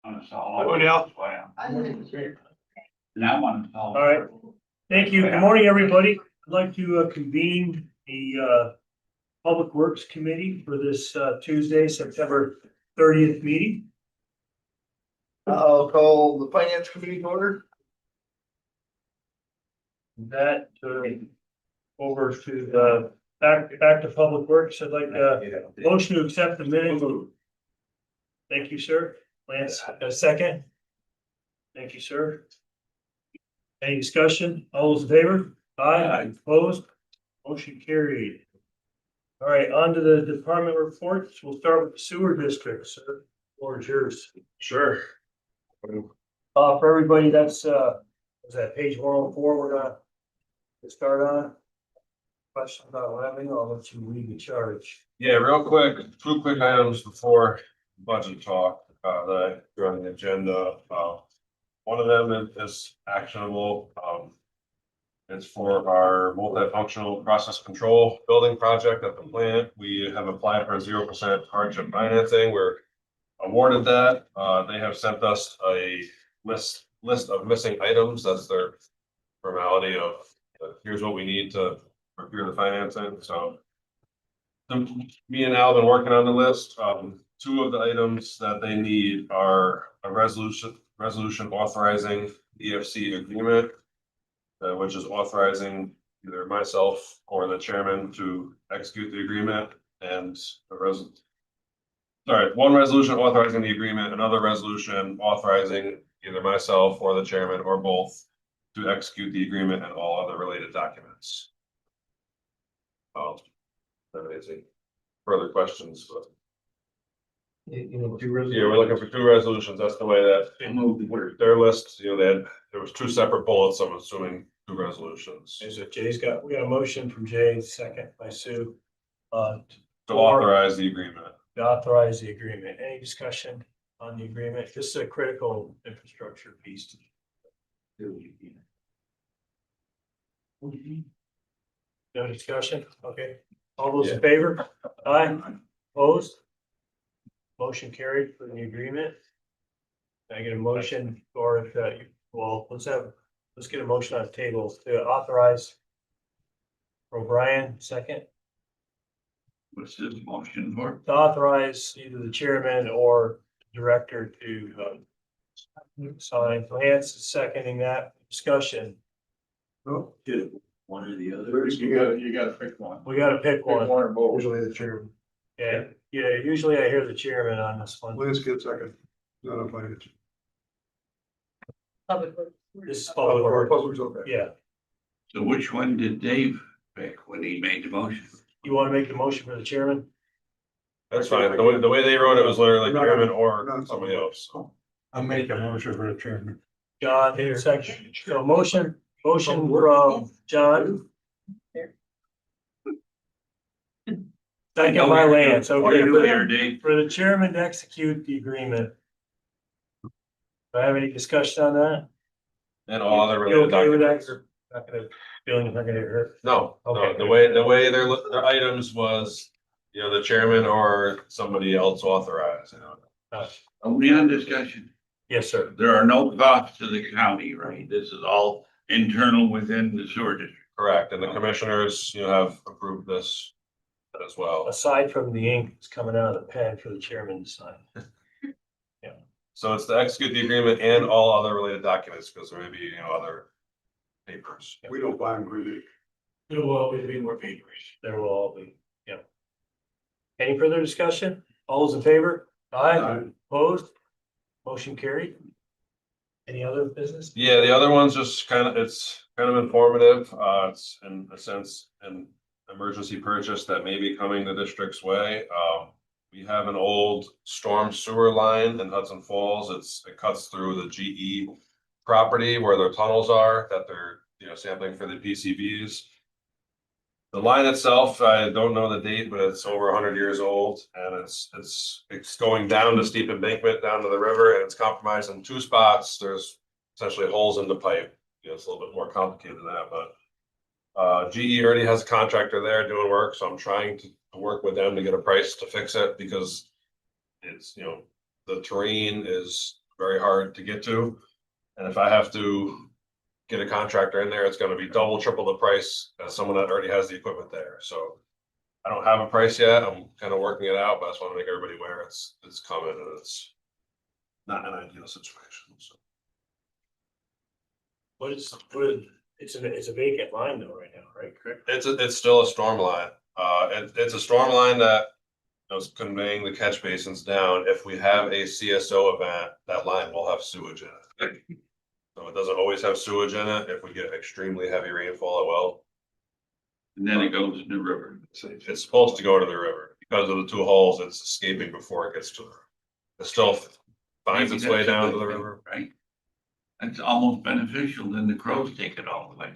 want to solve. Hi, Dale. And I want to solve. All right. Thank you. Good morning, everybody. I'd like to convene the Public Works Committee for this Tuesday, September 30th meeting. I'll call the finance committee to order. That over to the back to Public Works. I'd like motion to accept the minutes. Thank you, sir. Lance, a second. Thank you, sir. Any discussion? All those in favor? Aye. Opposed? Motion carried. All right, on to the department reports. We'll start with the sewer district, sir. Floor is yours. Sure. For everybody, that's was that page 104 we're gonna start on? Question about levy, I'll let you lead the charge. Yeah, real quick, two quick items before budget talk, that are on the agenda. One of them is actionable. It's for our multifunctional process control building project at the plant. We have applied for 0% hardship financing. We're awarded that. They have sent us a list of missing items. That's their formality of, here's what we need to procure the financing. So me and Al have been working on the list. Two of the items that they need are a resolution authorizing EFC agreement, which is authorizing either myself or the chairman to execute the agreement, and one resolution authorizing the agreement, another resolution authorizing either myself or the chairman or both to execute the agreement and all other related documents. Amazing. Further questions? But yeah, we're looking for two resolutions. That's the way that their list, there was two separate bullets. I'm assuming two resolutions. Is it we got a motion from Jay, second by Sue. To authorize the agreement. To authorize the agreement. Any discussion on the agreement? This is a critical infrastructure piece to do. No discussion? Okay. All those in favor? Aye. Opposed? Motion carried for the agreement. Can I get a motion for let's get a motion on the table to authorize O'Brien, second. What's this motion for? To authorize either the chairman or director to sign. Lance is seconding that. Discussion. Oh, one or the other. You gotta pick one. We gotta pick one. One or both. Usually the chairman. Yeah, usually I hear the chairman on this one. Please get second. Not a finance. This is public works. Public's okay. Yeah. So which one did Dave pick when he made the motion? You want to make the motion for the chairman? That's fine. The way they wrote it was literally chairman or somebody else. I'll make a motion for the chairman. John, second. So motion from John. Second by Lance. Okay. For the chairman to execute the agreement. Do I have any discussion on that? And all other You related okay with that? documents. You're not gonna, feeling it's not gonna hurt? No, Okay. the way their items was, the chairman or somebody else authorized, Only on discussion. Yes, sir. There are no costs to the county, right? This is all internal within the sewer district. Correct. And the commissioners, have approved this as well. Aside from the ink that's coming out of the pen for the chairman to sign. So it's to execute the agreement and all other related documents, because there may be, other papers. We don't buy them really. There will always be more papers. There will all be, yeah. Any further discussion? All those in favor? Aye. Opposed? Motion carried. Any other business? Yeah, the other one's just it's kind of informative. It's in a sense an emergency purchase that may be coming the district's way. We have an old storm sewer line in Hudson Falls. It cuts through the GE property where their tunnels are that they're sampling for the PCBs. The line itself, I don't know the date, but it's over 100 years old, and it's going down the steep embankment down to the river, and it's compromised in two spots. There's essentially holes in the pipe. It's a little bit more complicated than that, but GE already has a contractor there doing work, so I'm trying to work with them to get a price to fix it, because it's the terrain is very hard to get to. And if I have to get a contractor in there, it's gonna be double, triple the price as someone that already has the equipment there, so. I don't have a price yet, I'm kind of working it out, but I just want to make everybody aware it's coming and it's not an ideal situation, so. It's a vacant line though right now, right? Correct. It's still a storm line, it's a storm line that is conveying the catch basins down. If we have a CSO event, that line will have sewage in it. So it doesn't always have sewage in it, if we get extremely heavy rainfall, it will. And then it goes in the river. It's supposed to go to the river, because of the two holes, it's escaping before it gets to the river. It still finds Maybe its way that's a down to good the thing, river. right? That's almost beneficial, then the crows take it all the way.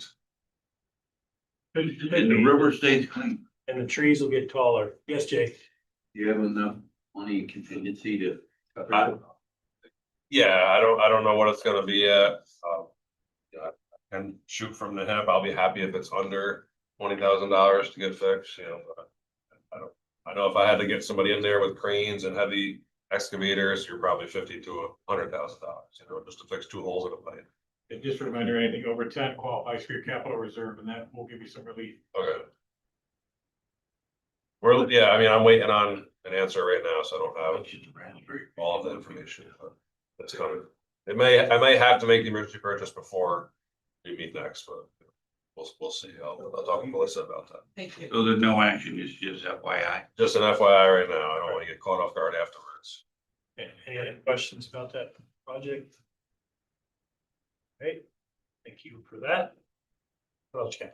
And the river stays clean. And the trees will get taller. Yes, Jake? You have enough money in contingency to cover I- it? Yeah, I don't know what it's gonna be at. Yeah, I can shoot from the hip. I'll be happy if it's under $20,000 to get fixed, you know, but I know if I had to get somebody in there with cranes and heavy excavators, you're probably $50,000 to $100,000, you know, just to fix two holes in a pipe. And just a reminder, anything over 10 qualifies for your capital reserve, and that will give you some relief. Okay. Yeah, I mean, I'm waiting on an answer right now, so I don't have all of the information, but it's coming. I may have to make the emergency purchase before we meet next, but we'll see. I'll talk to Melissa about that. Thank you. So there's no action, it's just FYI. Just an FYI right now. I don't want to get caught off guard afterwards. Any other questions about that project? Great, thank you for that. What else, Ken?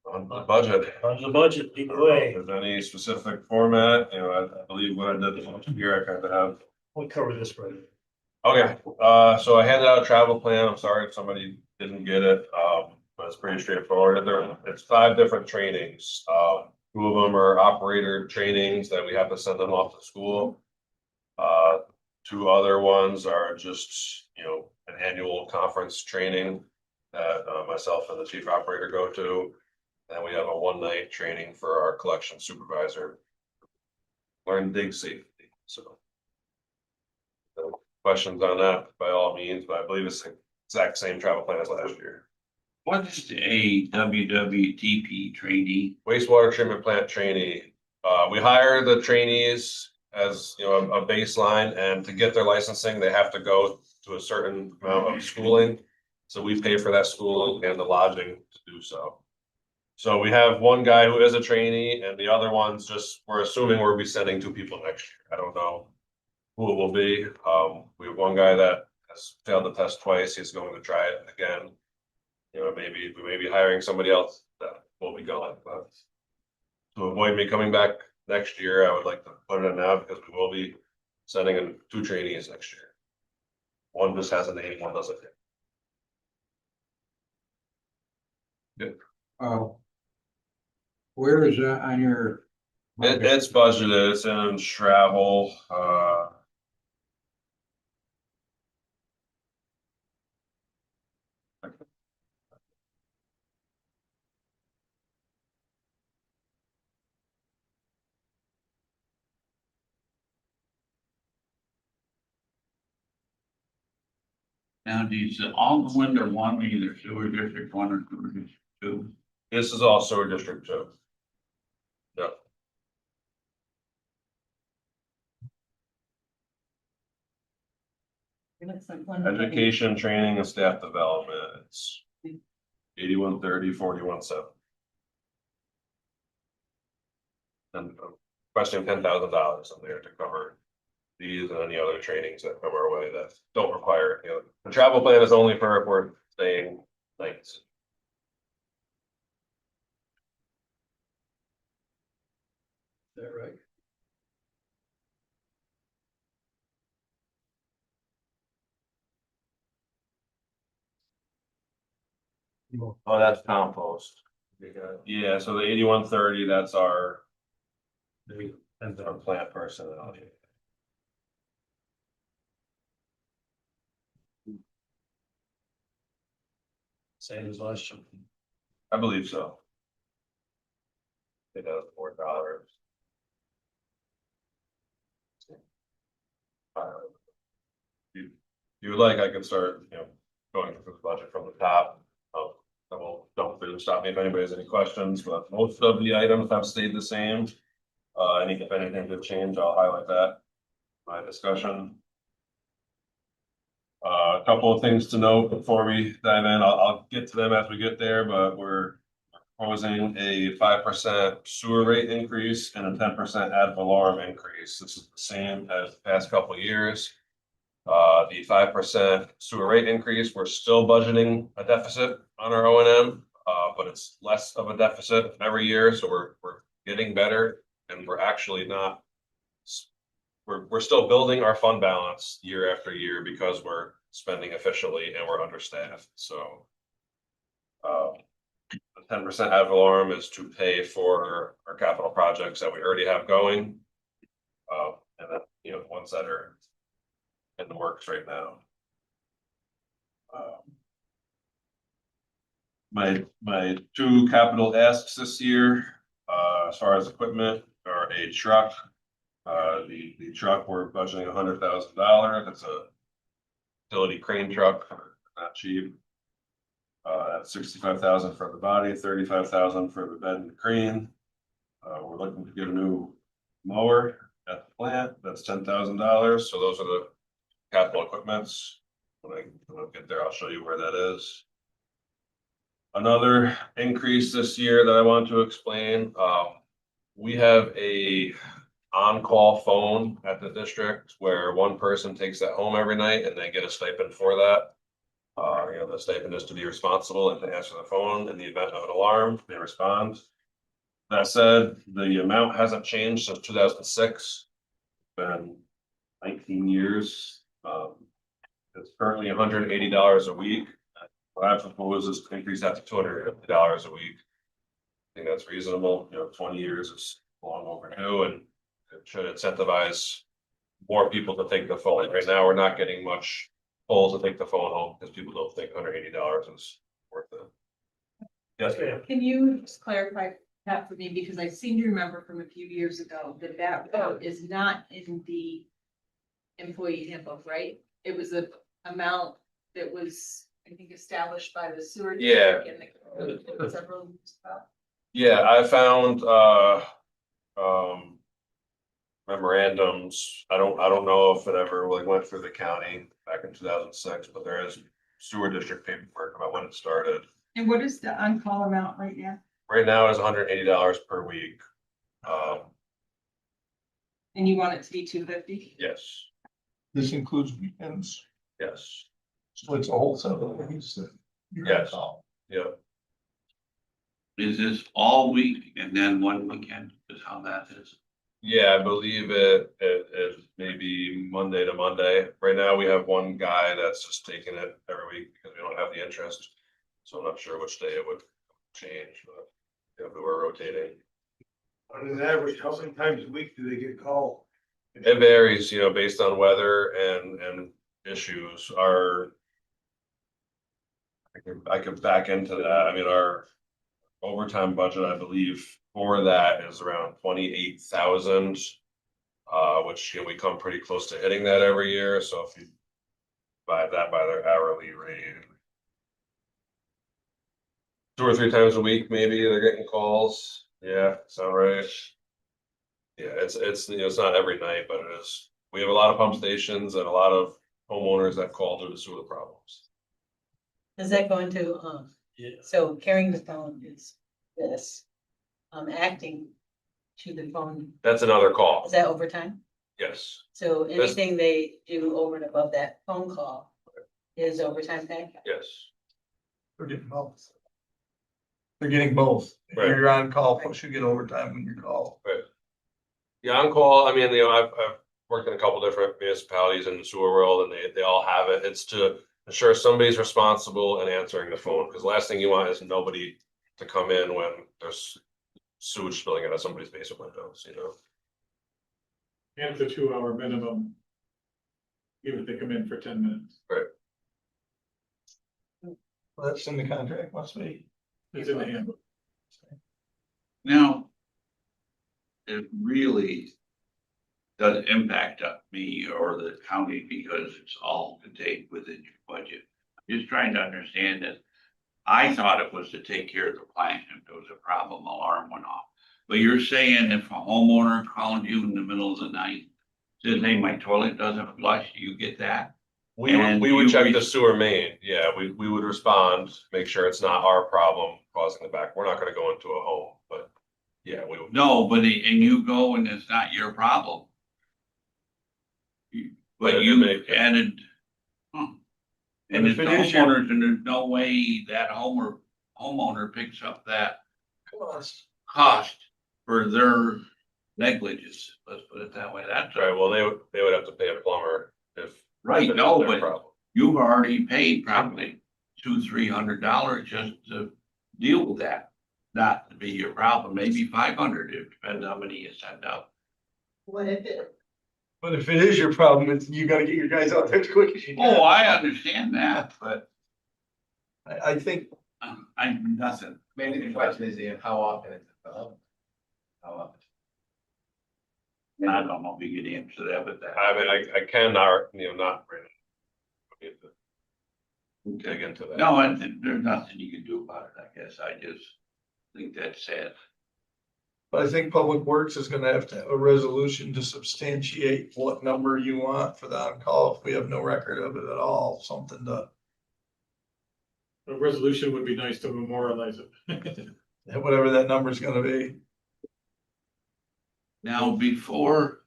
On the budget. On the budget, lead the If way. there's any specific format, you know, I believe what I did this year, I kind of have. We'll cover this, brother. Okay, so I handed out a travel plan. I'm sorry if somebody didn't get it. But it's pretty straightforward. It's 5 different trainings. 2 of them are operator trainings that we have to send them off to school. 2 other ones are just, you know, an annual conference training that myself and the chief operator go to. And we have a 1-night training for our collection supervisor. Learn dig safety, so. No questions on that by all means, but I believe it's the exact same travel plan as last year. What is a WWTP trainee? Wastewater treatment plant trainee. We hire the trainees as, you know, a baseline, and to get their licensing, they have to go to a certain amount of schooling. So we pay for that schooling and the lodging to do so. So we have one guy who is a trainee, and the other ones just, we're assuming we'll be sending 2 people next year. I don't know who it will be. We have one guy that has failed the test twice. He's going to try it again. You know, maybe we may be hiring somebody else that will be going, but to avoid me coming back next year, I would like to put it in now, because we will be sending in 2 trainees next year. One just has a name, one doesn't. Where is that on your? It's budgeted, it's in travel, Now, these, all the winter one, either sewer district 1 or sewer district 2. this is all sewer district 2. Yep. Education, training, and staff development, it's 8130, 41.7. And question $10,000 in there to cover these and any other trainings that come our way that don't require, you know, the travel plan is only for if we're staying nights. Is that right? Oh, that's compost. Yeah, so the 8130, that's our plant personnel. Same as last year. I believe so. It does $4. you would like, I can start, going through the budget from the top. I will, don't stop me if anybody has any questions, but most of the items have stayed the same. If anything did change, I'll highlight that. My discussion. A couple of things to note before we dive in. I'll get to them as we get there, but we're proposing a 5% sewer rate increase and a 10% ad valorem increase. This is the same as the past couple of years. The 5% sewer rate increase, we're still budgeting a deficit on our O&M, but it's less of a deficit every year, so we're getting better, and we're actually not. We're still building our fund balance year after year because we're spending efficiently and we're understaffed. So, the 10% ad valorem is to pay for our capital projects that we already have going, and then ones that are in the works right now. My two capital asks this year, as far as equipment, are a truck. The truck, we're budgeting $100,000. That's a utility crane truck, not cheap. That's $65,000 for the body, $35,000 for the bed and the crane. We're looking to get a new mower at the plant. That's $10,000. So those are the capital equipments. When I get there, I'll show you where that is. Another increase this year that I want to explain. We have a on-call phone at the district where one person takes that home every night and they get a stipend for that. The stipend is to be responsible and to answer the phone in the event of an alarm, they respond. That said, the amount hasn't changed since 2006. Been 19 years. It's currently $180 a week. What I propose is to increase that to $250 a week. I think that's reasonable. 20 years is long overdue, and it should incentivize more people to take the phone. Right now, we're not getting much pull to take the phone home because people don't think $180 is worth it. Yes, ma'am. Can you just clarify that for me, because I seem to remember from a few years ago that that vote is not in the employee handbook, right? It was a amount that was, I think, established by the sewer. Yeah. district and several years ago. Yeah, I found memorandums. I don't know if it ever went through the county back in 2006, but there is sewer district paperwork about when it started. And what is the on-call amount right now? Right now is $180 per week. And you want it to be $250? Yes, This includes weekends, yes, so it's a whole set of things that. you're Yes. gonna yeah. Is this all week and then one weekend is how that is? Yeah, I believe it may be Monday to Monday. Right now, we have one guy that's just taking it every week because we don't have the interest. So I'm not sure which day it would change, but if we were rotating. On an average, how many times a week do they get called? It varies, based on weather and issues. I could back into that. I mean, our overtime budget, I believe, for that is around 28,000. Which we come pretty close to hitting that every year. So if you divide that by their hourly rate, 2 or 3 times a week, maybe they're getting calls. Yeah, sound right. Yeah, it's not every night, but it is. We have a lot of pump stations and a lot of homeowners that call due to sewer problems. Does that go into, so carrying the phone is this, acting to the phone, That's another call. is that overtime? Yes, So anything they do over and above that phone call is overtime pay? yes. They're getting both. They're getting both. If Right. you're on call, plus you get overtime when you call. Yeah, on call. I mean, I've worked in a couple different municipalities in the sewer world, and they all have it. It's to ensure somebody's responsible and answering the phone, because the last thing you want is nobody to come in when there's sewage spilling out of somebody's basement windows, And it's a 2-hour minimum. Even if they come in for 10 minutes. Well, that's in the contract, must be. It's in the handbook. Now, it really doesn't impact me or the county because it's all contained within your budget. I'm just trying to understand that. I thought it was to take care of the plant. If there was a problem, alarm went off. But you're saying if a homeowner called you in the middle of the night, says, hey, my toilet doesn't flush, you get that? And We would you check re- the sewer main, yeah, we would respond, make sure it's not our problem causing the back, we're not gonna go into a home, but. Yeah, we would. No, and you go and it's not your problem. But But it you may- added. And if it's it is your- homeowners, and there's no way that homeowner picks up that cost for their negligence, let's put it that way, that's Right, well, they would have to pay a plumber if. right, if it is no, their but problem. you've already paid probably $200-300 just to deal with that. Not to be your problem, maybe 500, it depends how many you send out. What if it, But if it is your problem, it's, you gotta get your guys out there as quick as you can. Oh, I understand that, but I think, I'm nothing. Maybe the question is, Ian, how often is it? How often? I don't know if you could answer that, but that. I mean, I cannot, not really. Dig into that. No, and there's nothing you can do about it, I guess. I just think that's sad. but I think Public Works is gonna have to have a resolution to substantiate what number you want for the on-call if we have no record of it at all, something to, A resolution would be nice to memorialize it. whatever that number is gonna be. Now, before,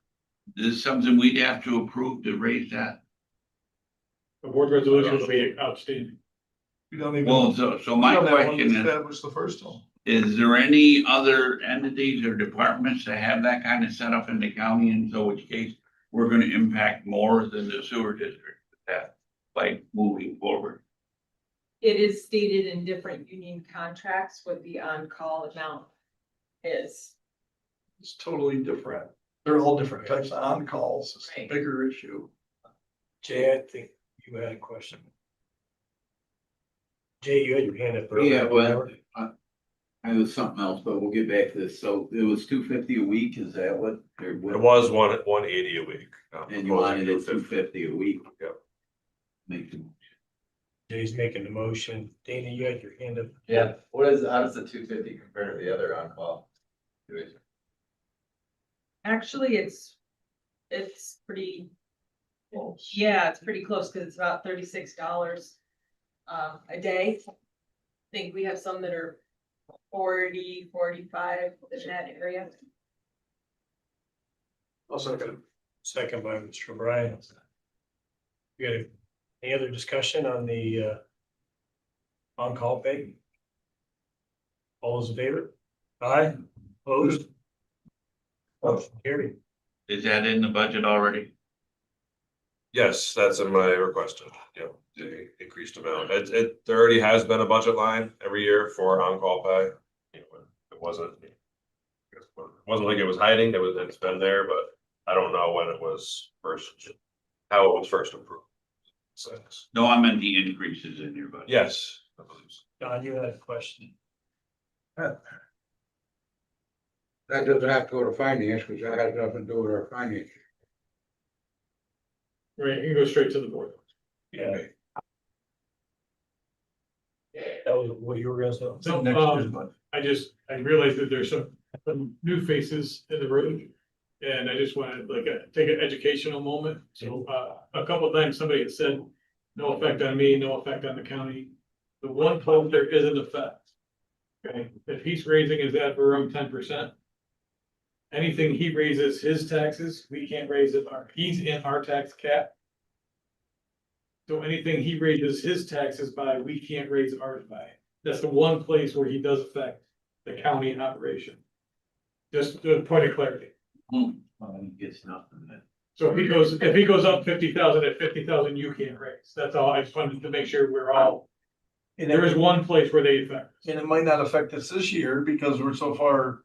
this is something we'd have to approve to raise that. A board resolution would be outstanding. We don't even. Well, so my we don't have one question to is, establish the first one. is there any other entities or departments that have that kind of setup in the county? And so which case we're gonna impact more than the sewer district with that, like moving forward? It is stated in different union contracts what the on-call amount is. It's totally different. They're all different types of on-calls. It's a Right. bigger issue. Jay, I think you had a question. Jay, you had your hand up. Yeah, earlier. well, I was something else, but we'll get back to this. So it was $250 a week, is that what? Or what? It was 180 a week. And you wanted it $250 a week? Yep. Make the- Jay's making the motion. Dana, you had your hand up. Yeah, how does the 250 compare to the other on-call? Actually, it's pretty, yeah, it's pretty close because it's about $36 a day. I think we have some that are 40, 45 in that area. Also, Second by Mr. O'Brien. You got any other discussion on the on-call pay? All those in favor? Aye, opposed? Motion carried. Is that in the budget already? Yes, that's in my requested, the increased amount. There already has been a budget line every year for on-call pay. It wasn't like it was hiding, it's been there, but I don't know when it was how it was first approved. So, No, I meant the increases in your budget. yes. Don, you had a question. That doesn't have to go to finance, because that has nothing to do with our finance. Right, you can go straight to the board. Yeah. That was what you were gonna say. So, next year's budget. I realized that there's some new faces in the room. And I just wanted to take an educational moment. So, a couple of times somebody had said, no effect on me, no effect on the county. The one place there is an effect. Okay, if he's raising his ad valorem 10%. Anything he raises his taxes, we can't raise it, he's in our tax cap. So anything he raises his taxes by, we can't raise ours by. That's the one place where he does affect the county operation. Just a point of clarity. He gets nothing then. So if he goes up 50,000 at 50,000, you can't raise. That's all. I just wanted to make sure we're all, And there is it, one place where they affect. us. and it might not affect us this year because we're so far,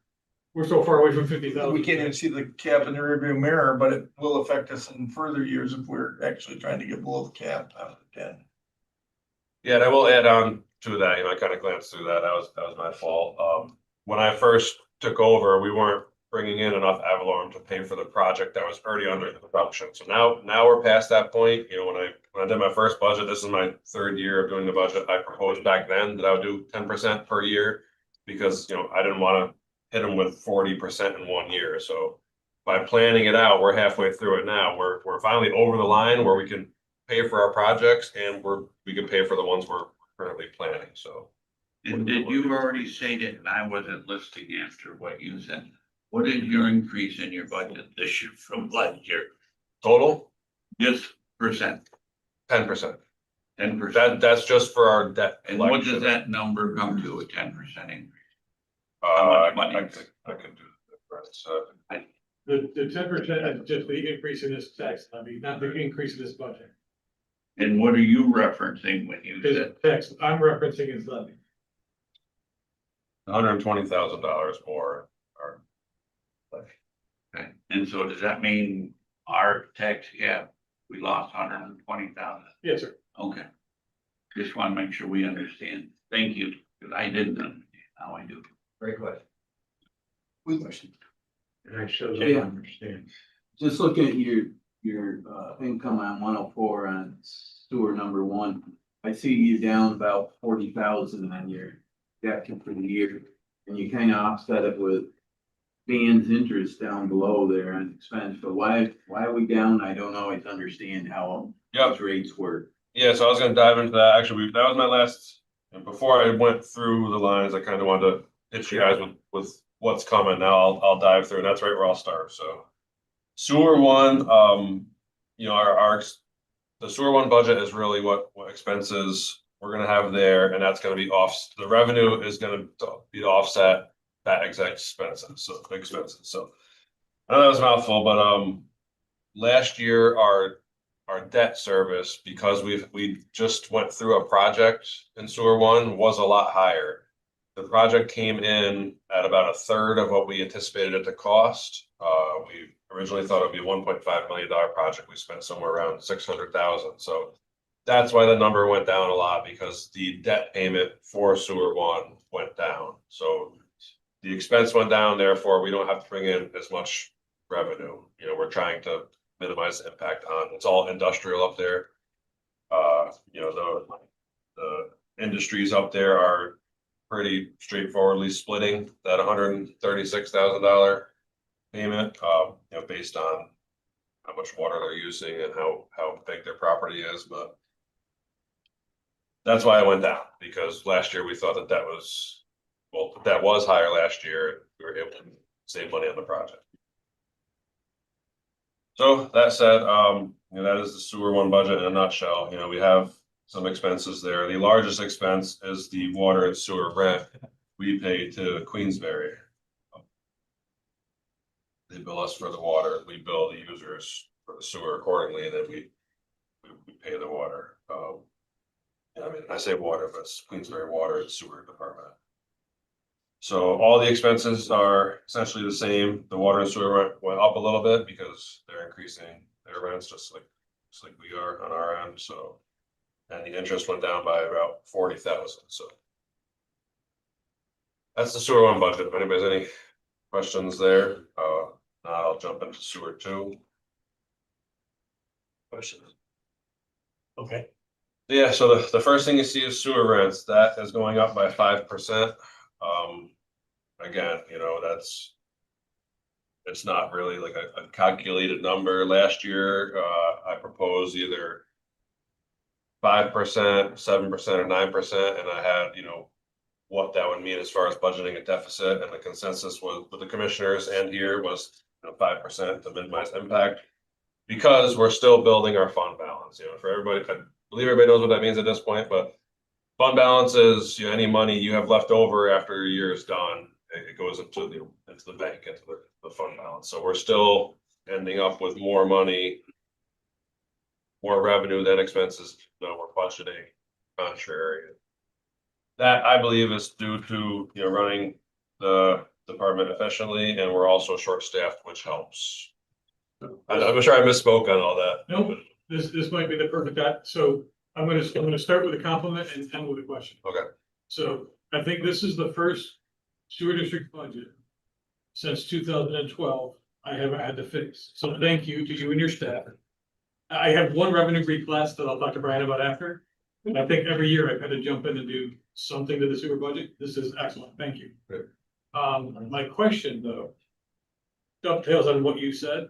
We're so far away from 50,000. we can't even see the cap in the rearview mirror, but it will affect us in further years if we're actually trying to get below the cap out of 10. Yeah, and I will add on to that, I kind of glanced through that, that was my fault. When I first took over, we weren't bringing in enough ad valorem to pay for the project that was already under production. So now we're past that point. You know, when I did my first budget, this is my third year of doing the budget. I proposed back then that I would do 10% per year because, you know, I didn't want to hit them with 40% in 1 year. So by planning it out, we're halfway through it now. We're finally over the line where we can pay for our projects and we can pay for the ones we're currently planning. So. And did you already say that, and I wasn't listening after what you said, what is your increase in your budget this year from last year? Total, Just percent, 10%. 10%. That's just for our debt. And what collection. does that number come to, a 10% increase? I much money? could do the difference. The 10% is just the increase in this tax levy, not the increase in this budget. And what are you referencing when you His said, tax, I'm referencing his levy. $120,000 more. okay, and so does that mean our tax cap, we lost 120,000? Yes, sir. Okay. Just want to make sure we understand. Thank you, because I didn't understand. Now I do. Great question. Good question. And I still Yeah. don't understand. Just looking at your income on 104 on sewer number 1, I see you down about 40,000 on your debt for the year. And you kind of offset it with Dan's interest down below there on expense, but why are we down? I don't always understand how Yep. those rates work. Yeah, so I was gonna dive into that. Actually, that was my last, and before I went through the lines, I kind of wanted to hit you guys with what's coming. Now I'll dive through, and that's right where I'll start. So sewer 1, you know, the sewer 1 budget is really what expenses we're gonna have there, and that's gonna be the revenue is gonna be to offset that exact expenses. So I know that was a mouthful, but last year our debt service, because we just went through a project in sewer 1, was a lot higher. The project came in at about a third of what we anticipated it to cost. We originally thought it'd be a $1.5 million project. We spent somewhere around 600,000. So that's why the number went down a lot, because the debt payment for sewer 1 went down. So the expense went down, therefore we don't have to bring in as much revenue. You know, we're trying to minimize the impact on, it's all industrial up there. You know, the industries up there are pretty straightforwardly splitting that $136,000 payment, you know, based on how much water they're using and how big their property is. But that's why it went down, because last year we thought that was higher last year. We were able to save money on the project. So that said, you know, that is the sewer 1 budget in a nutshell. You know, we have some expenses there. The largest expense is the water and sewer rent we pay to Queensberry. They bill us for the water, we bill the users for the sewer accordingly, and then we pay the water. I mean, I say water, but it's Queensberry Water and Sewer Department. So all the expenses are essentially the same. The water and sewer rent went up a little bit because they're increasing their rents just like we are on our end. So, and the interest went down by about 40,000. So that's the sewer 1 budget. If anybody has any questions there, now I'll jump into sewer 2. Questions? Okay. Yeah, so the first thing you see is sewer rents. That is going up by 5%. Again, you know, it's not really like a calculated number. Last year, I proposed either 5%, 7%, or 9%, and I had, you know, what that would mean as far as budgeting a deficit, and the consensus was with the commissioners and here was, you know, 5% to minimize impact, because we're still building our fund balance. You know, for everybody, I believe everybody knows what that means at this point, but fund balance is, you know, any money you have left over after a year is done, it goes into the bank, into the fund balance. So we're still ending up with more money, more revenue than expenses that we're budgeting contrary. That, I believe, is due to, you know, running the department efficiently, and we're also short-staffed, which helps. I'm sure I misspoke on all that. No, this might be the perfect time. So I'm gonna start with a compliment and end with a question. Okay. So I think this is the first sewer district budget since 2012, I haven't had to fix. So thank you to you and your staff. I have one revenue reclass that I'll talk to Brian about after. And I think every year I've had to jump in and do something to the sewer budget. This is excellent. Thank you. Good. My question though, dovetails on what you said.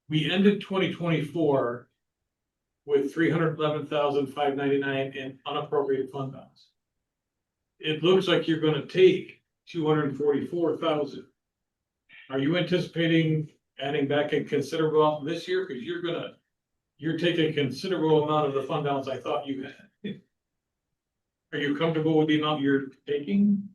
We ended 2024 with 311,599 in unappropriated fund balance. It looks like you're gonna take 244,000. Are you anticipating adding back a considerable amount this year? Cause you're taking a considerable amount of the fund balance I thought you had. Are you comfortable with the amount you're taking?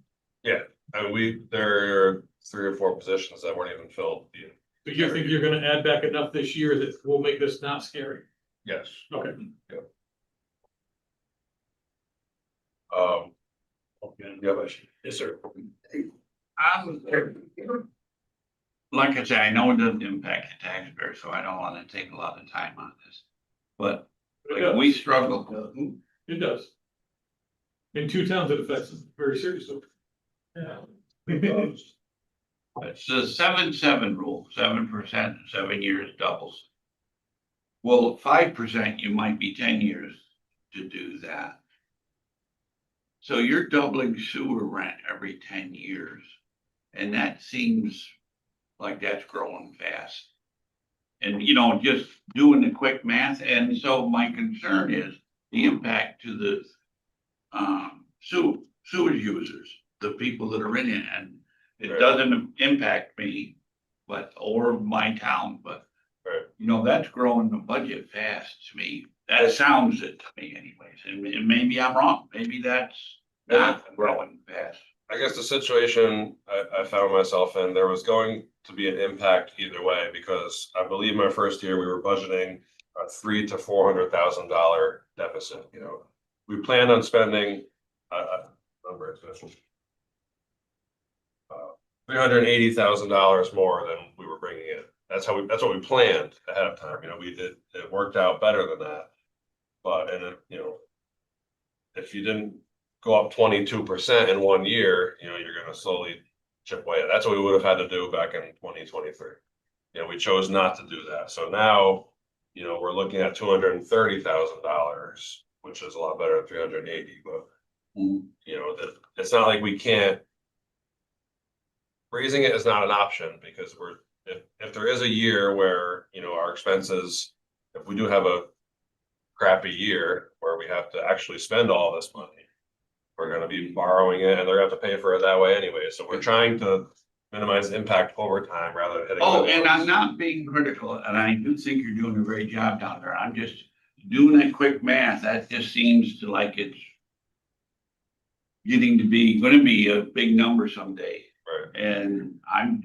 And there are 3 or 4 positions that weren't even filled. Do you think you're gonna add back enough this year that will make this not scary? Yes. Okay. Yes, sir. Like I say, I know it doesn't impact the taxpayer, so I don't wanna take a lot of time on this. But like we struggle, It does. In 2 towns, it affects them very seriously. Yeah. it's the 7-7 rule, 7%, 7 years doubles. Well, 5%, you might be 10 years to do that. So you're doubling sewer rent every 10 years. And that seems like that's growing fast. And, just doing the quick math, and so my concern is the impact to the sewage users, the people that are in it, and it Right. doesn't impact me, or my town, but Right. that's growing the budget fast to me. That sounds it to me anyways, and maybe I'm wrong, maybe that's not growing fast. I guess the situation I found myself in, there was going to be an impact either way, because I believe my first year we were budgeting a $300,000 to $400,000 deficit, We planned on spending, number is this. $380,000 more than we were bringing in. That's what we planned ahead of time, it worked out better than that. But, if you didn't go up 22% in 1 year, you're gonna slowly chip away. That's what we would have had to do back in 2023. We chose not to do that. So now, we're looking at $230,000, which is a lot better than 380, but it's not like we can't. Raising it is not an option, because if there is a year where, our expenses, if we do have a crappy year where we have to actually spend all this money, we're gonna be borrowing it, and they're gonna have to pay for it that way anyway. So we're trying to minimize the impact over time rather than hitting. Oh, and I'm not being critical, and I do think you're doing a great job down there. I'm just doing that quick math. That just seems to like it's gonna be a big number someday. Right. And I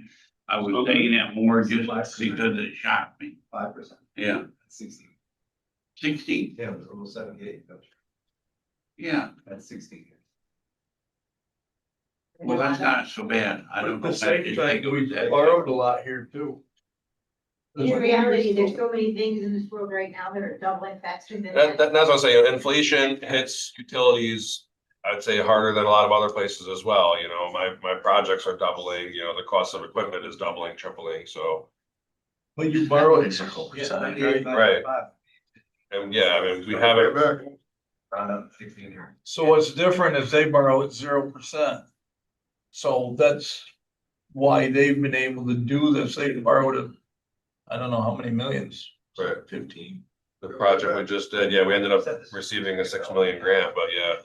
was saying that more just because it shocked me. 5%. Yeah. 16. 16? Yeah, it was almost 78. Yeah. That's 16. Well, that's not so bad. I But don't at know. the if I same just time, think it was we that borrowed a lot here too. In reality, there's so many things in this world right now that are doubling faster than that. That's what I'm saying, inflation hits utilities, I'd say harder than a lot of other places as well, my projects are doubling, the cost of equipment is doubling, tripling, so. But you borrowed 0%, right? Right. And yeah, I mean, we haven't, Round up 16 here. So what's different is they borrow at 0%. So that's why they've been able to do this. They borrowed I don't know how many millions. Right. 15. the project we just did, we ended up receiving a 6 million grant, but Yeah.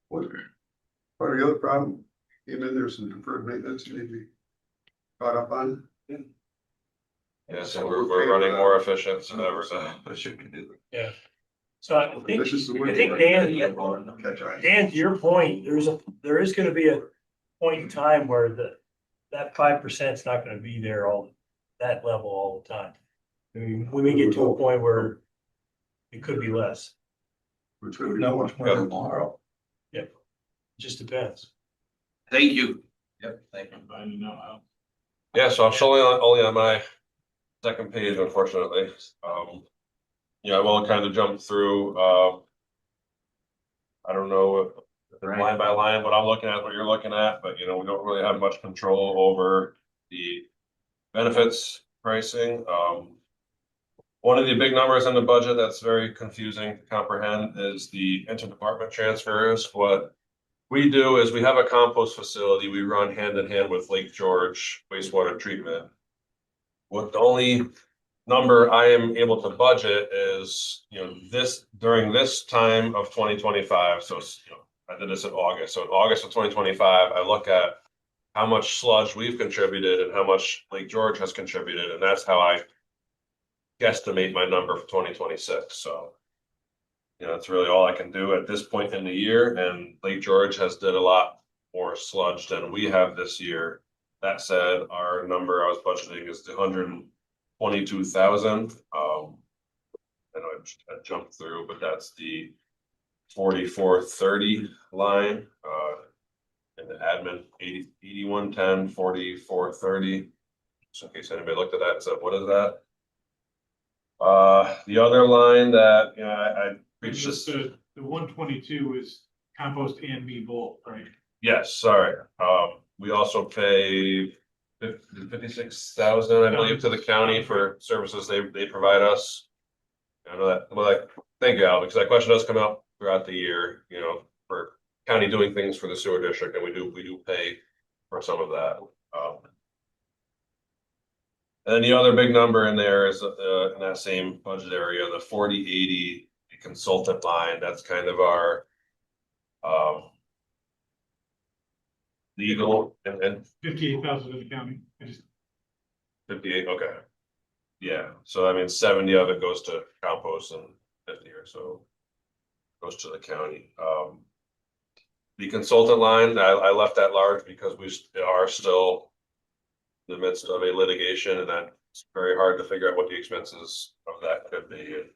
Part of the other problem, came in there some deferred maintenance, maybe caught up on. so we're running more efficient than ever. Yeah. So I think, This is the way- I think Dan, Catch on. Dan, to your point, there is gonna be a point in time where that 5% is not gonna be there that level all the time. I mean, we may get to a point where it could be less, Which would be Not much more tomorrow. just depends. Thank you. Yep, thank you. I don't know how. So I'm showing only on my second page, unfortunately. I will kind of jump through, I don't know line by line, what I'm looking at, what you're looking at, but you know, we don't really have much control over the benefits pricing. One of the big numbers in the budget that's very confusing to comprehend is the interdepartment transfers. What we do is we have a compost facility we run hand in hand with Lake George wastewater treatment. What the only number I am able to budget is, you know, this during this time of 2025. So, you know, I did this in August. So in August of 2025, I look at how much sludge we've contributed and how much Lake George has contributed, and that's how I guesstimate my number for 2026. So, you know, that's really all I can do at this point in the year. And Lake George has did a lot more sludge than we have this year. That said, our number I was budgeting is 122,000. I know I jumped through, but that's the 4430 line. And the admin 8110 4430. So in case anybody looked at that and said, what is that? The other line that, you know, I reached Just the 122 is compost and me both, right? yes, sorry. We also pay 56,000, I believe, to the county for services they provide us. I know that, well, thank you, Al, because that question does come out throughout the year, you know, for county doing things for the sewer district, and we do pay for some of that. And then the other big number in there is in that same budget area, the 4080 consultant line. That's kind of our legal and 58,000 in the county. I just 58. Okay, yeah. So I mean, 70 of it goes to compost and 50 or so goes to the county. The consultant line, I left that large because we are still in the midst of a litigation, and that's very hard to figure out what the expenses of that could be. And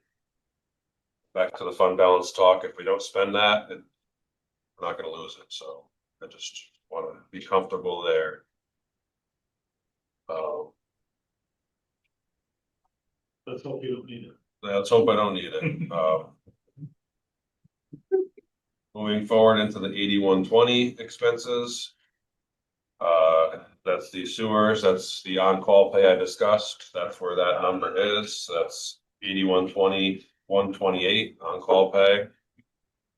back to the fund balance talk, if we don't spend that, we're not going to lose it. So I just want to be comfortable there. let's hope you don't need it. Let's hope I don't need it. Moving forward into the 8120 expenses. That's the sewers, that's the on-call pay I discussed. That's where that number is. That's 8120, 128 on-call pay.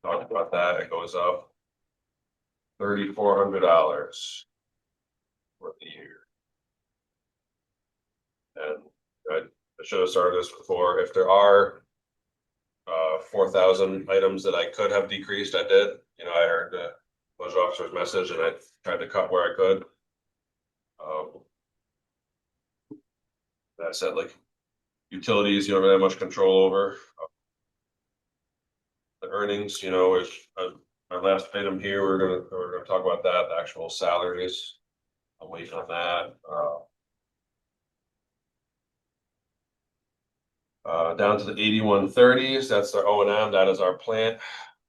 Talked about that, it goes up $3,400 for the year. And I should have started this before. If there are 4,000 items that I could have decreased, I did. You know, I heard the budget officer's message and I tried to cut where I could. That said, like utilities, you don't really have much control over. The earnings, you know, is our last item here. We're gonna talk about that. The actual salaries. I'm waiting on that. Down to the 8130s. That's the O&M. That is our plant,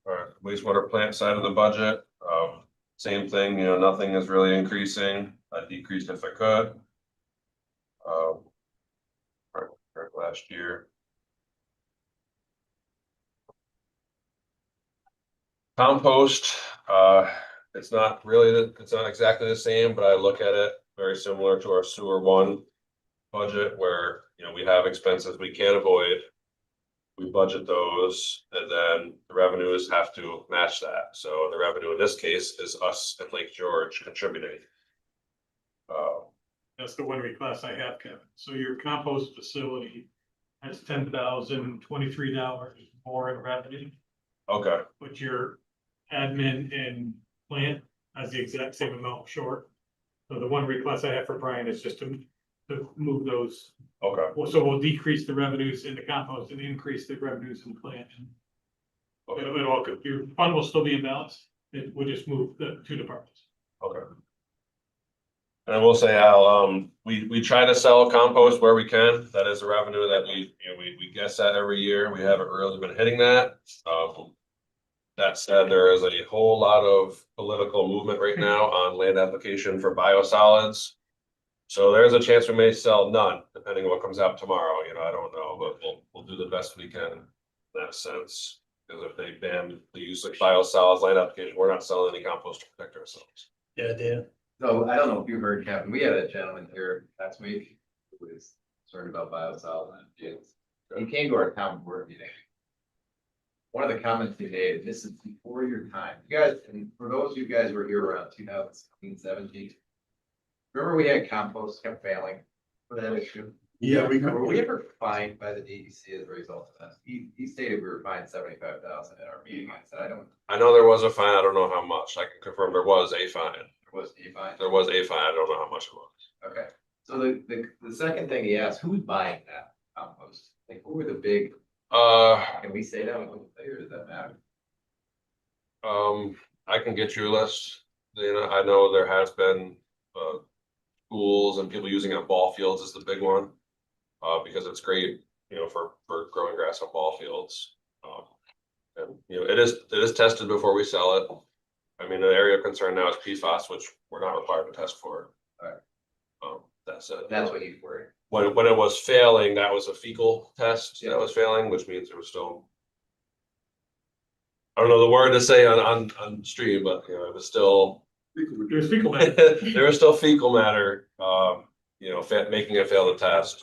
our wastewater plant side of the budget. Same thing. You know, nothing is really increasing. I decreased if I could. Last year. Compost, it's not exactly the same, but I look at it very similar to our sewer one budget where, you know, we have expenses we can't avoid. We budget those and then the revenues have to match that. So the revenue in this case is us at Lake George contributing. That's the one reclass I have, Kevin. So your compost facility has $10,023 more in revenue, Okay, but your admin and plant has the exact same amount short. So the one request I have for Brian is just to move those. okay, Well, so we'll decrease the revenues in the compost and increase the revenues in plant. okay, Your fund will still be in balance. It will just move the two departments. okay. And I will say, Al, we try to sell compost where we can. That is a revenue that we guess at every year. We haven't really been hitting that. That said, there is a whole lot of political movement right now on land application for biosolids. So there's a chance we may sell none, depending on what comes out tomorrow. You know, I don't know, but we'll do the best we can in that sense. Because if they ban the use of biosolids line application, we're not selling any compost to protect ourselves. Yeah, Dan. So I don't know if you heard, Kevin, we had a gentleman here last week who was concerned about biosolids and gyms. He came to our town board meeting. One of the comments he made, and this is before your time, you guys, and for those of you guys who were here around 2016, 17. Remember we had compost kept failing for that issue? Yeah, Were we ever fined by the DEC as a result of that? He stated we were fined 75,000 at our meeting. I said, I don't, I know there was a fine, I don't know how much, I can confirm there was a fine. there was a fine. There was a fine, I don't know how much it was. Okay, so the second thing he asked, who's buying that compost? Like, who are the big, can we say that, or does that matter? I can get you a list, you know, I know there has been, schools and people using it on ball fields is the big one. Because it's great, you know, for growing grass on ball fields. And, you know, it is tested before we sell it. I mean, the area of concern now is PFAS, which we're not required to test for. Alright. That's it. That's what he's worried. When it was failing, that was a fecal test that was failing, which means there was still. I don't know the word to say on stream, but you know, it was still. There's fecal matter. There was still fecal matter, you know, making it fail the test.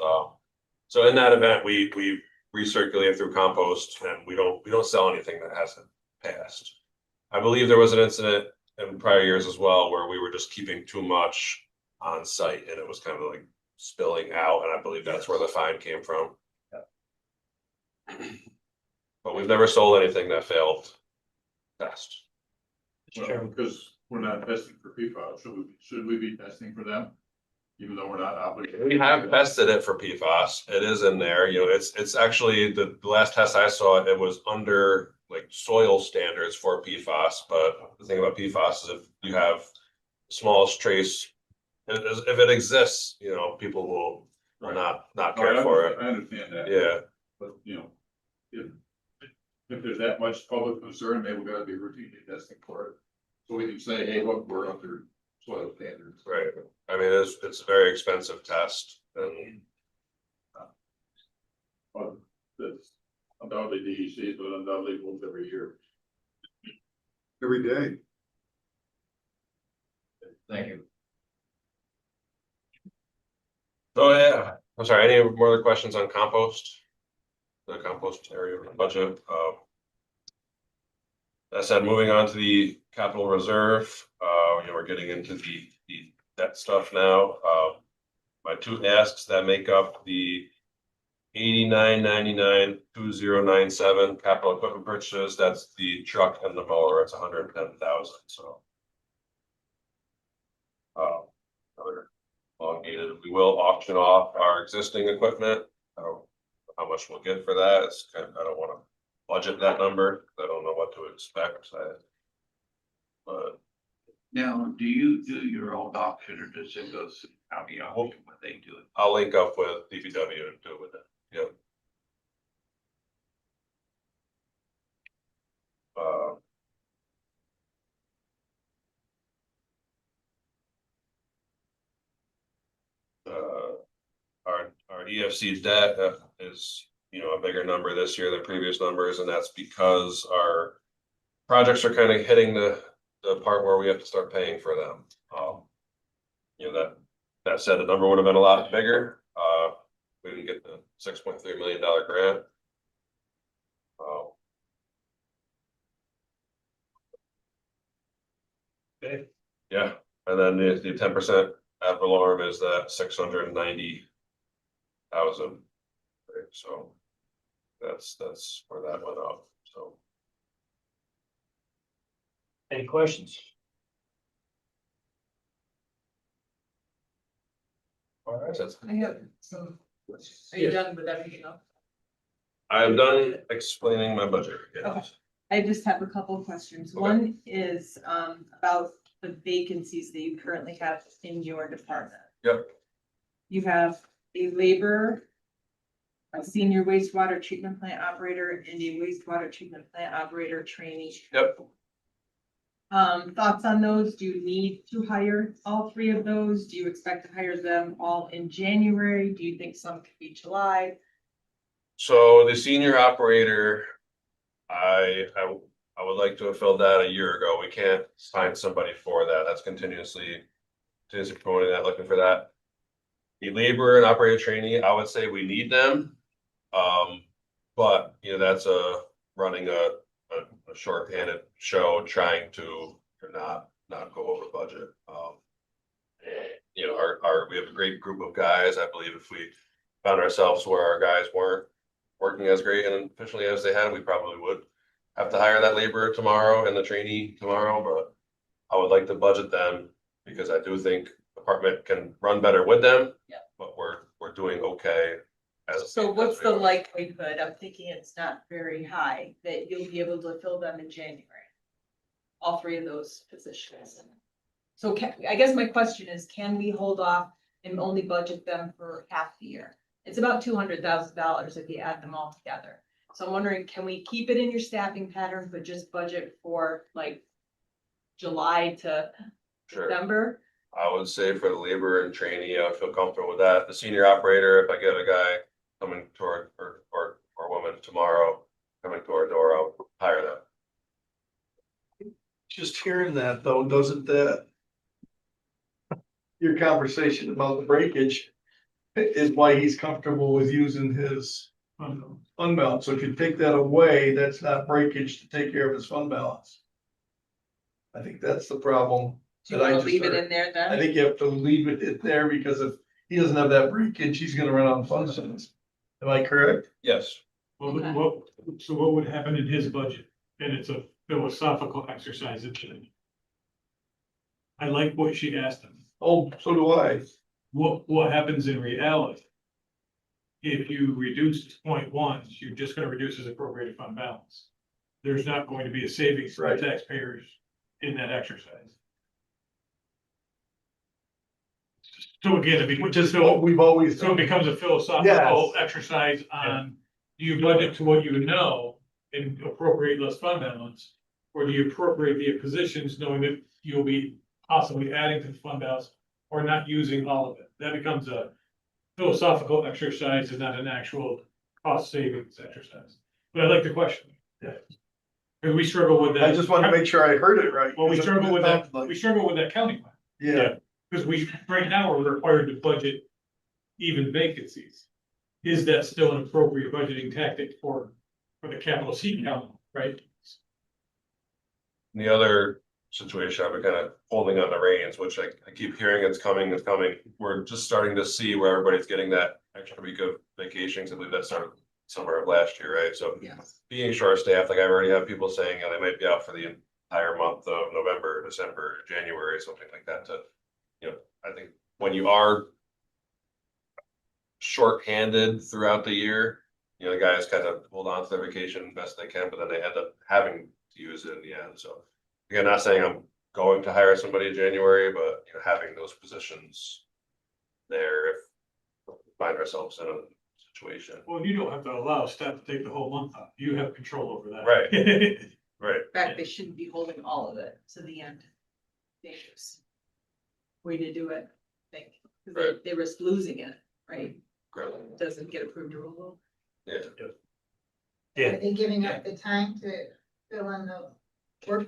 So in that event, we recirculate through compost and we don't sell anything that hasn't passed. I believe there was an incident in prior years as well where we were just keeping too much on site and it was kind of like spilling out, and I believe that's where the fine came from. But we've never sold anything that failed test. Because we're not testing for PFAS, should we be testing for them? Even though we're not obligated? We have tested it for PFAS. It is in there, you know, it's actually the last test I saw, it was under like soil standards for PFAS. But the thing about PFAS is if you have the smallest trace, if it exists, you know, people will not care for it. I understand that. Yeah, But, you know, if there's that much public concern, maybe we gotta be routinely testing for it. So we can say, hey, look, we're under soil standards. right. I mean, it's a very expensive test and But that's undoubtedly DEC, but undoubtedly moves every year. every day. Thank you. so yeah, I'm sorry, any more other questions on compost? The compost area of the budget. That said, moving on to the capital reserve, you know, we're getting into the debt stuff now. My two asks that make up the 89,99,2097 capital equipment purchases, that's the truck and the mower, it's 110,000, so. Another elongated, we will auction off our existing equipment. How much we'll get for that, it's kind of, I don't wanna budget that number, I don't know what to expect. But Now, do you do your own auction or does it go through county auction when they do it? I'll link up with DPW and do it with it, yep. Our EFC debt is, you know, a bigger number this year than previous numbers, and that's because our projects are kind of hitting the part where we have to start paying for them. You know, that said, the number would have been a lot bigger. We didn't get the $6.3 million grant. Okay. Yeah, and then the 10% ad valorem is that 690,000. Right, so that's where that went up. So Any questions? All right. that's, I have some, are you done with everything else? I'm done explaining my budget. Okay. I just have a couple of questions. Okay. One is about the vacancies that you currently have in your department. Yep. You have a laborer, a senior wastewater treatment plant operator, and a wastewater treatment plant operator trainee. Yep. Thoughts on those? Do you need to hire all three of those? Do you expect to hire them all in January? Do you think some could be July? So the senior operator, I would like to have filled that a year ago. We can't find somebody for that. That's continuously promoting that, looking for that. The labor and operator trainee, I would say we need them. But you know, that's running a shorthanded show, trying to not go over budget. You know, we have a great group of guys. I believe if we found ourselves where our guys weren't working as great and efficiently as they had, we probably would have to hire that laborer tomorrow and the trainee tomorrow, but I would like to budget them because I do think department can run better with them. Yeah. But we're doing okay. So what's the likelihood, I'm thinking it's not very high, that you'll be able to fill them in January? All three of those positions. So I guess my question is, can we hold off and only budget them for half the year? It's about $200,000 if you add them all together. So I'm wondering, can we keep it in your staffing pattern, but just budget for like July to Sure. December? I would say for the labor and trainee, I would feel comfortable with that. The senior operator, if I get a guy coming toward or woman tomorrow coming to our door, I'll hire them. Just hearing that though, doesn't that? Your conversation about the breakage is why he's comfortable with using his fund balance. So if you take that away, that's not breakage to take care of his fund balance. I think that's the problem. Do you that I want to just leave it heard. in there then? I think you have to leave it in there because if he doesn't have that breakage, he's gonna run out of funds. Am I correct? Yes. Okay. So what would happen in his budget? And it's a philosophical exercise. I like what she asked him. Oh, so do I. What happens in reality? If you reduce to 0.1, you're just gonna reduce his appropriated fund balance. There's not going to be a savings for Right. taxpayers in that exercise. So again, Which is what we've always so it done. becomes a philosophical exercise on, do you budget to what you know and appropriate less fund balance? Or do you appropriate the positions knowing that you'll be possibly adding to the fund balance or not using all of it? That becomes a philosophical exercise and not an actual cost savings exercise. But I like the question. Yeah. Because we struggle with that. I just want to make sure I heard it right. Well, we struggle with that, Like- we struggle with that county one. Yeah, Because right now we're required to budget even vacancies. Is that still an appropriate budgeting tactic for the capital seat count, right? The other situation, I've been kind of holding on the reins, which I keep hearing it's coming, it's coming. We're just starting to see where everybody's getting that extra week of vacations. I believe that started summer of last year, right? So Yes. being short-staffed, like I already have people saying, they might be out for the entire month of November, December, January, something like that to, I think when you are short-handed throughout the year, the guys kind of hold on to their vacation best they can, but then they end up having to use it in the end. So again, not saying I'm going to hire somebody in January, but having those positions there if we find ourselves in a situation. Well, you don't have to allow staff to take the whole month off. You have control over that. Right. Right. In fact, they shouldn't be holding all of it to the end. Dangerous. Way to do it, I think, because they risk losing it, right? Great. Doesn't get approved or roll. Yeah. Yeah. Are they giving up the time to fill in the work?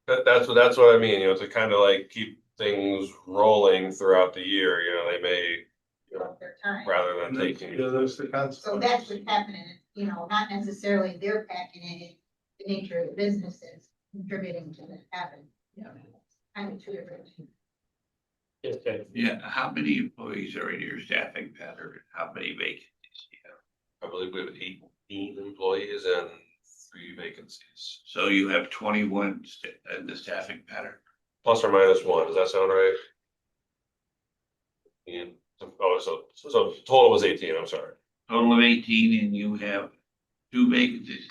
That's what I mean, to kind of like keep things rolling throughout the year, they may, Fill up their time. rather than taking. yeah, there's the consequence. So that's what's happening, not necessarily they're packing in it, the nature of the business is contributing to that happen. Yeah. Kind of two different things. Okay. Yeah, how many employees are in your staffing pattern? How many vacancies do you have? I believe we have 18 employees and 3 vacancies, So you have 21 in the staffing pattern. plus or minus 1. Does that sound right? And, so total was 18. I'm sorry. Total of 18 and you have 2 vacancies.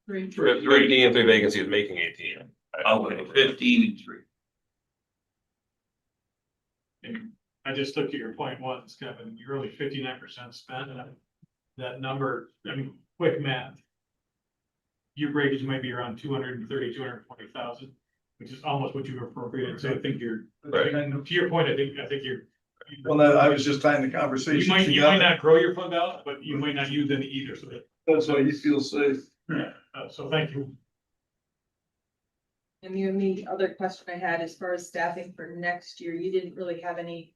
3. 15 and 3 vacancies, making 18. Okay, 15 and 3. I just looked at your point once, Kevin, you're only 59% spent, and that number, quick math. Your breakage might be around 240,000, which is almost what you've appropriated, so I think you're, Right. to your point, I think you're. Well, I was just tying the conversation You might together. not grow your fund balance, but you might not use any either, so That's why you feel safe. So thank you. And the other question I had, as far as staffing for next year, you didn't really have any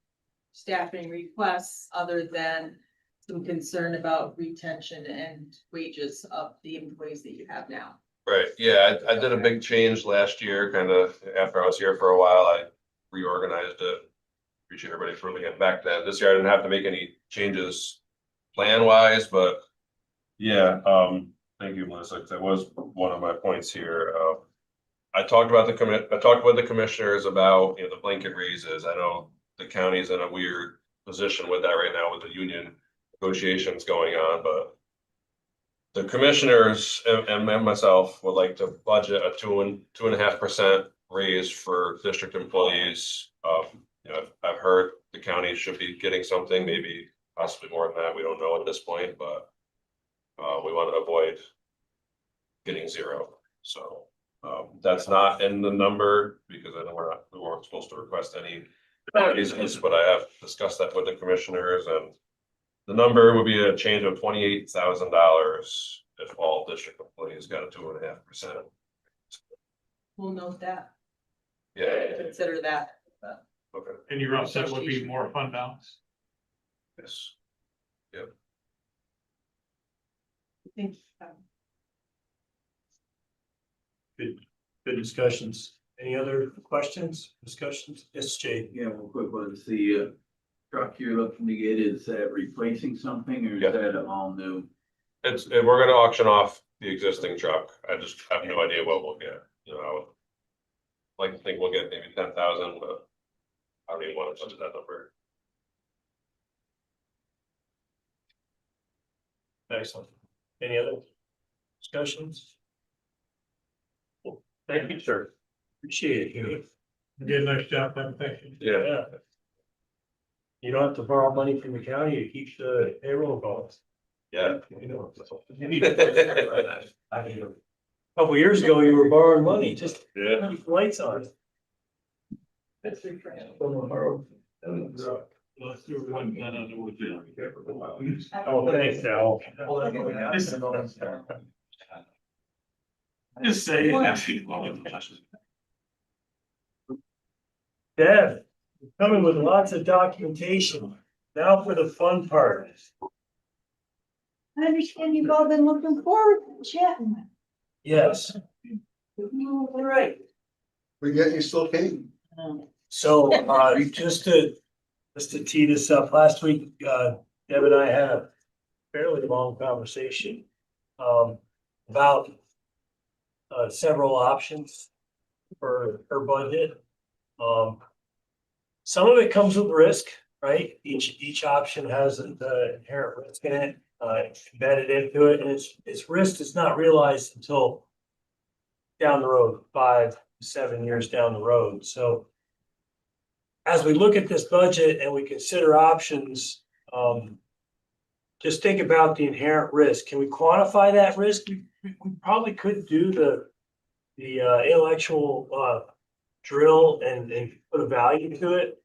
staffing requests other than some concern about retention and wages of the employees that you have now. Right, yeah, I did a big change last year, kind of after I was here for a while, I reorganized it. Appreciate everybody for looking at back then. This year I didn't have to make any changes plan wise, but yeah, thank you, Melissa, 'cause that was one of my points here. I talked with the commissioners about, the blanket raises. I know the county's in a weird position with that right now with the union negotiations going on, but the commissioners and myself would like to budget a 2.5% raise for district employees. I've heard the county should be getting something, maybe possibly more than that. We don't know at this point, but we want to avoid getting zero. So that's not in the number because I know we weren't supposed to request any raises, but I have discussed that with the commissioners, and the number would be a change of $28,000 if all district employees got a 2.5%. We'll note that, Yeah, consider that. okay, And your offset would be more fund balance. yes. Thank Good discussions. Any other questions, discussions? Yes, Jay. Yeah, well, quick one, the truck you're looking to get, is that replacing something or is Yeah. that all new? We're gonna auction off the existing truck. I just have no idea what we'll get, I would like to think we'll get maybe 10,000, but I don't even want to touch that number. Excellent. Any other discussions? Thank you, sir. Appreciate it. You did a nice job, Ben, thank you. Yeah. You don't have to borrow money from the county to keep the payroll going. Yeah. Couple years ago, you were borrowing money, just Yeah. keep the lights on. Let's do one, no, we'll do it. Oh, thanks, Al. Just say it. Deb, coming with lots of documentation. Now for the fun part. I understand you've all been looking forward to chatting. Yes, All right. We get you still came. so, just to tee this up, last week, Deb and I had a fairly long conversation, about several options for her budget. Some of it comes with risk, right? Each option has the inherent risk in it, embedded into it, and its risk is not realized until down the road, 5-7 years down the road. So as we look at this budget and we consider options, just think about the inherent risk. Can we quantify that risk? We probably could do the intellectual drill and put a value to it.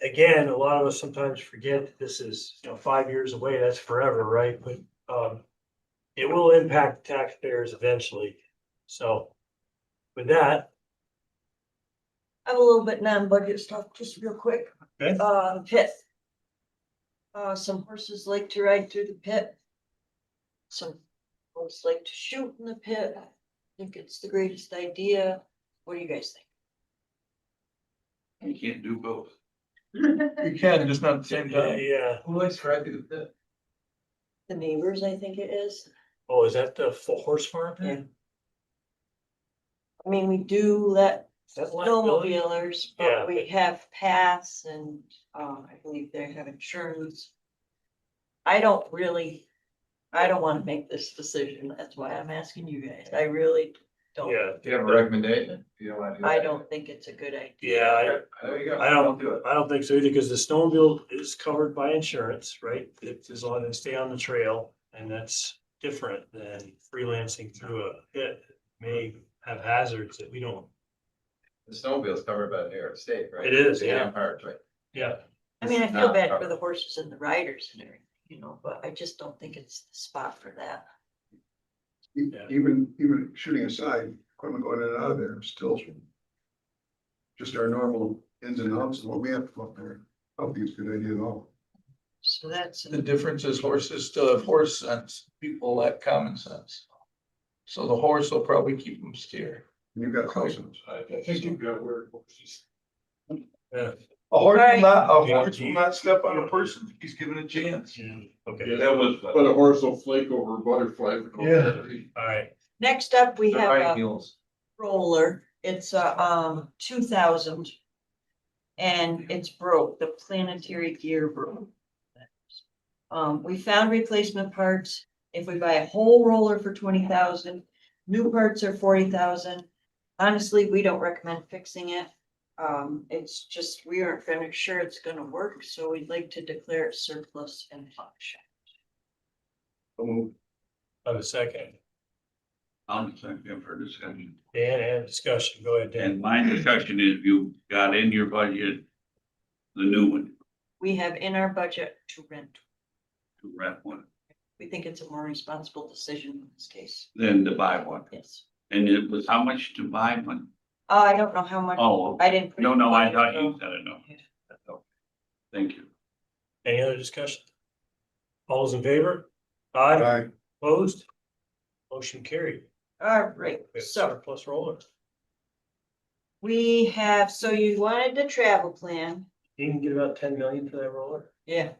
Again, a lot of us sometimes forget that this is 5 years away. That's forever, right? But it will impact taxpayers eventually. So with that, I have a little bit non-budget stuff, just real quick. Okay. Pit. Some horses like to ride through the pit. Some folks like to shoot in the pit. I think it's the greatest idea. What do you guys think? You can't do both. You can, just not at the same time. yeah. Who likes to ride through the pit? The neighbors, I think it is. Oh, is that the full horse farm? Yeah. I mean, we do let Is that liability? snowmobilers, Yeah. but we have paths and, I believe they have insurance. I don't wanna make this decision. That's why I'm asking you guys. I really don't. Yeah. Do you have a recommendation? You don't want to do that? I don't think it's a good idea. Yeah, There you go. I don't do it. I don't think so either, because the snowmobile is covered by insurance, right? It's as long as they stay on the trail, and that's different than freelancing through a pit. May have hazards that we don't. The snowmobile's covered by New York State, right? It is, The yeah. Parks, right? Yeah. I mean, I This is feel not bad for covered. the horses and the riders and everything. you know, but I just don't think it's the spot for that. Even shooting aside, equipment going in and out of there, still. Just our normal ins and outs, and what we have to go up there, I don't think it's a good idea at all. So that's, The difference is horses still have horse sense, people lack common sense. So the horse will probably keep them steer. And you've got license. I think you've got where horses. Yeah. A horse Alright. will not step on a person, if he's given a chance. Okay, That was, But a horse will flake over a butterfly. all right. next up, we They're have high a heels. roller. It's a 2000. And it's broke, the planetary gear broke. We found replacement parts. If we buy a whole roller for 20,000, new parts are 40,000. Honestly, we don't recommend fixing it. It's just, we aren't very sure it's gonna work, so we'd like to declare it surplus and function. Have a second. I'm second for discussion. Dan, and discussion, go ahead, Dan. And my discussion is you got in your budget, the new one, We have in our budget to rent. to rent one, We think it's a more responsible decision in this case. then to buy one. Yes. And it was how much to buy one? I don't know how much, Oh, I didn't. put it no, in no, the I budget, thought so- you said it, no. That's okay. Thank you. Any other discussion? All those in favor? Aye, Aye. opposed? Motion carried. All right, We have so surplus roller. we have, so you wanted the travel plan. You can get about 10 million for that roller Yeah.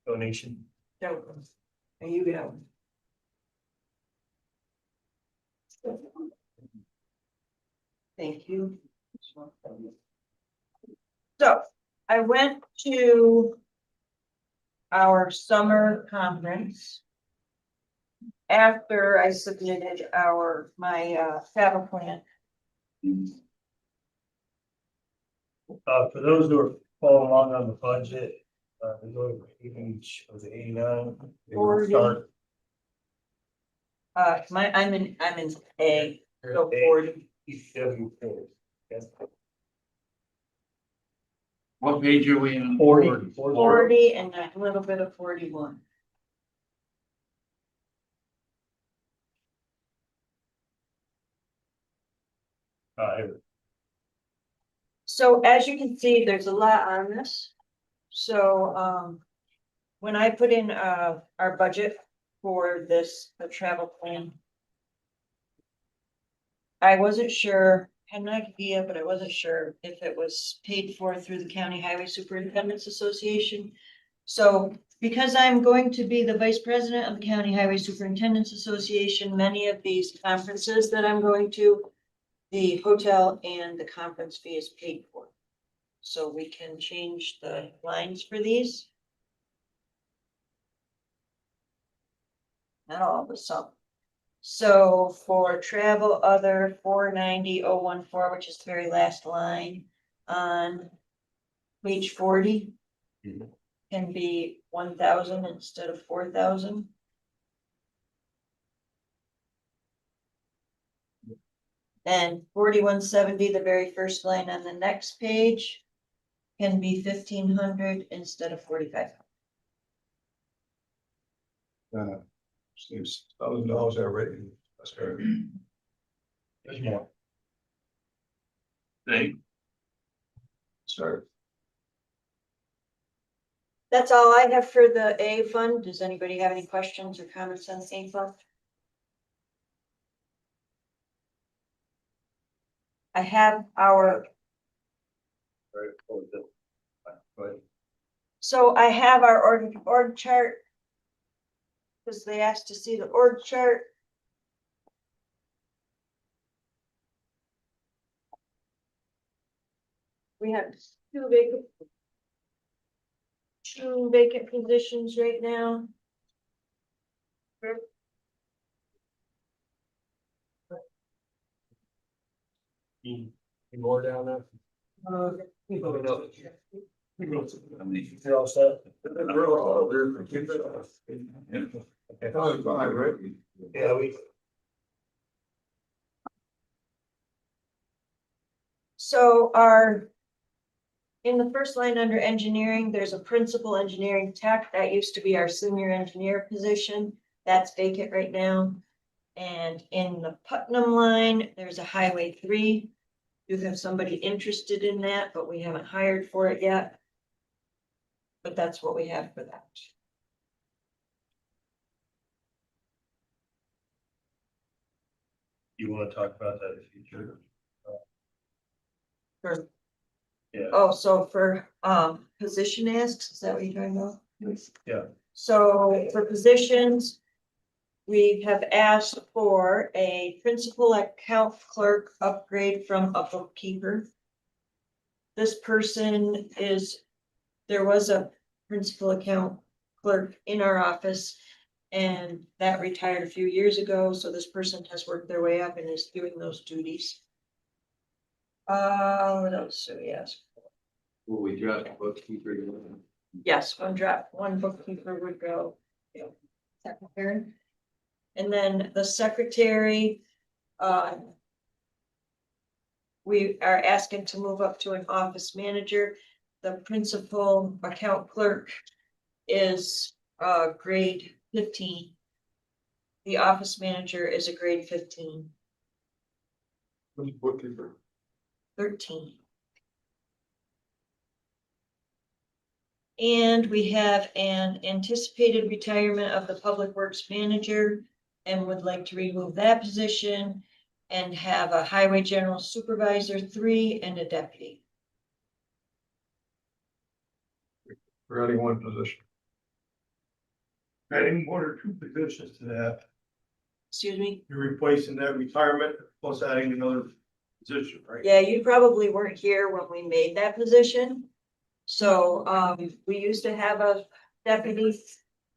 donation. There you go. Thank you. So I went to our summer conference after I submitted my travel plan. For those who are following along on the budget, we go to page, was it 89? They will 40. start I'm in A, so A. 40. EW 40. Yes. What page are we on? 40. 40 and a little bit of 41. Here. So as you can see, there's a lot on this. So, when I put in, our budget for this, the travel plan, I wasn't sure, had an idea, but I wasn't sure if it was paid for through the County Highway Superintendents Association. So because I'm going to be the vice president of the County Highway Superintendents Association, many of these conferences that I'm going to, the hotel and the conference fee is paid for. So we can change the lines for these. Not all, but some. So for travel other 490,014, which is the very last line on page 40. Can be 1,000 instead of 4,000. And 4170, the very first line on the next page, can be 1,500 instead of 4,500. Seems $1,000 already. That's very. There's more. They, Start. That's all I have for the A fund. Does anybody have any questions or comments on the A fund? I have our, so I have our org chart. Because they asked to see the org chart. We have two vacant positions right now. Any more down there? I mean, You're all set? We're all there. Right? Yeah, we. So our in the first line under engineering, there's a principal engineering tech. That used to be our senior engineer position. That's vacant right now. And in the Putnam line, there's a highway 3. You have somebody interested in that, but we haven't hired for it yet. But that's what we have for that. You wanna talk about that in the future? For, Yeah. oh, so for, position asks, is that what you're talking about? Yeah. So for positions, we have asked for a principal account clerk upgrade from a bookkeeper. This person is, there was a principal account clerk in our office, and that retired a few years ago, so this person has worked their way up and is doing those duties. What else do we ask? Will we drop the bookkeeper? Yes, one bookkeeper would go. Secretary. And then the secretary, we are asking to move up to an office manager. The principal account clerk is grade 15. The office manager is a grade 15, Bookkeeper. 13. And we have an anticipated retirement of the public works manager and would like to remove that position and have a highway general supervisor 3 and a deputy. We're adding one position. Adding 1 or 2 positions to that. Excuse me? You're replacing that retirement plus adding another position, right? Yeah, you probably weren't here when we made that position. So, we used to have a deputy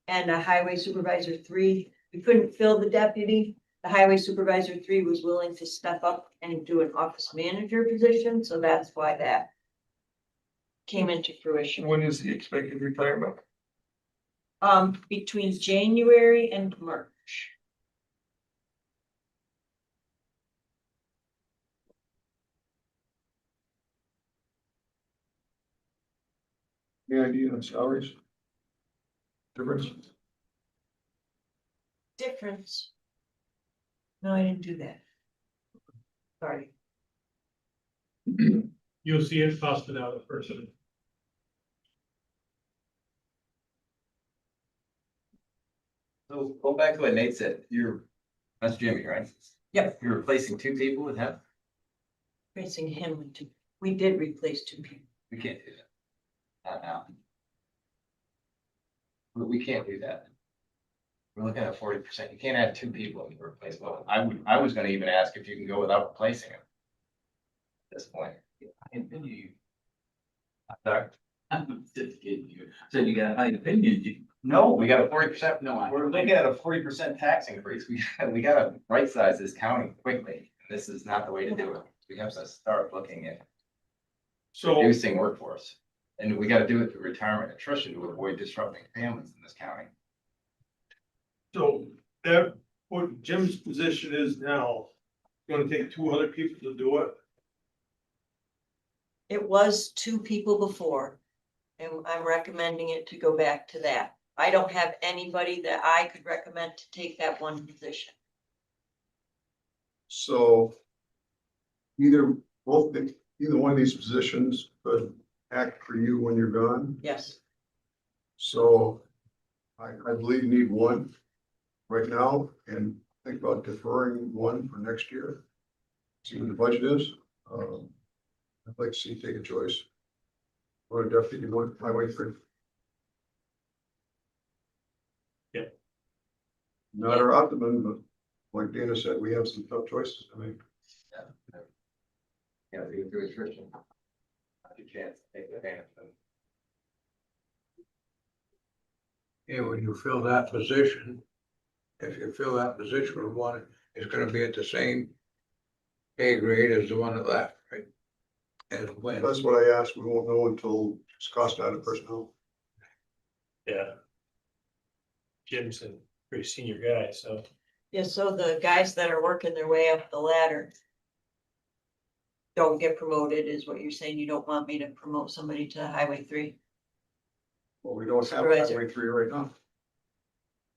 and a highway supervisor 3. We couldn't fill the deputy. The highway supervisor 3 was willing to step up and do an office manager position, so that's why that came into fruition. When is the expected retirement? Between January and March. Any idea on salaries? Difference? Difference. No, I didn't do that. Sorry. You'll see it costed out a person. So go back to what Nate said, that's Jimmy, right? Yep. You're replacing 2 people with him? Replacing him with 2. We did replace 2 people. We can't do that. Not now. We can't do that. We're looking at 40%. You can't add 2 people and replace one. I was gonna even ask if you can go without replacing him. At this point. I opinion you. Sorry? I'm just kidding you. Said you got high opinion. No, we got a 40%. No, We're looking at a 40% tax increase. We gotta right size this county quickly. This is not the way to do it. We have to start looking at So, reducing workforce. And we gotta do it through retirement and attrition to avoid disrupting families in this county. so that, what Jim's position is now, gonna take 2 other people to do it? It was 2 people before, and I'm recommending it to go back to that. I don't have anybody that I could recommend to take that one position. So either one of these positions could act for you when you're gone. Yes. So I believe you need one right now and think about deferring one for next year. See what the budget is. I'd like to see you take a choice. Or deputy, one highway 3. Yeah. Not our optimum, but like Dana said, we have some tough choices to make. Yeah, do it through attrition. Not a chance to take advantage of it. And when you fill that position, if you fill that position with one, it's gonna be at the same pay grade as the one that left, right? And when, That's what I asked. We won't know until it's cost out of personnel. Yeah. Jim's a pretty senior guy, so. Yeah, so the guys that are working their way up the ladder, don't get promoted, is what you're saying. You don't want me to promote somebody to Highway 3? Well, we don't have Supervisor. Highway 3 right now.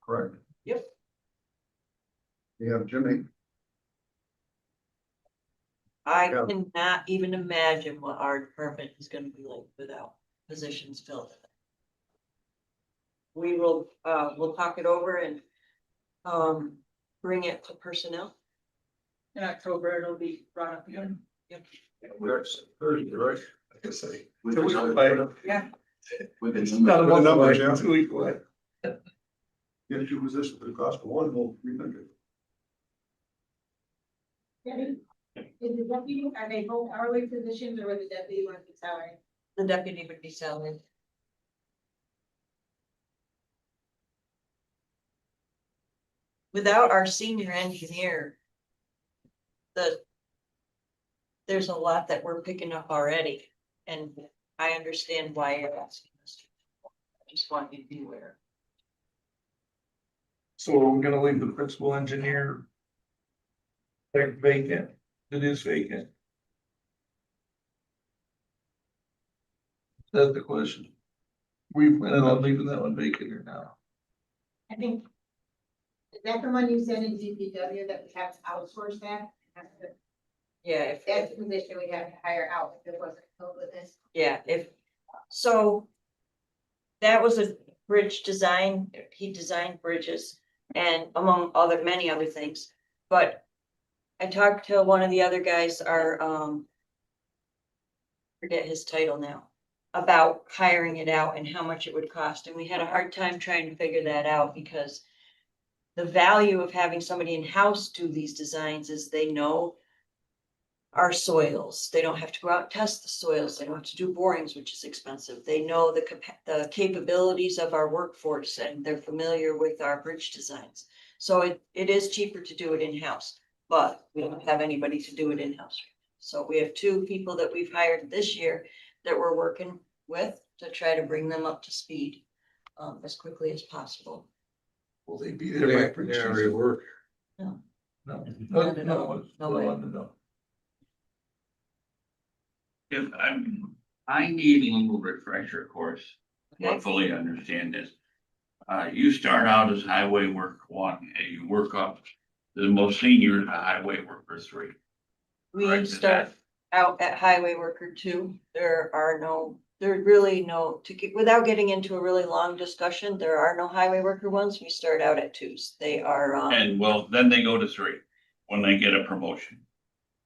Correct. Yep. We have Jimmy. I Yeah. cannot even imagine what our department is gonna be like without positions filled. We will, we'll talk it over and, bring it to personnel. In October, it'll be brought up again. That's Thursday, right? I guess I. With Two weeks the- away. Yeah. With the It's number- not a The month numbers, away, yeah. 2 weeks away. Get two positions for the cost of one, we'll rethink it. Debbie, is the deputy, are they both hourly positions or would the deputy work the salary? The deputy would be salaried. Without our senior engineer, there's a lot that we're picking up already, and I understand why you're asking us. I just want you to be aware. So we're gonna leave the principal engineer vacant. It is vacant. That's the question. We planning on leaving that one vacant or now? I think. Is that the one you said in DPW that we have to outsource that? Yeah, That's the position we have to hire out if it wasn't filled with this. Yeah, so. That was a bridge design, he designed bridges and among many other things, but. I talked to one of the other guys, forget his title now, about hiring it out and how much it would cost, and we had a hard time trying to figure that out because. The value of having somebody in-house do these designs is they know. Our soils, they don't have to go out and test the soils, they don't have to do borings, which is expensive, they know the capabilities of our workforce and they're familiar with our bridge designs. So it is cheaper to do it in-house, but we don't have anybody to do it in-house. So we have 2 people that we've hired this year that we're working with to try to bring them up to speed as quickly as possible. Will they be there by They bridge already season? work. No, Not at all. No way. no. If I need a little refresher course Okay. to fully understand this. You start out as highway worker 1 and you work up, the most senior is a highway worker 3. We Correct, is start out at highway worker 2, there's really no, without getting into a really long discussion, there are no highway worker 1s, we start out at 2s, they are, And well, then they go to 3 when they get a promotion.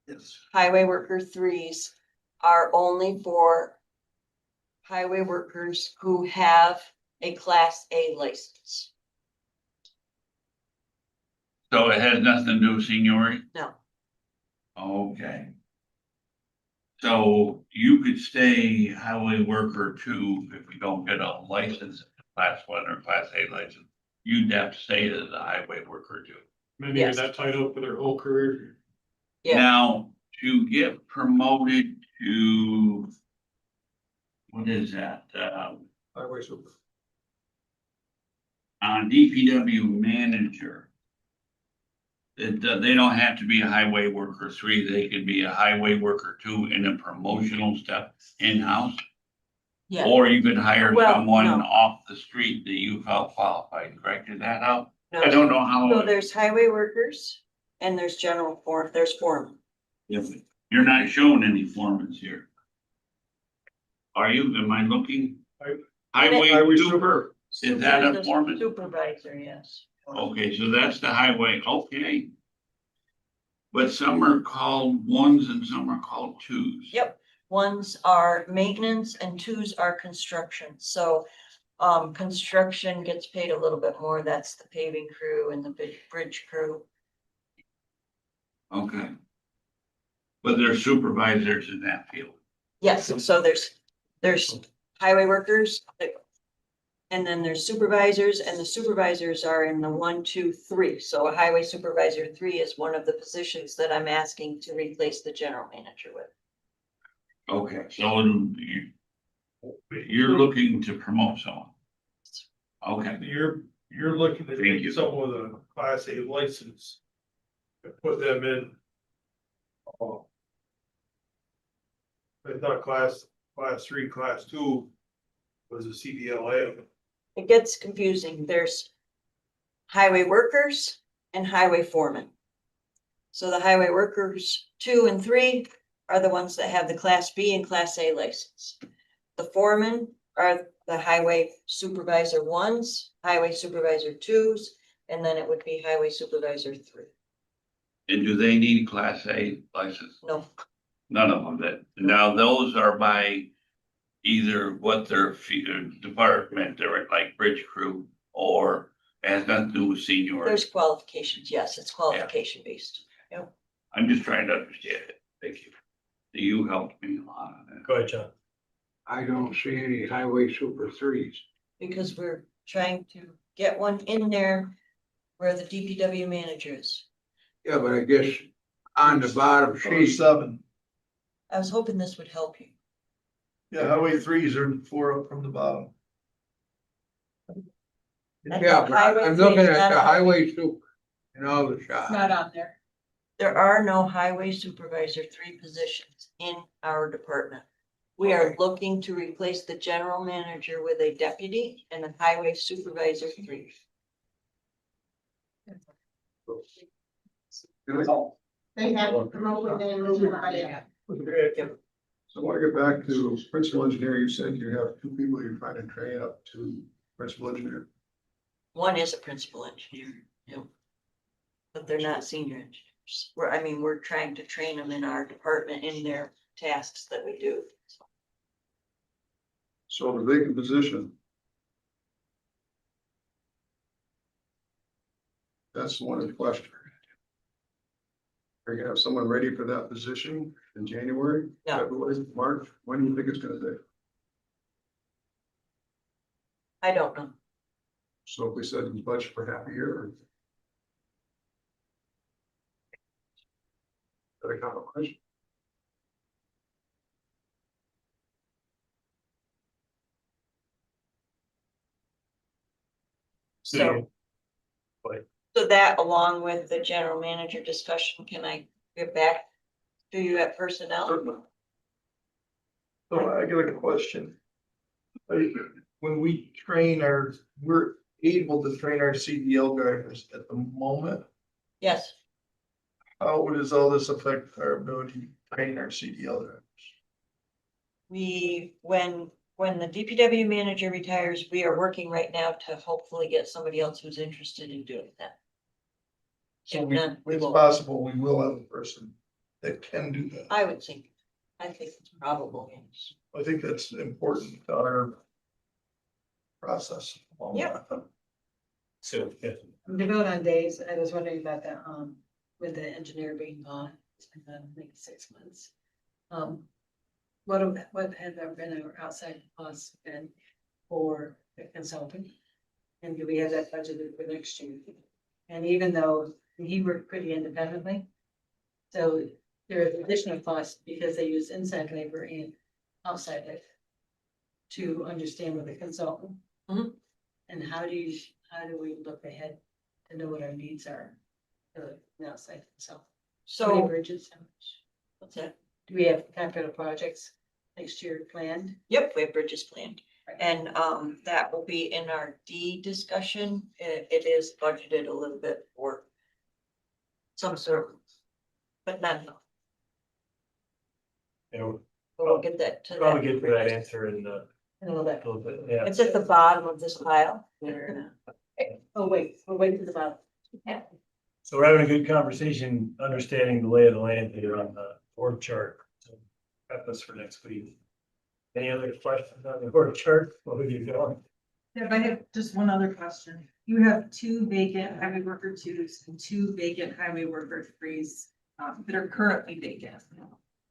Yes. highway worker 3s are only for highway workers who have a class A license. So it has nothing to do with seniority? No, Okay. So you could stay highway worker 2 if you don't get a license, class 1 or class A license. You'd have to stay as a highway worker 2. Maybe Yes. that title for their whole career. Yeah. Now, to get promoted to. What is that? Highway super. On DPW manager. They don't have to be a highway worker 3, they could be a highway worker 2 in a promotional step in-house. yeah, Or you could hire Well, someone no. off the street that you felt qualified, correct? Is that how? no, I don't know so how. there's highway workers and there's there's foremen. You're not showing any foremans here. Are you? Am I looking? Highway Highway super, is that a foreman? Supervisor, yes. Okay, so that's the highway, okay. But some are called 1s and some are called 2s. Yep, 1s are maintenance and 2s are construction, so. Construction gets paid a little bit more, that's the paving crew and the bridge crew. Okay. But they're supervisors in that field. Yes, so there's highway workers. And then there's supervisors, and the supervisors are in the 1, 2, 3, so a highway supervisor 3 is one of the positions that I'm asking to replace the general manager with. Okay, so you're looking to promote someone. Okay, You're looking to Thank you. take someone with a class A license. And put them in. I thought class 3, class 2 was a CDLA. It gets confusing. There's highway workers and highway foremen. So the highway workers 2 and 3 are the ones that have the class B and class A license. The foremen are the highway supervisor 1s, highway supervisor 2s, and then it would be highway supervisor 3. And do they need class A license? No, None of them that, now those are by either what their department, they're like bridge crew, or it has nothing to do with seniority. there's qualifications. Yes, it's qualification based. I'm just trying to understand it. Thank you. You helped me a lot on that. Go ahead, John. I don't see any highway super threes. Because we're trying to get one in there where the DPW manager is. Yeah, but I guess on the bottom sheet, 7. I was hoping this would help you. Yeah, highway 3s are 4 up from the bottom. yeah, but Highway I'm three looking is at not the a highway. highway super and all the shots. It's not on there. There are no highway supervisor 3 positions in our department. We are looking to replace the general manager with a deputy and a highway supervisor 3. They have to promote within the somebody else. So I want to get back to principal engineer. You said you have 2 people you're trying to train up to principal engineer. One is a principal engineer, but they're not senior engineers. We're trying to train them in our department in their tasks that we do. So the vacant position. That's the one in question. Are you gonna have someone ready for that position in January, No. February, March? When do you think it's gonna take? I don't know. So if we said in budget for half a year. Or... That a kind of question? So that along with the general manager discussion, can I get back to you at personnel? So I got a question. When we we're able to train our CDL drivers at the moment, Yes, how does all this affect our ability to train our CDL drivers? when the DPW manager retires, we are working right now to hopefully get somebody else who's interested in doing that. So If not, we it's won't. possible we will have a person that can do that. I think it's probable, yes. I think that's important to our process. Yeah. So, yeah. To vote on days, I was wondering about that, with the engineer being gone, it's been, I think, 6 months. What has there been our outside costs been for the consultant? And do we have that budgeted for next year? And even though he worked pretty independently, so there is additional costs because they use inside labor and outside labor to understand with the consultant. Mhm. And how do we look ahead to know what our needs are for the outside consultant? How many So, bridges, how much? what's that? Do we have capital projects next year planned? Yep, we have bridges planned. And that will be in our D discussion. It is budgeted a little bit for some sort, but not enough. Yeah, We'll get that to probably that. get to that answer in a I know that. little bit, yeah. It's at the bottom of this pile. We'll Oh, wait, we'll wait to the bottom. So we're having a good conversation, understanding the lay of the land here on the org chart. So prep us for next week. Any other questions on the org chart? What would you go? Yeah, but I have just one other question. You have 2 vacant highway worker 2s and 2 vacant highway worker 3s that are currently vacant.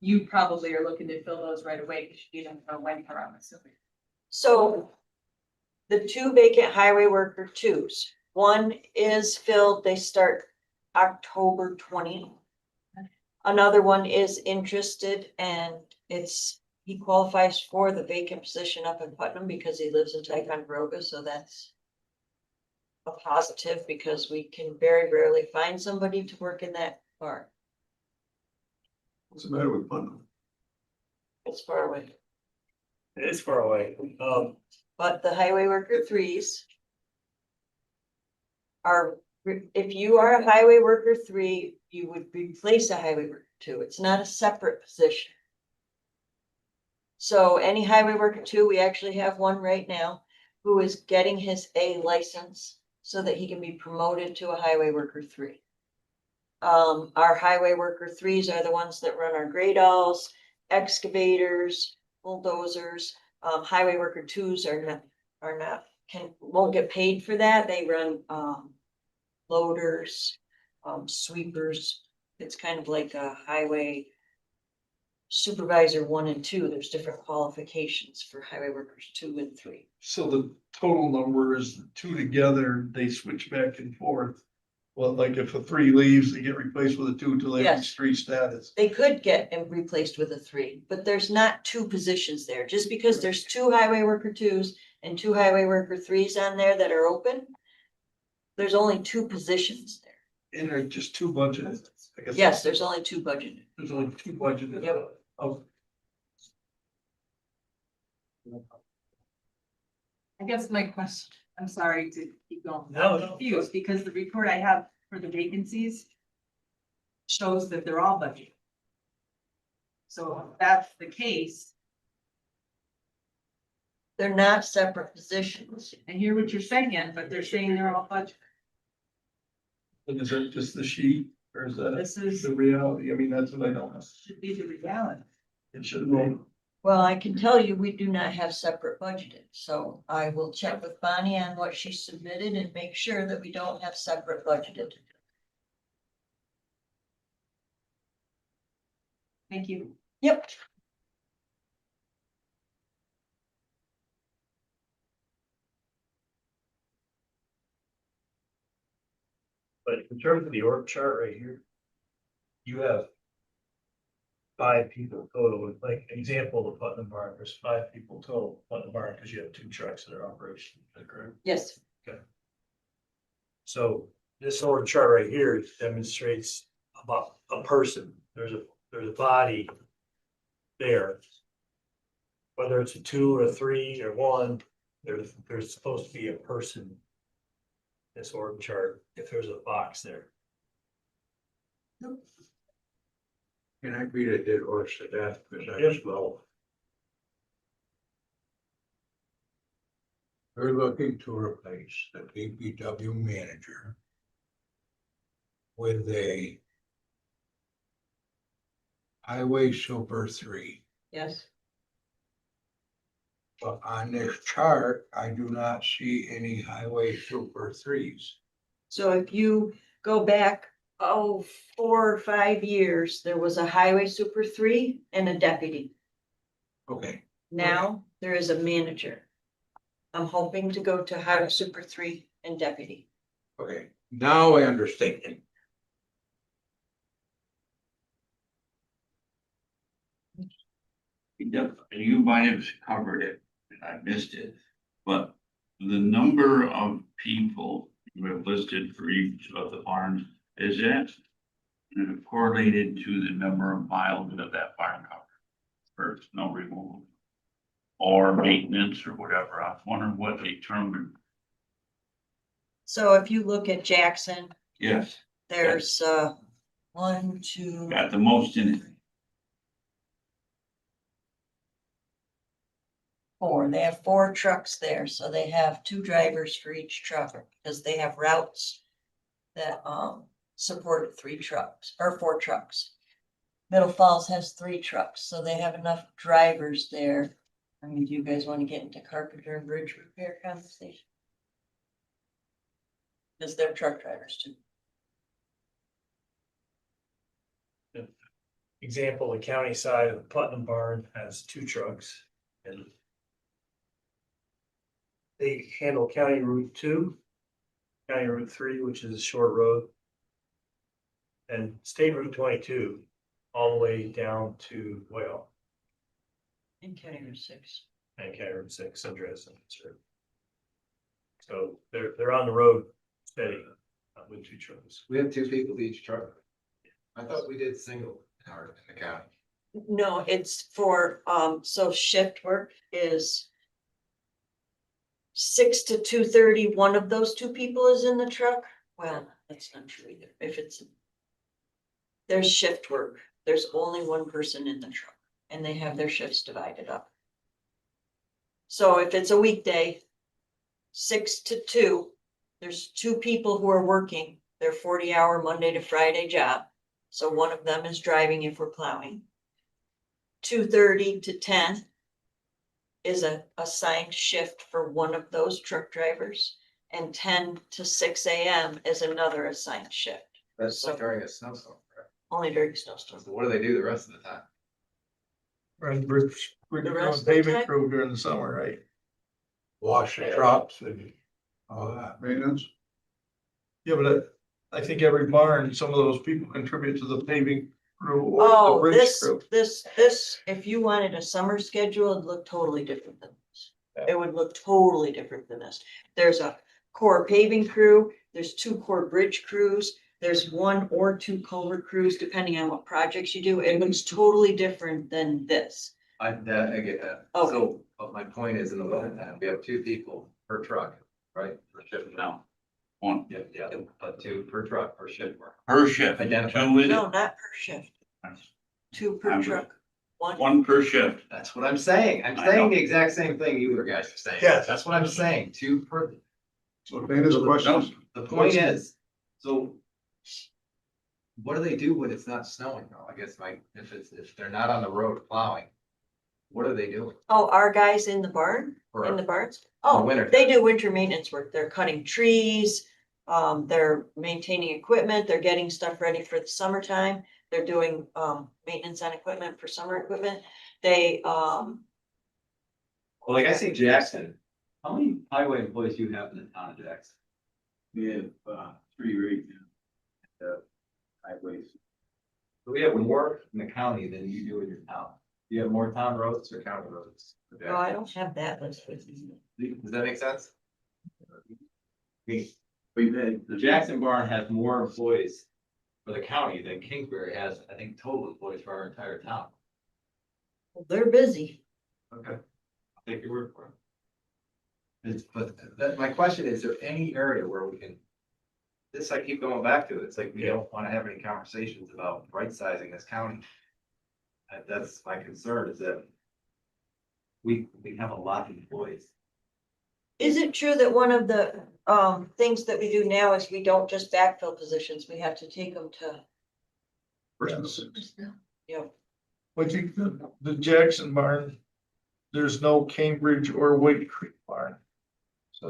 You probably are looking to fill those right away because you don't know when they're on, assuming. So the 2 vacant highway worker 2s, one is filled, they start October 20th. Another one is interested and he qualifies for the vacant position up in Putnam because he lives in Ticonderoga, so that's a positive because we can very rarely find somebody to work in that part. What's the matter with Putnam? It's far away. It's far away. But the highway worker threes are, if you are a highway worker three, you would replace a highway worker two. It's not a separate position. So any highway worker two, we actually have one right now who is getting his A license so that he can be promoted to a highway worker three. Our highway worker threes are the ones that run our gradalls, excavators, bulldozers. Highway worker twos are not, won't get paid for that. They run, loaders, sweepers. It's kind of like a highway supervisor one and two. There's different qualifications for highway workers two and three. So the total number is the two together, they switch back and forth. Well, like if a three leaves, they get replaced with a two till they reach Yes. three status. They could get replaced with a three, but there's not two positions there. Just because there's two highway worker twos and two highway worker threes on there that are open, there's only two positions there. And there are just two budgeted. I guess Yes, there's only two budgeted. There's only two budgeted. Yep. Of, I guess my question, I'm sorry to keep going. No, I'm no. confused because the report I have for the vacancies shows that they're all budgeted. So if that's the case, They're not separate positions. I hear what you're saying, but they're saying they're all budgeted. and is that just the sheet or is that This is, the reality? I mean, that's what I don't know. should be the reality. It should be. Well, I can tell you, we do not have separate budgeted, so I will check with Bonnie on what she submitted and make sure that we don't have separate budgeted. Thank you. Yep. But in terms of the org chart right here, you have five people total, like example, the Putnam Barn, there's five people total, Putnam Barn, because you have two trucks in their operation, is that correct? Yes. So this org chart right here demonstrates about a person, there's a body there. Whether it's a two or a three or one, there's supposed to be a person. This org chart, if there's a box there. Can I beat a dead horse to death because I'm Yep. slow? We're looking to replace the DPW manager with a highway super three. Yes. But on this chart, I do not see any highway super threes. So if you go back, 4 or 5 years, there was a highway super three and a deputy. Okay, Now there is a manager. I'm hoping to go to highway super three and deputy. okay, now I understand. You might have covered it, and I missed it, but the number of people you have listed for each of the barns, is that correlated to the number of miles of that barn cover for snow removal? Or maintenance or whatever, I was wondering what they determined. So if you look at Jackson, Yes, there's 1, 2, got the most in it. 4. They have 4 trucks there, so they have 2 drivers for each truck because they have routes that support 3 trucks or 4 trucks. Middle Falls has 3 trucks, so they have enough drivers there. I mean, do you guys want to get into carpenter and bridge repair conversation? Because they're truck drivers too. Example, the county side of the Putnam Barn has 2 trucks and they handle County Route 2, County Route 3, which is a short road, and State Route 22, all the way down to Whale In County Route 6. and County Route 6, Andressen. So they're on the road steady with 2 trucks. We have 2 people to each truck. I thought we did single in the county. No, it's for, so shift work is 6 to 2:30. One of those two people is in the truck. Well, that's not true either. If it's. There's shift work. There's only one person in the truck and they have their shifts divided up. So if it's a weekday, 6 to 2, there's two people who are working their 40-hour Monday to Friday job. So one of them is driving if we're plowing. 2:30 to 10 is a assigned shift for one of those truck drivers. And 10 to 6 a.m. is another assigned shift, That's like during a snowstorm, correct? only during snowstorms. So what do they do the rest of the time? Right, bridge, The rest of the paving time? crew during the summer, right? Wash the trucks and all that. Maintenance, Yeah, but I think every barn, some of those people contribute to the paving crew or the Oh, bridge this, crew. if you wanted a summer schedule, it'd look totally different than this. It would look totally different than this. There's a core paving crew, there's 2 core bridge crews, there's 1 or 2 culvert crews, depending on what projects you do. It looks totally different than this. I get that. Okay. So, but my point is in the winter time, we have 2 people per truck, right? Per shift. No. One Yeah, but 2 per truck per shift work. per shift. Identify. 2 is- No, not per shift, 2 per I'm- truck. One per shift. That's what I'm saying. I'm I saying know. the exact same thing you guys are saying. Yes. That's what I'm saying. 2 per. so Dana's question is, The point is, so. What do they do when it's not snowing though? I guess if they're not on the road plowing, what are they doing? Oh, our guys in the barn, in the For barns? the Oh, winter they do winter maintenance work. They're cutting trees. They're maintaining equipment. They're getting stuff ready for the summertime. They're doing, maintenance on equipment for summer equipment. They, Well, like I see Jackson, how many highway employees do you have in the town of Jackson? We have, 3 right now. Highways. We have more in the county than you do in your town. Do you have more town roads or county roads? for no, I Jackson? don't have that list with me. Does that make sense? We've had, The Jackson barn has more employees for the county than Kingsbury has, I think, total employees for our entire town. They're busy. Okay. I'll take your word for it. But that, my question is there any area where we can? This I keep going back to, it's like we don't wanna have any conversations about right sizing this county. That's my concern is that. We have a lot of employees. Is it true that one of the, things that we do now is we don't just backfill positions, we have to take them to, you know, I think the Jackson barn, there's no Cambridge or White Creek barn. So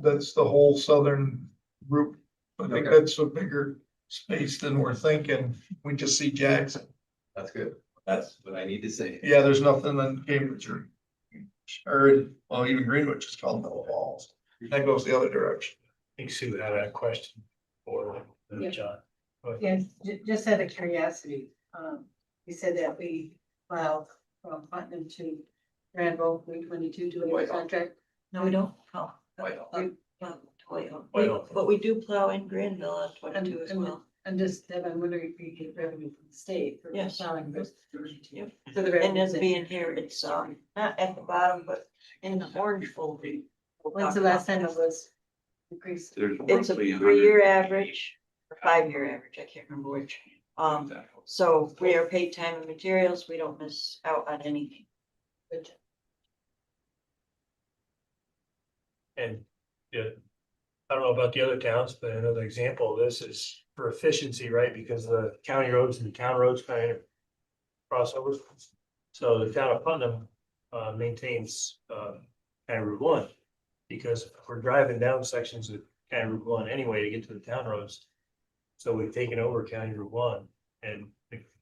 that's the whole southern group. I think Okay. that's a bigger space than we're thinking. We just see Jackson. That's good. That's, That's what I need to say. yeah, there's nothing in Cambridge or, well, even Greenwich is called Middle Falls. That goes the other direction. I think Sue had a question for Yeah. John. Yes, just out of curiosity, you said that we filed from Putnam to Granville, Route 22 to a Whitehall. contract. no, we don't. Oh, Whitehall. we plow Whitehall. Whitehall. But we do plow in Granville on 22 as well. I'm just, I'm wondering if we get revenue from the state for Yes. plowing this. Yep. So the And revenue it's being here, it's, not at the bottom, but in the orange folder. When's the last time it was increased? There's It's a roughly 3-year average, or 5-year average, I can't remember which. So we are paid time and materials, we don't miss out on anything. Good. And, yeah, I don't know about the other towns, but another example of this is for efficiency, right? Because the county roads and the town roads kind of crossovers. So the town of Putnam, maintains, County Route 1. Because we're driving down sections of County Route 1 anyway to get to the town roads. So we've taken over County Route 1 and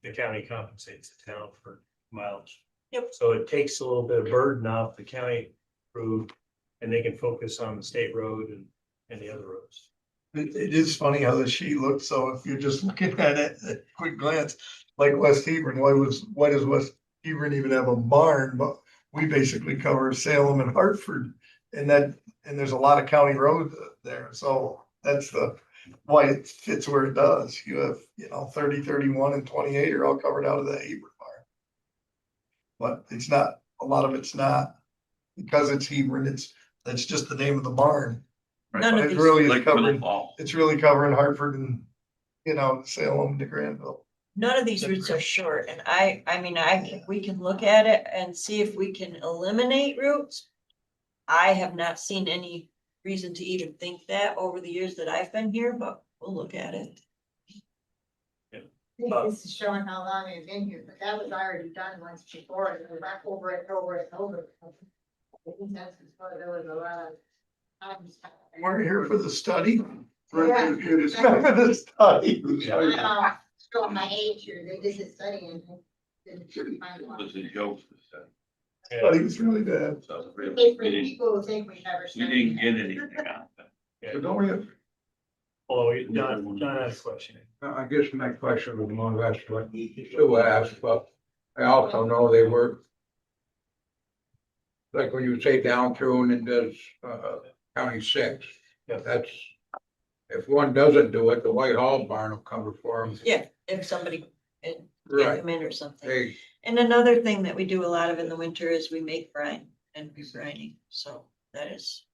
the county compensates the town for mileage. Yep. So it takes a little bit of burden off the county road and they can focus on the state road and the other roads. It is funny how the sheet looks, so if you're just looking at it at a quick glance, like West Hebron, why does West Hebron even have a barn? But we basically cover Salem and Hartford, and there's a lot of county roads there, so that's why it fits where it does. You have, 30, 31, and 28 are all covered out of the Hebron barn. but it's not, a lot of it's not. Because it's Hebron, that's just the name of the barn. None of It these, really is Like for the covering, fall. it's really covering Hartford and, Salem to Granville. none of these routes are short, and I mean, we can look at it and see if we can eliminate routes. I have not seen any reason to even think that over the years that I've been here, but we'll look at it. I think this is showing how long I've been here, but that was already done once before, and we went over it, over it, over it. I think that's because there was a lot of times. We're here for the study. Yeah. Remember the study. Still my age here, they did the study and. didn't find It one. was a joke. Study was really bad. So It's for we didn't, people who think we never. we didn't get anything out of it. So don't we have, Oh, John has a question. I guess my question was more or less what Sue asked, but I also know they work. Like when you say down through and does, County 6, Yeah. that's. If one doesn't do it, the Whitehall barn will cover for them. Yeah, if somebody can't Right, come in or something. they, And another thing that we do a lot of in the winter is we make brine and rebrining, so that is.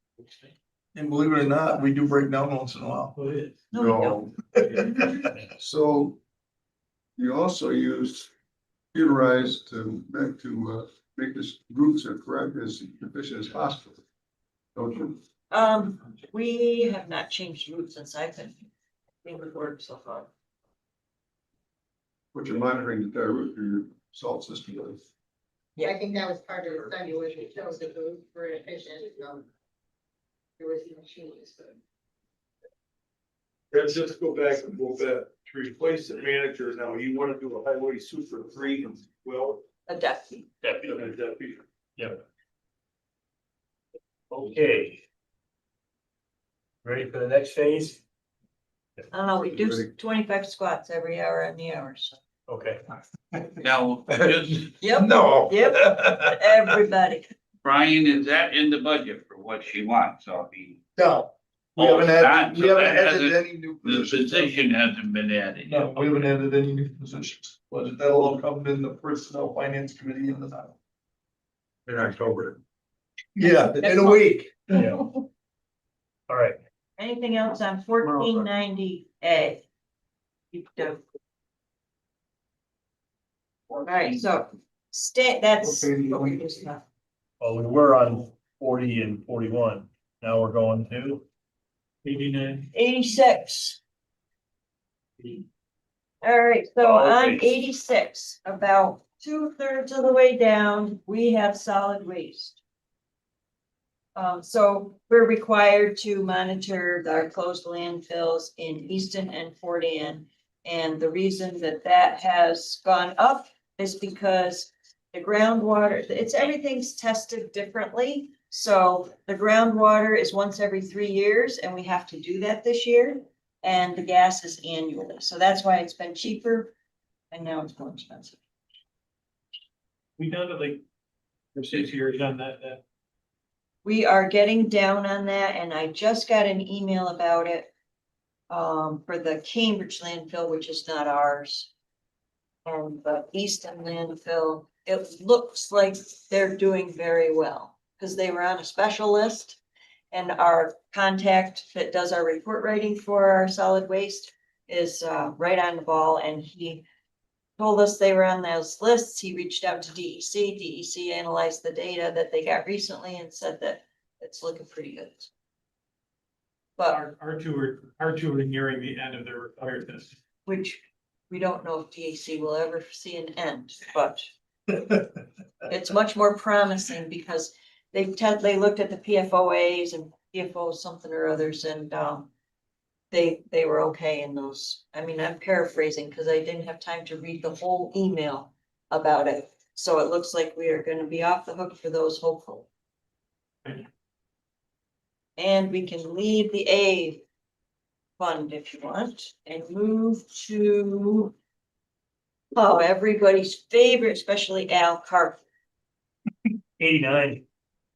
and believe it or not, we do break down once in a while. Well, it is. No, we don't. So you also use computerized to make this routes as correct as efficient as possible. Don't you? We have not changed routes since I've been in the work so far. But you're monitoring the entire route through your salt system. I think that was part of the study, which it shows that those were efficient, there was machines. Let's just go back and move that to replace the manager. Now, you wanna do a highway super 3 and well. A deputy. Deputy. Yep. Okay. Ready for the next phase? We do 25 squats every hour on the hour, so. Okay. Now, just, Yep, No. Yep. everybody. Brian, is that in the budget for what she wants? So I mean, No. We Oh, haven't it's not, added, we so haven't that added hasn't- any new the positions. position hasn't been added. yet. No, we haven't added any new positions, but that'll all come in the personnel finance committee in the. in October. Yeah, in a week. Yeah. All right. Anything else on 1490A? All right, so that's. Well, we were on 40 and 41. Now we're going to 89. 86. All right, so on Solid waste. 86, about 2/3 of the way down, we have solid waste. So we're required to monitor our closed landfills in Easton and Fort Ann. And the reason that that has gone up is because the groundwater, everything's tested differently. So the groundwater is once every 3 years, and we have to do that this year. And the gas is annually, so that's why it's been cheaper, and now it's more expensive. We done it like, for 6 years on that. We are getting down on that, and I just got an email about it. For the Cambridge landfill, which is not ours. And the Easton landfill, it looks like they're doing very well, because they were on a special list. And our contact that does our report writing for our solid waste is right on the ball, and he told us they were on those lists. He reached out to DEC. DEC analyzed the data that they got recently and said that it's looking pretty good. But Our two are nearing the end of their required testing. which we don't know if DEC will ever see an end, but it's much more promising because they looked at the PFOAs and PFO something or others, and they were okay in those. I mean, I'm paraphrasing because I didn't have time to read the whole email about it. So it looks like we are gonna be off the hook for those, hopefully. And we can leave the A fund if you want and move to everybody's favorite, especially Al, carpool. 89.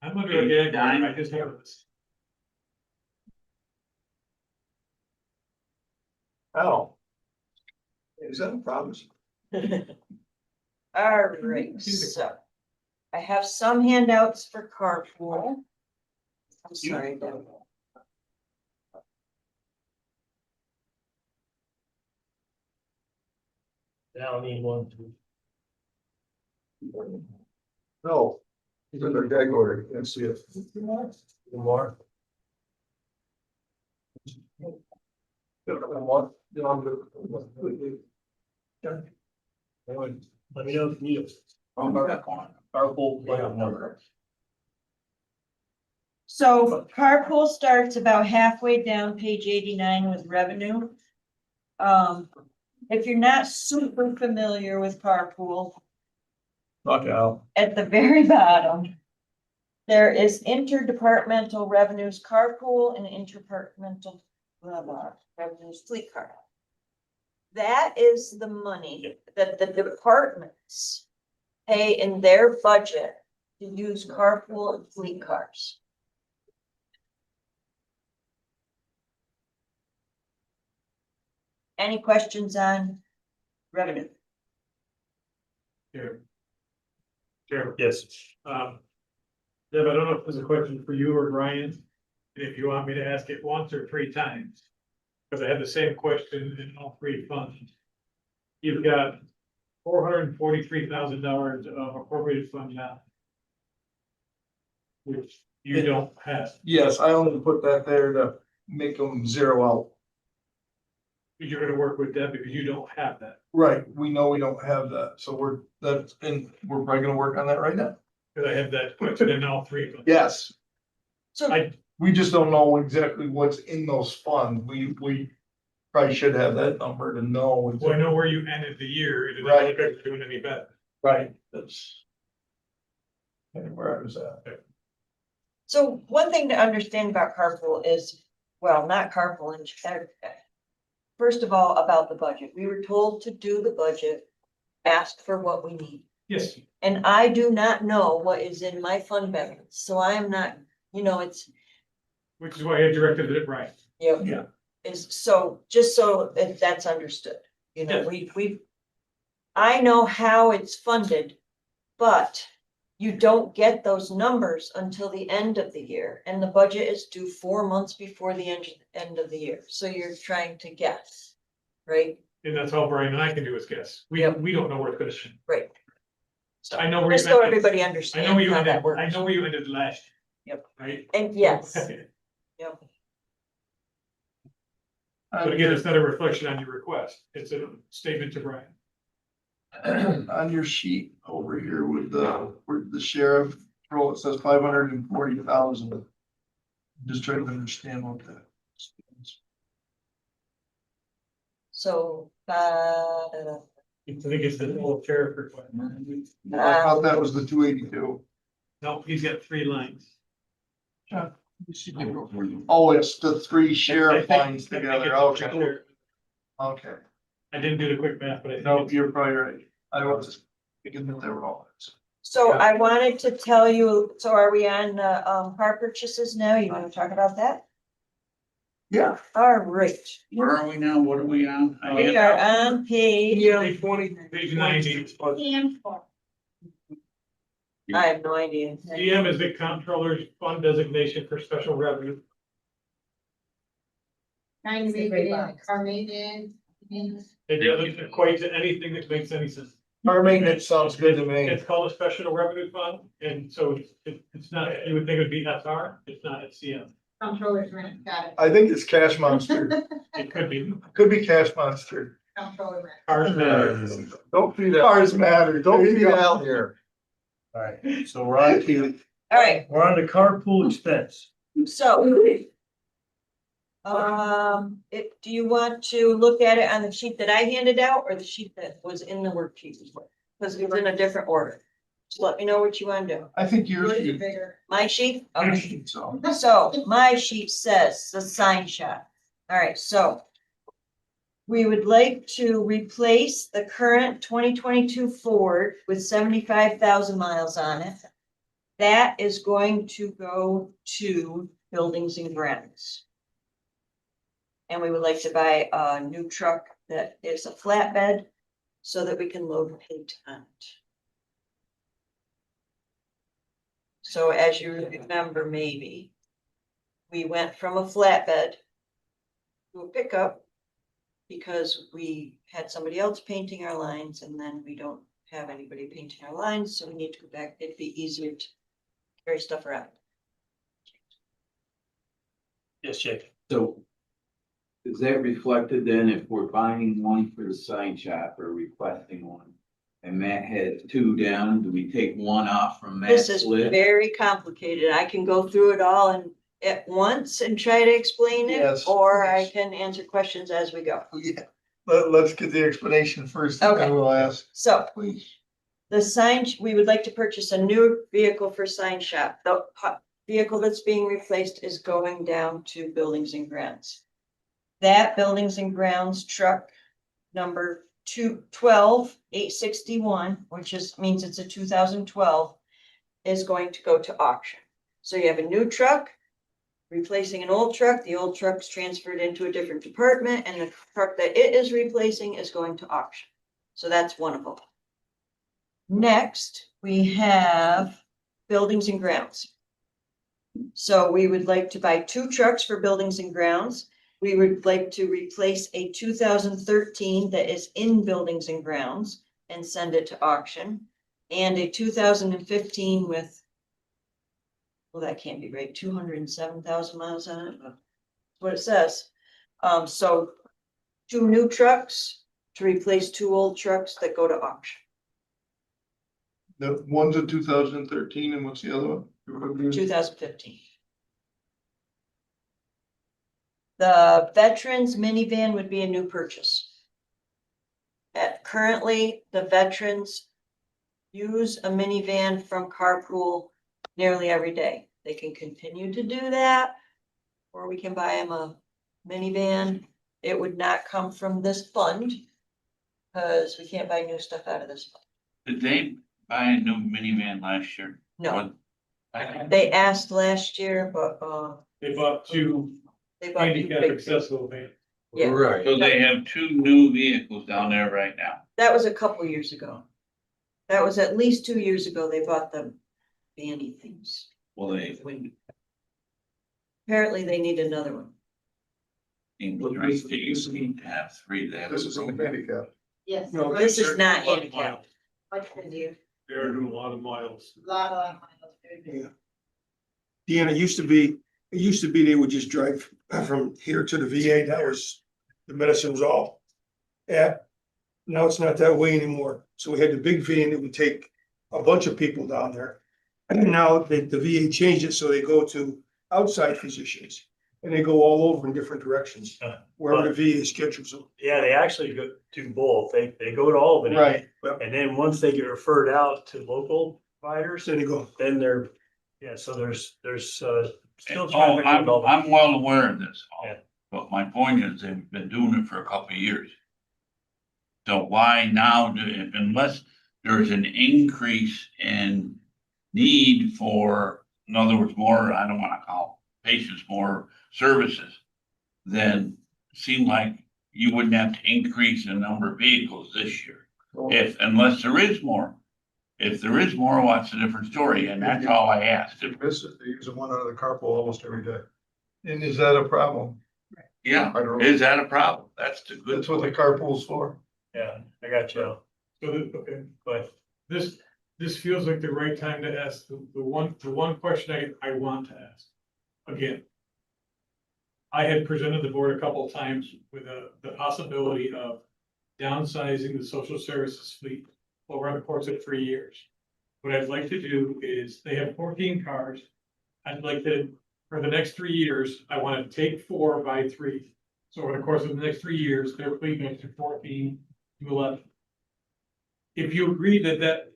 I'm under a gag order, I just have this. Oh. Is that a promise? All right, so I have some handouts for carpool. I'm sorry, Deb. Now I need one. No. He's in their gag order, let's see it. More. Let me know if you need it. Carpool plan number. So carpool starts about halfway down page 89 with revenue. If you're not super familiar with carpool, Knock out. at the very bottom, there is interdepartmental revenues carpool and interdepartmental blah, blah, revenues fleet car. That is the money that the departments pay in their budget to use carpool and fleet cars. Any questions on revenue? Here. Chair, Yes. Deb, I don't know if this is a question for you or Brian, and if you want me to ask it once or three times. Because I had the same question in all three funds. You've got $443,000 of appropriated fund now. Which you don't have. Yes, I only put that there to make them zero out. You're gonna work with Deb because you don't have that. Right, we know we don't have that, so we're probably gonna work on that right now. Because I have that question in all three funds. Yes, So we just don't know exactly what's in those funds. We probably should have that number to know. Well, I know where you ended the year. It doesn't Right. look like you're doing any better. Right, that's where I was at. So one thing to understand about carpool is, well, not carpool and first of all, about the budget. We were told to do the budget, ask for what we need. Yes, And I do not know what is in my fund balance, so I am not, it's, which is why I directed it right. Yeah. is so, just so that that's understood. Yes. I know how it's funded, but you don't get those numbers until the end of the year, and the budget is due 4 months before the end of the year, so you're trying to guess, right? And that's all Brian and I can do is guess. We don't know where it's gonna end. Right. So, I know where just you so ended. everybody I understands know where you how ended. that works. I know where you ended last. Yep. Right? And yes, yep. But again, it's not a reflection on your request. It's a statement to Brian. On your sheet over here with the sheriff role, it says 540,000. Just trying to understand what that is. So, I think it's the whole sheriff request. I thought that was the 282. No, he's got 3 lines. Oh, it's the 3 sheriff I think- lines I think together. it's the Okay, sheriff. okay. I didn't do the quick math, but I think. No, it's- you're probably right. I was thinking that they were all. so I wanted to tell you, so are we on, car purchases now? You wanna talk about that? Yeah. All right, Where are we now? What are we on? we are on page, Page 20, page 90. I have no idea. GM is the comptroller's fund designation for special revenue. Trying to make it in, car maintenance. It doesn't equate to anything that makes any sense. Our maintenance sounds good to me. It's called a special revenue fund, and so it's not, you would think it would be SR, it's not, it's CM. Controllers rent, got it. I think it's Cash Monster. It could be. Could be Cash Monster. Controller rent. Cars matter. Don't feed that. Cars matter. Don't Don't feed out here. All right, so we're on to, All right, we're on to carpool expense. so. Do you want to look at it on the sheet that I handed out or the sheet that was in the worksheet? Because it was in a different order. Just let me know what you want to do. I think yours Yours is should. bigger. My sheet? I Okay. think so. So my sheet says the sign shop. All right, so. We would like to replace the current 2022 Ford with 75,000 miles on it. That is going to go to buildings and grounds. And we would like to buy a new truck that is a flatbed so that we can load paint on it. So as you remember, maybe, we went from a flatbed to a pickup because we had somebody else painting our lines, and then we don't have anybody painting our lines, so we need to go back. It'd be easier to carry stuff around. Yes, Jake. So is that reflected then if we're buying one for the sign shop or requesting one? And Matt has two down, do we take one off from This Matt's is list? very complicated. I can go through it all and at once and try to explain it, Yes, or I yes. can answer questions as we go. Yeah, let's get the explanation first, and then Okay. we'll ask, So please. the sign, we would like to purchase a new vehicle for sign shop. The vehicle that's being replaced is going down to buildings and grounds. That buildings and grounds truck number 861, which means it's a 2012, is going to go to auction. So you have a new truck replacing an old truck. The old truck's transferred into a different department, and the truck that it is replacing is going to auction. So that's one of them. Next, we have buildings and grounds. So we would like to buy 2 trucks for buildings and grounds. We would like to replace a 2013 that is in buildings and grounds and send it to auction. And a 2015 with, well, that can't be right, 207,000 miles on it. That's what it says. So 2 new trucks to replace 2 old trucks that go to auction. The one's a 2013, and what's the other one? 2015. The veterans minivan would be a new purchase. Currently, the veterans use a minivan from carpool nearly every day. They can continue to do that, or we can buy them a minivan. It would not come from this fund because we can't buy new stuff out of this fund. Did they buy a new minivan last year? No, they asked last year, but They bought 2 they bought two handicap big. accessible vans. Yeah. Right. So they have 2 new vehicles down there right now. That was a couple years ago. That was at least 2 years ago. They bought the bandy things. Well, they, Apparently they need another one. English, they used to have 3. They have. This is a handicap. Yes. No, This is not Lot of handicapped. miles. What can you, They're doing a lot of miles. lot of. Deanna, it used to be they would just drive from here to the VA, that was, the medicine was all. Yeah, now it's not that way anymore, so we had the big van that would take a bunch of people down there. And now the VA changed it, so they go to outside physicians, and they go all over in different directions, wherever the VA schedules them. Yeah, they actually go do both. They go to Albany. Right, And then once they get referred out to local providers, so they go, then they're, yeah, so there's still Oh, traffic. on Albany. I'm well aware of this. Yeah. But my point is, they've been doing it for a couple of years. So why now, unless there's an increase in need for, in other words, more, I don't wanna call patients, more services, then it seemed like you wouldn't have to increase the number of vehicles this year. Unless there is more. If there is more, what's a different story? And that's all I asked. Miss it, they use one out of the carpool almost every day. and is that a problem? Yeah, I don't know. is that a problem? That's the good. That's what the point. carpool's for. Yeah, I got you. So, okay, But this feels like the right time to ask the one question I want to ask. Again. I had presented the board a couple of times with the possibility of downsizing the social services fleet over the course of 3 years. What I'd like to do is, they have 14 cars. I'd like to, for the next 3 years, I want to take 4 by 3. So over the course of the next 3 years, their fleet goes to 14 to 11. If you agree that that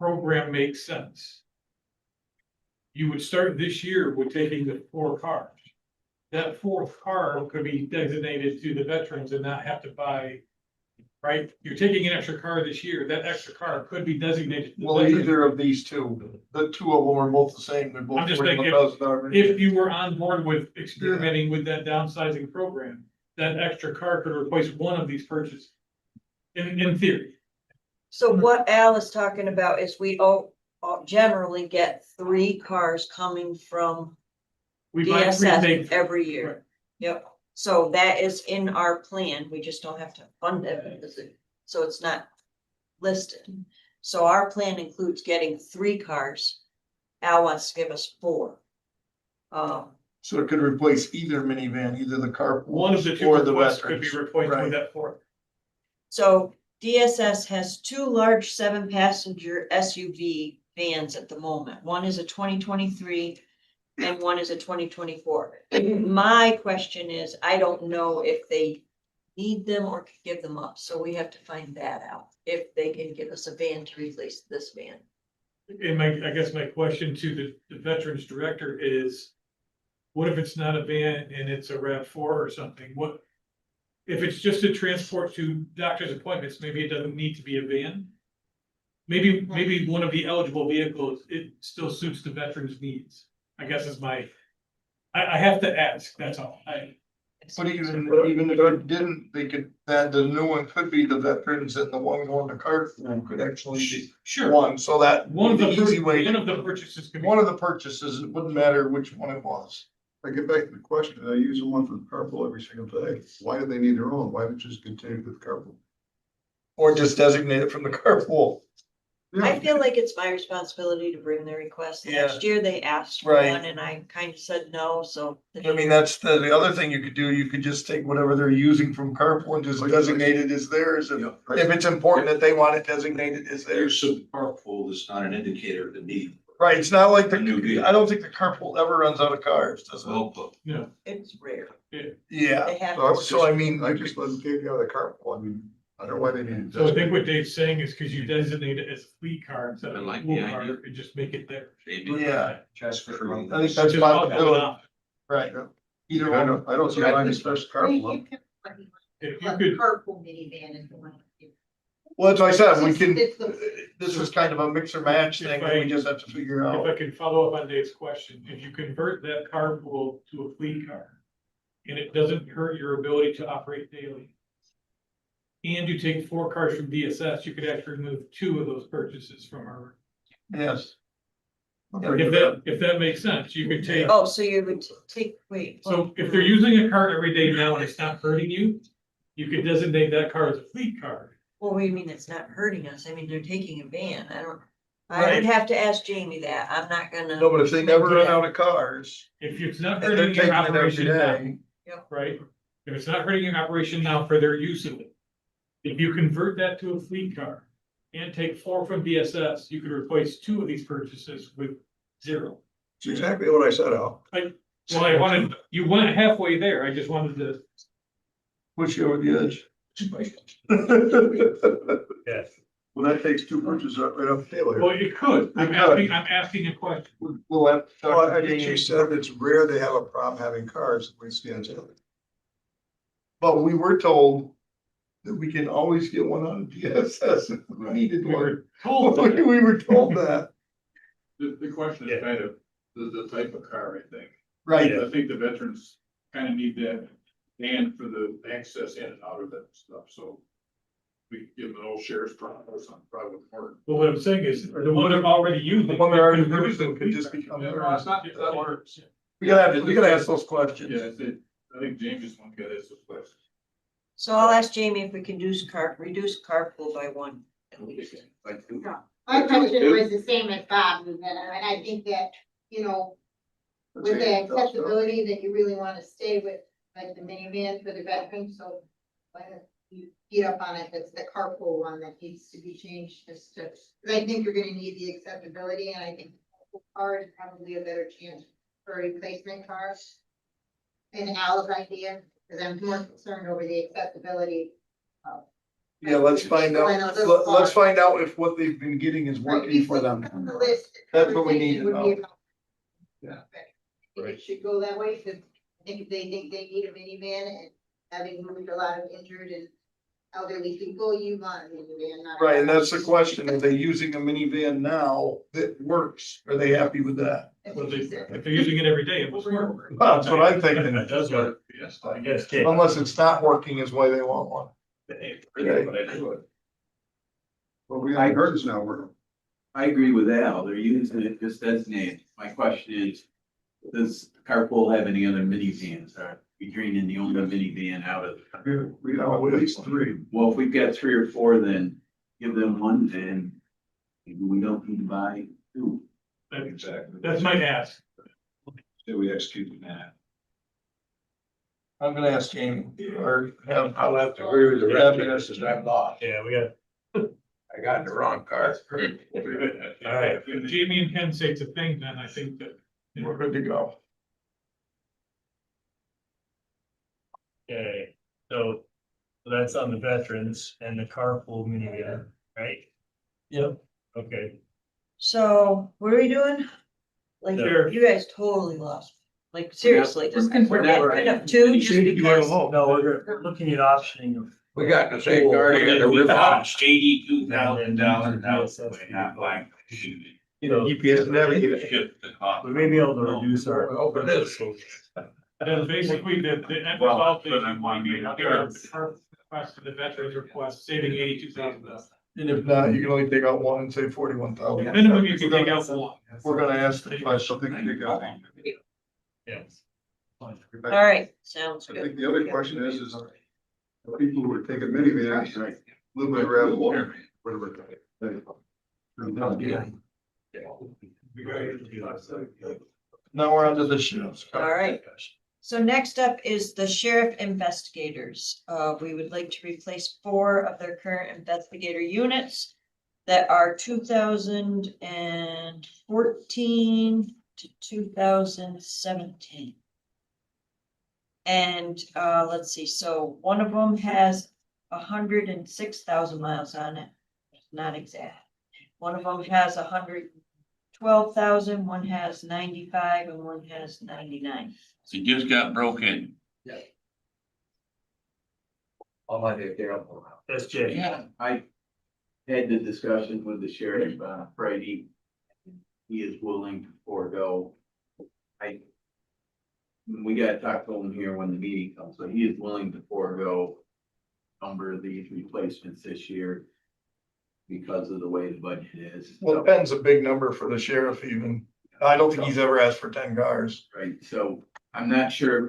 program makes sense, you would start this year with taking the 4 cars. That 4th car could be designated to the veterans and not have to buy, right? You're taking an extra car this year, that extra car could be designated. to the Well, veterans. either of these two, the 2 of them are both the same, they're both I'm just thinking, $41,000. If you were on board with experimenting with that downsizing program, that extra car could replace one of these purchases. In theory. So what Al is talking about is we owe, generally get 3 cars coming from We buy DSS three every Right. year. Yep, so that is in our plan, we just don't have to fund it, because so it's not listed. So our plan includes getting 3 cars. Al wants to give us 4. So it could replace either minivan, either the carpool. One of the two or the requests could be veterans. replaced Right. with that fourth. So DSS has 2 large 7-passenger SUV vans at the moment. One is a 2023 and one is a 2024. My question is, I don't know if they need them or could give them up, so we have to find that out. If they can give us a van to replace this van. And I guess my question to the veterans director is, what if it's not a van and it's a RAV4 or something? What? If it's just a transport to doctor's appointments, maybe it doesn't need to be a van. Maybe one of the eligible vehicles, it still suits the veterans' needs, I guess is my. I have to ask, that's all. But even if it didn't, they could, that the new one could be the veterans and the one going to carpool could actually be Sure, one, so that. one of the, easy way. one of the purchases could be. One of the purchases, it wouldn't matter which one it was. I get back to the question, I use the one for the carpool every single day. Why do they need their own? Why don't you just continue with carpool? Or just designate it from the carpool. I feel like it's my responsibility to bring the request. Yeah. Last year they asked for Right. one and I kind of said no, so. I mean, that's the other thing you could do, you could just take whatever they're using from carpool and just designate it as theirs. And if it's important that they want it designated as theirs. Use of the carpool is not an indicator of the need. Right, it's not like A new the, vehicle. I don't think the carpool ever runs out of cars, does it? Well put. Yeah, It's rare. Yeah, They have. so I mean, I just let them take you out of the carpool. I mean, I don't know why they need. so I think what Dave's saying is because you designate it as a fleet car instead of I a like pool the car, idea. and just make it there. yeah, Just for. I think Which that's is all possibility, going on. right? Either I one. don't see why they special carpool. If you Like could, carpool minivan is the one. Well, that's what I said, we can, It's the- this is kind of a mix or match thing, and we just have to figure if out. I can follow up on Dave's question, if you convert that carpool to a fleet car. And it doesn't hurt your ability to operate daily. And you take 4 cars from DSS, you could actually remove 2 of those purchases from our. Yes. If that makes sense, you could take, Oh, so you would take, wait. so if they're using a car every day now and it's not hurting you. You could designate that car as a fleet car. Well, what do you mean it's not hurting us? I mean, they're taking a van. I Right. would have to ask Jamie that. I'm not gonna. No, but if they never run out of cars, If it's not and they're hurting your taking it every operation now, day, right? If it's not hurting your operation now for their use of it. If you convert that to a fleet car and take 4 from DSS, you could replace 2 of these purchases with 0. It's exactly what I said, Al. Well, you went halfway there. I just wanted to. push you over the edge. Yes. Well, that takes 2 purchases right off the table Well, here. it could. I'm asking a question. We'll have to Well, talk I to think Jamie. she said it's rare they have a problem having cars, we stand to. But we were told that we can always get one on DSS if we needed We one. were told that. We were told that, The question Yeah. is kind of the type of car, I think. right? I think the veterans kind of need that van for the access in and out of that stuff, so. We give them an old sheriff's truck or something, probably would work. But what I'm saying is, the one they're already using. The one they're already convert it to a using could fleet just car. become Yeah, theirs. no, it's not, that works. We gotta ask those questions. Yeah, I think James one got his place. So I'll ask Jamie if we can reduce carpool by 1 at least. My question was the same as Bob, and I think that, you know, with the accessibility that you really wanna stay with, like the minivan for the veterans, so. Why don't you beat up on it, that's the carpool one that needs to be changed, just to, cause I think you're gonna need the accessibility, and I think the car is probably a better chance for replacement cars. And Al's idea, cause I'm more concerned over the accessibility. Yeah, let's find out, let's find out if what they've been getting is working for them. On the list. That's what we need to conversation would be know. about- Yeah. I think it should go that way, cause I think if they think they need a minivan and having moved a lot of injured and elderly people, you want a minivan, not. a Right, and car. that's the question, are they using a minivan now that works? Are they happy with that? That's Well, what she said. if they're using it every day, it must work. That's what I'm thinking, It does work. Yes, I guess, Kate. unless it's not working is why they want one. But I do it. Well, we haven't heard it's not working. I agree with Al, they're using it just as name. My question is, does carpool have any other minivans? Are we draining the only minivan out of? We have at least three. Well, if we've got 3 or 4, then give them one, and maybe we don't need to buy 2. Exactly. That's my ask. So we execute that. I'm gonna ask Jamie, or have. I'll have to agree with the rest of this, as I'm lost. Yeah, we got, I got in the wrong car. all right. If Jamie and Ken say it's a thing, then I think that. We're good to go. Okay, so that's on the veterans and the carpool minivan, right? Yep. Okay, So what are we doing? Like, Sheriff. you guys totally lost. me. Like, seriously, Just we're confirm. getting rid of two just because. no, we're looking at optioning. We got in the same car together. We're fine. $82,000 not buying. You know, GPS navigator. Shift the cost. we may be able to reduce our. Open this. Then basically, the end Well, result that's what I'm wondering. request to the veterans request, saving $82,000. And if not, you can only take out one and say 41,000. Minimum you can take out one. We're gonna ask the question. Yes. All right, sounds I good. think the other question is the people who are taking minivans, live by gravel, whatever. Now we're on to the sheriff's. All right. So next up is the sheriff investigators. We would like to replace 4 of their current investigator units that are 2014 to 2017. And let's see, so one of them has 106,000 miles on it. Not exact. One of them has 112,000, one has 95, and one has 99. It just got broken. That's Jay. Yeah. I had the discussion with the sheriff, Friday. He is willing to forego. We gotta talk to him here when the meeting comes, so he is willing to forego a number of these replacements this year because of the way the budget is. Well, 10's a big number for the sheriff even. I don't think he's ever asked for 10 cars. Right, so I'm not sure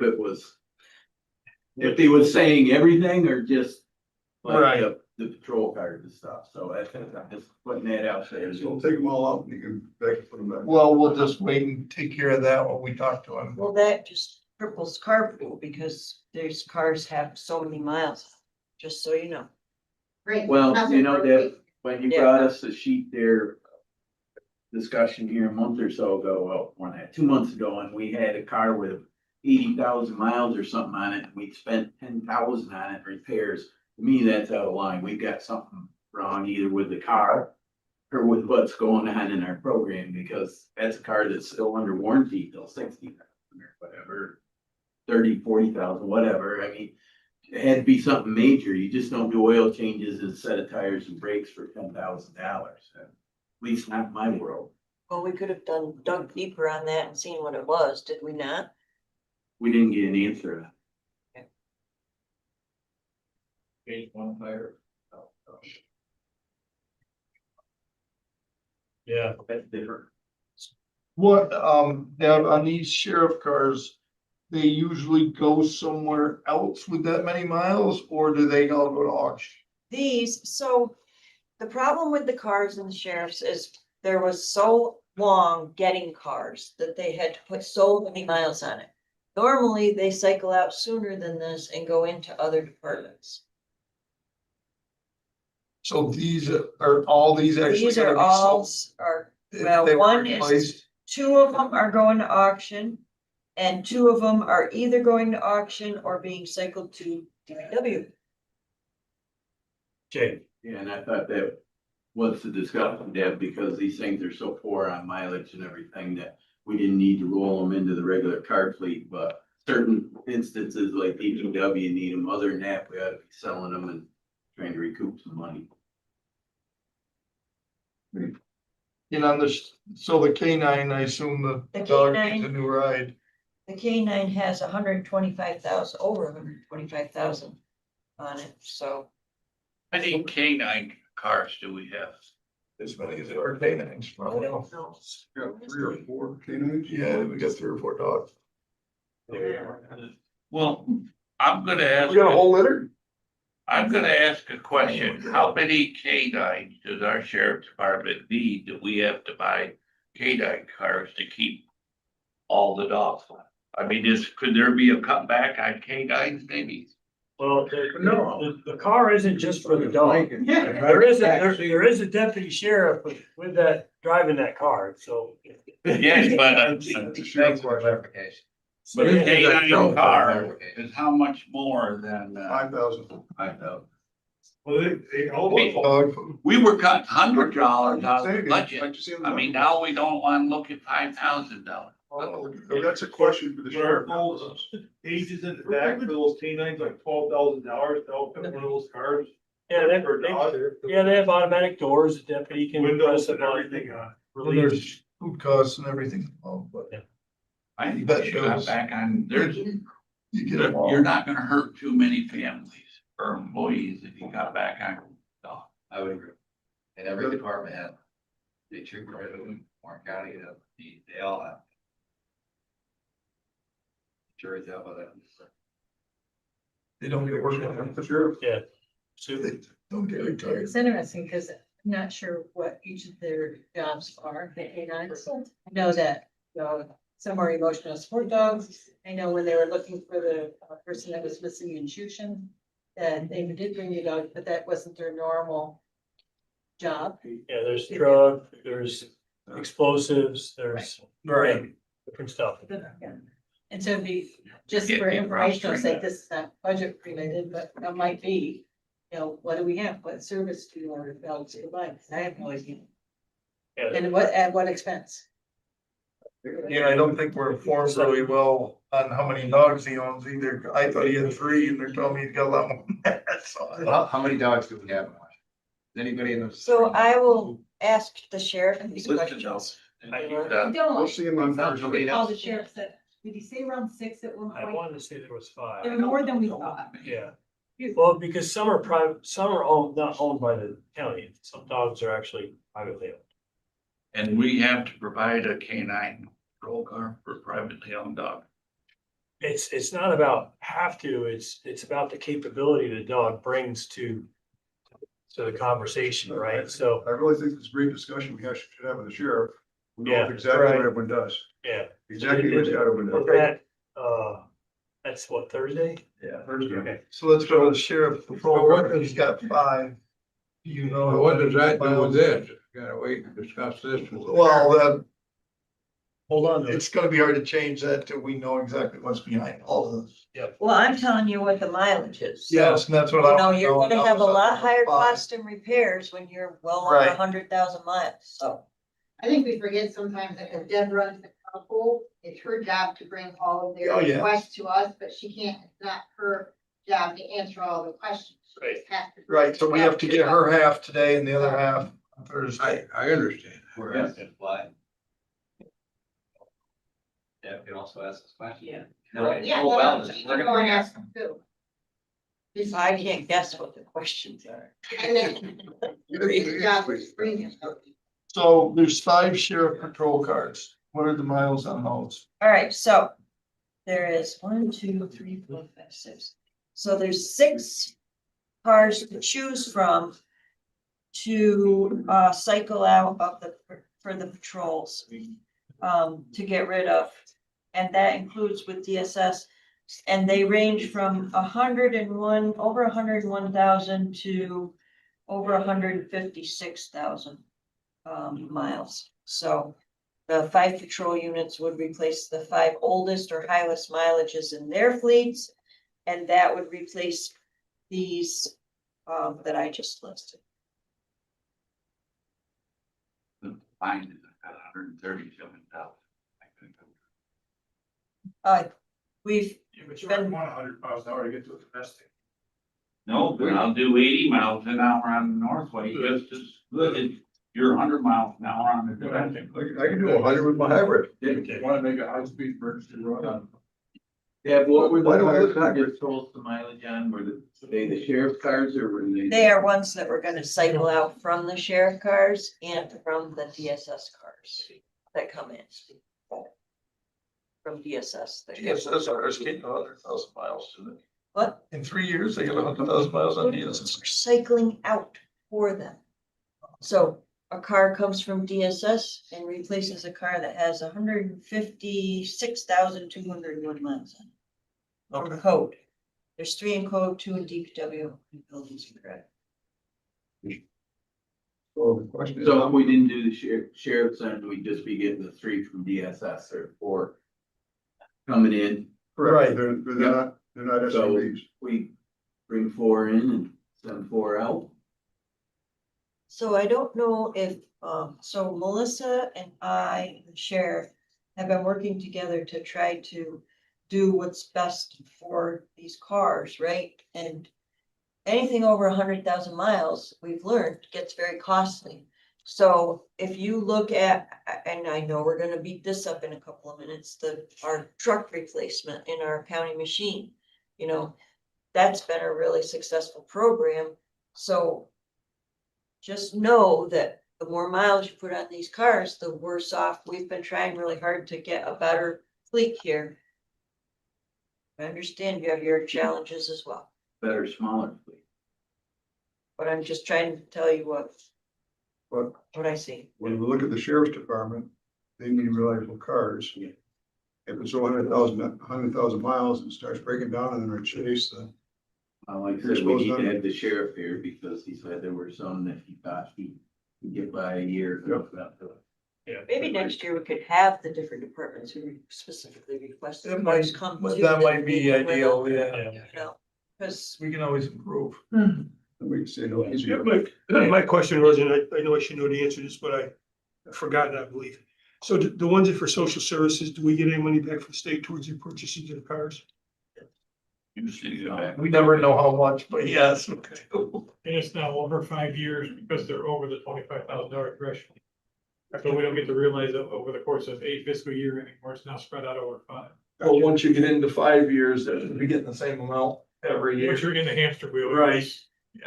if he was saying everything or just like Right. the patrol cars and stuff, so I'm just putting that out there. So we'll take them all out and you can back and put them back. Well, we'll just wait and take care of that when we talk to him. Well, that just cripples carpool because these cars have so many miles, just so you know. Great. Well, Nothing you know, for that, when you Yeah. brought us the sheet there, discussion here a month or so ago, well, more than that, 2 months ago, and we had a car with 80,000 miles or something on it, and we spent 10,000 on it repairs. To me, that's out of line. We've got something wrong either with the car or with what's going on in our program, because that's a car that's still under warranty till 60,000 or whatever. 30, 40,000, whatever. I mean, it had to be something major. You just don't do oil changes and set of tires and brakes for $10,000. At least not in my world. Well, we could have dug deeper on that and seen what it was, did we not? We didn't get an answer. Page 1 tire. Yeah, That's different. What, Deb, on these sheriff cars, they usually go somewhere else with that many miles, or do they all go to auction? So the problem with the cars and the sheriffs is there was so long getting cars that they had to put so many miles on it. Normally, they cycle out sooner than this and go into other departments. So these are, all these actually These gonna are be all, sold? well, They were one is, replaced? 2 of them are going to auction. And 2 of them are either going to auction or being cycled to DPW. Jay. Yeah, and I thought that was the discussion, Deb, because these things are so poor on mileage and everything that we didn't need to roll them into the regular car fleet, but certain instances like DPW need them. Other than that, we ought to be selling them and trying to recoup some money. You know, so the K9, I assume The the dog K9. needs a new ride. The K9 has 125,000, over 125,000 on it, so. How many K9 cars do we have? as many as there are canines. Got 3 or 4 canines? Yeah, we got 3 or 4 dogs. Well, I'm gonna ask. We got a whole litter? I'm gonna ask a question. How many canines does our sheriff's department need? Do we have to buy canine cars to keep all the dogs? I mean, could there be a cutback on canines maybe? Well, the car isn't just for the dog. There is a deputy sheriff with that, driving that car, so. Yes, but Thanks for clarification. but a Yeah. canine car is how much more than, 5,000. I know. Well, Dog. we were cutting $100 out of Say the again, budget. like you see in the I mean, budget. now we don't wanna look at $5,000. Oh, that's a question for the sheriff. Ages in the back for those canines, like $12,000 to outfit one of those cars. Yeah, For a dog. they have automatic doors, the deputy can. Windows press and a button, everything on. Well, Release. there's food costs and everything. Oh, but I think That we should cut goes- back on, you get them all. you're not gonna hurt too many families or employees if you cut back on dogs. I would agree. And every department has, they treat Warren County, they all have. Jury's out by that. They don't get work on the sheriff. Yeah. So they don't get retired. It's interesting because I'm not sure what each of their jobs are, the canines. I know that, some are emotional support dogs. I know when they were looking for the person that was missing in Shushan, that they did bring the dog, but that wasn't their normal job. Yeah, there's drug, there's explosives, there's. Right. Different stuff. And so it'd be, just Yeah, for yeah, informational frustrating. sake, this is not budget related, but it might be, what do we have? What service do our dogs provide? I have no idea. Yeah, And at what expense? Yeah, I don't think we're informed really well on how many dogs he owns either. I thought he had 3 and they're telling me he's got a lot more than that. So How many dogs do we have in Washington? Does anybody in the? So I will ask the sheriff these Listen, questions. We'll see him on Sounds Thursday. nobody All else. the sheriff said, did he say around 6 at one I point? wanted to say there was 5. There were more than we thought. Yeah. Well, because some are private, some are owned, not owned by the county. Some dogs are actually privately owned. And we have to provide a canine patrol car for privately owned dog. It's not about have to, it's about the capability the dog brings to the conversation, right? So, I really think it's a great discussion we should have with the sheriff. We know Yeah, exactly right. what everyone does, yeah. exactly what everyone does. That's what, Thursday? Yeah. Thursday. Okay. So let's go to the sheriff patrol. He's got 5. You know. Well, what does that do with this? Gotta wait and discuss this. with the Well, that, Hold on. it's gonna be hard to change that till we know exactly what's behind all of this. Well, I'm telling you what the mileage is. So, Yes, and that's what I. You know, wanna you're gonna know. have a lot higher 5. cost in repairs when you're well over Right. 100,000 miles, so. I think we forget sometimes that if Deb runs the carpool, it's her job to bring all of their Oh, yeah. requests to us, but she can't, it's not her job to answer all the questions. She just has to- Right, so we have to get her half today and the other half on Thursday. I understand. We're asking to fly. Yeah, you can also ask us questions. Yeah. No, Yeah, oh, well, well, we're go gonna and ask. ask them too. This is- I can't guess what the questions are. And then, your job is bringing it. So there's 5 sheriff patrol cars. What are the miles on those? All right, so there is 1, 2, 3, 4, 5, 6. So there's 6 cars to choose from to cycle out of for the patrols to get rid of. And that includes with DSS. And they range from 101, over 101,000 to over 156,000 miles. So the 5 patrol units would replace the 5 oldest or highest mileages in their fleets. And that would replace these that I just listed. The fine is $137,000. We've Yeah, but you Been- don't want 100 miles an hour to get to a domestic. No, but I'll do 80 miles an hour on the Northway, just as good as your 100 miles an hour on the domestic. I can do 100 with my hybrid. If you wanna make a high-speed emergency run on Yeah, what were the Why don't we cars look back? that just told the mileage on, were they the sheriff's cars or were they? They are ones that we're gonna cycle out from the sheriff cars and from the DSS cars that come in. From DSS. that get- DSSRs getting 100,000 miles to it. What? In 3 years, they get 100,000 miles on We're DSSR. cycling out for them. So a car comes from DSS and replaces a car that has 156,201 miles on it. From code. There's 3 in code, 2 in DPW, and buildings and credit. So the question is. So if we didn't do the sheriff's end, we'd just be getting the 3 from DSS or 4 coming in. Correct, they're not So SUVs. we bring 4 in and send 4 out. So I don't know if, so Melissa and I, the sheriff, have been working together to try to do what's best for these cars, right? And anything over 100,000 miles, we've learned, gets very costly. So if you look at, and I know we're gonna beat this up in a couple of minutes, our truck replacement in our county machine, you know, that's been a really successful program. So just know that the more miles you put on these cars, the worse off. We've been trying really hard to get a better fleet here. I understand you have your challenges as well, Better, smaller fleet. but I'm just trying to tell you But what I see. when we look at the sheriff's department, they need reliable cars. Yeah. If it's 100,000 miles and starts breaking down in their chase, then. Like I You're said, we supposed need to- to have the sheriff here because he said there were some that he thought he could get by a year. Maybe next year we could have the different departments who specifically requested That cars might, come. but to that the might be meeting with ideal, them, yeah. You know, because We can always improve. We can say no Yeah, easier. my question was, and I know I should know the answer to this, but I forgot, I believe. So the ones that for social services, do we get any money back from the state towards the purchases of the cars? We never know how much, but yes. Okay. And it's now over 5 years because they're over the $25,000 threshold. So we don't get to realize it over the course of a fiscal year anymore. It's now spread out over 5. Well, once you get into 5 years, then you'll be getting the same amount every year. Which you're in the hamster wheel. Right.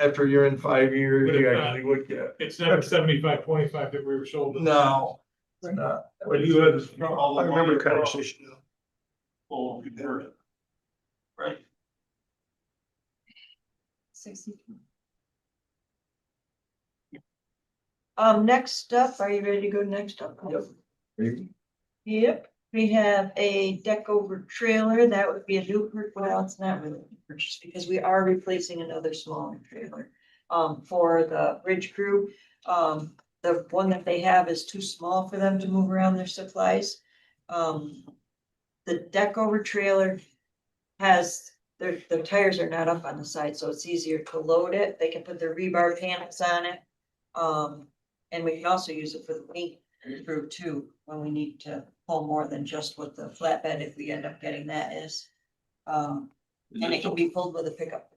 After you're in 5 years, But you it's actually would get. It's never 75-25 that we were sold. No, we're not. But you had this. I remember the conversation. Oh, Right. 60. Next up, are you ready to go next up? Yep. Yep, we have a deck over trailer. That would be a new, well, it's not really a new purchase because we are replacing another smaller trailer. For the bridge crew, the one that they have is too small for them to move around their supplies. The deck over trailer has, the tires are not up on the side, so it's easier to load it. They can put their rebar panels on it. And we can also use it for the paint crew too, when we need to pull more than just what the flatbed, if we end up getting that is. And it can be pulled with a pickup.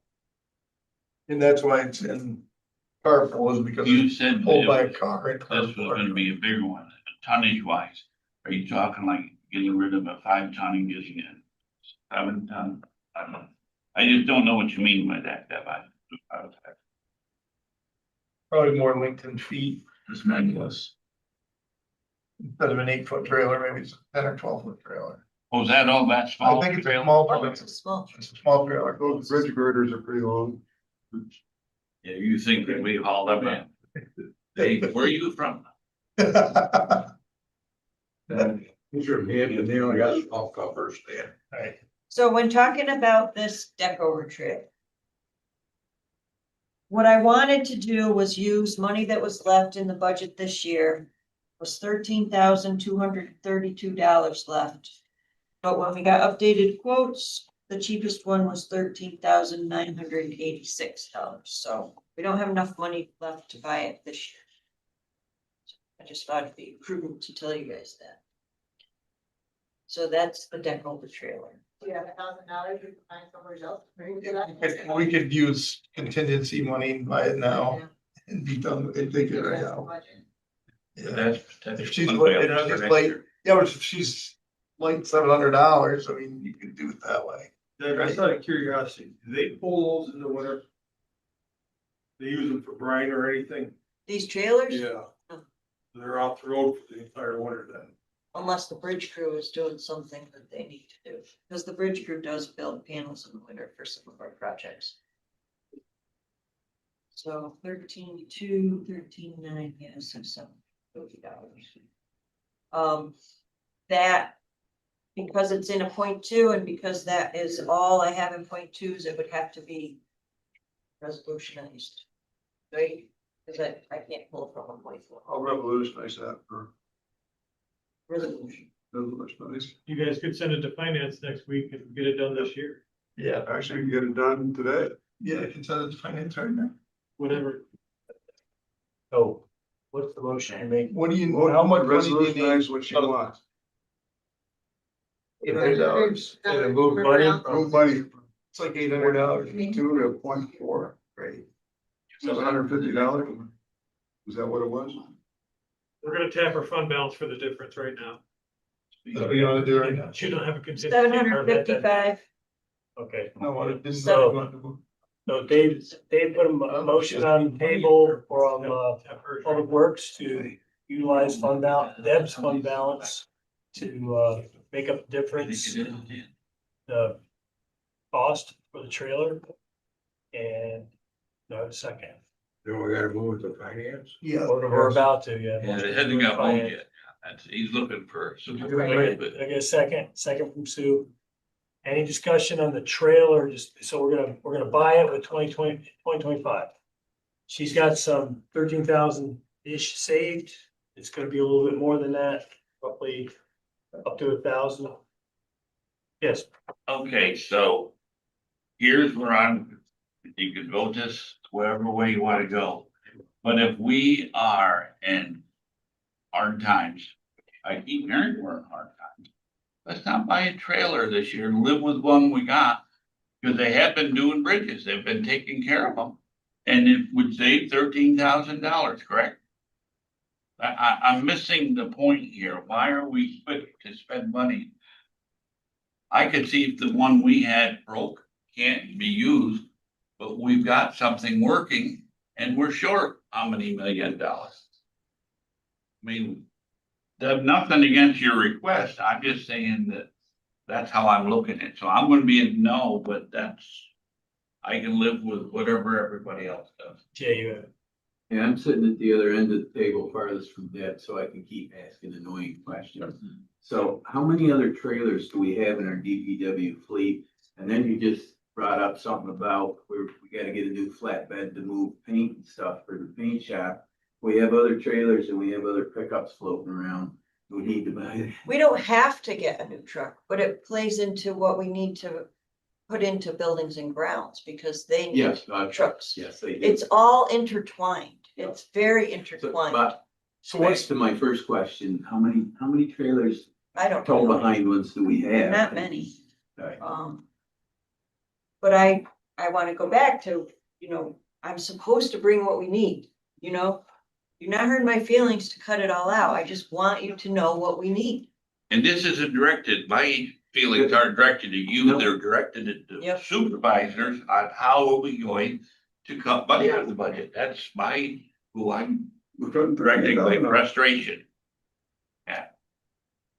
And that's why it's in carpool is because You it's said pulled by a that car and this was gonna carpool. be a bigger one, tonnage wise. Are you talking like getting rid of a 5-ton and using a 7-ton? I don't know. I just don't know what you mean by that, Deb. Probably more length in feet, just manuals. Instead of an 8-foot trailer, maybe it's a 10 or 12-foot trailer. Oh, is that all that I small? think it's a trailer? small, Oh, but it's a small. it's a small trailer. Those bridge girders are pretty long. Yeah, you think that we hauled up in? Hey, where are you from? These are mid and they only got small covers there. Right. So when talking about this deck over trailer. What I wanted to do was use money that was left in the budget this year. Was $13,232 left. But when we got updated quotes, the cheapest one was $13,986. So we don't have enough money left to buy it this year. I just thought it'd be prudent to tell you guys that. So that's the deck over trailer. You have $1,000, you can find somewhere else. We could use contingency money and buy it now and be done with it, take it right out. Yeah. That's. If she's late, yeah, but if she's light $700, I mean, you could do it that way. Just out of curiosity, do they pull those in the winter? They use them for brine or anything? These trailers, Yeah. They're off the road for the entire winter then. unless the bridge crew is doing something that they need to do, because the bridge crew does build panels in the winter for some of our projects. So 13,2, 13,9, yes, so some $50. That, because it's in a 0.2 and because that is all I have in 0.2s, it would have to be resolutionized. Right? Because I can't pull from 1.4. I'll revolutionize that for, Resolution. revolutionize. You guys could send it to finance next week and get it done this year, Yeah, Actually, you can get it done today. yeah, I can send it to finance right now. whatever. Oh, what's the motion you make? What do you, how much money do you need? Revolutionize what she wants. $800. And move money Move money It's like $800. from 2 to 0.4, Great. $750. Is that what it was? We're gonna tap our fund balance for the difference right now. That's what you wanna do right now? You don't have a contingency. 755. Okay, No, I didn't. So- so Dave put a motion on the table from, Public Works to utilize fund balance, Deb's fund balance to, make up the difference in the cost for the trailer. And, no, second, Then we gotta move to finance. Yeah. we're about to, yeah. Yeah, it hasn't got moved yet. That's, he's looking for some. I get a second from Sue. Any discussion on the trailer, just, so we're gonna buy it with 2025. She's got some 13,000-ish saved, it's gonna be a little bit more than that, roughly up to 1,000. Yes, Okay, so here's where you can vote this whatever way you wanna go. But if we are in hard times, I keep hearing we're in hard times. Let's not buy a trailer this year and live with one we got. Cause they have been doing bridges, they've been taking care of them. And it would save $13,000, correct? I'm missing the point here. Why are we quick to spend money? I could see if the one we had broke, can't be used, but we've got something working and we're short how many $1 million? I mean, there's nothing against your request. I'm just saying that that's how I'm looking at it. So I'm gonna be a no, but I can live with whatever everybody else does. yeah, you have. Yeah, I'm sitting at the other end of the table farthest from Deb, so I can keep asking annoying questions. So how many other trailers do we have in our DPW fleet? And then you just brought up something about we gotta get a new flatbed to move paint and stuff for the paint shop. We have other trailers and we have other pickups floating around. We need to buy. We don't have to get a new truck, but it plays into what we need to put into buildings and grounds because they need Yes, trucks. yes, they do. It's all intertwined. It's very intertwined. But So back to my first question, how many trailers, I don't tow know. behind ones do we have? Not many. Right. But I wanna go back to, I'm supposed to bring what we need, You're not hurting my feelings to cut it all out. I just want you to know what we need. And this isn't directed, my feelings aren't directed at you, they're directed at the Yep. supervisors on how are we going to cut money out of the budget. That's who I'm We're cutting directing my $13,000 out. frustration.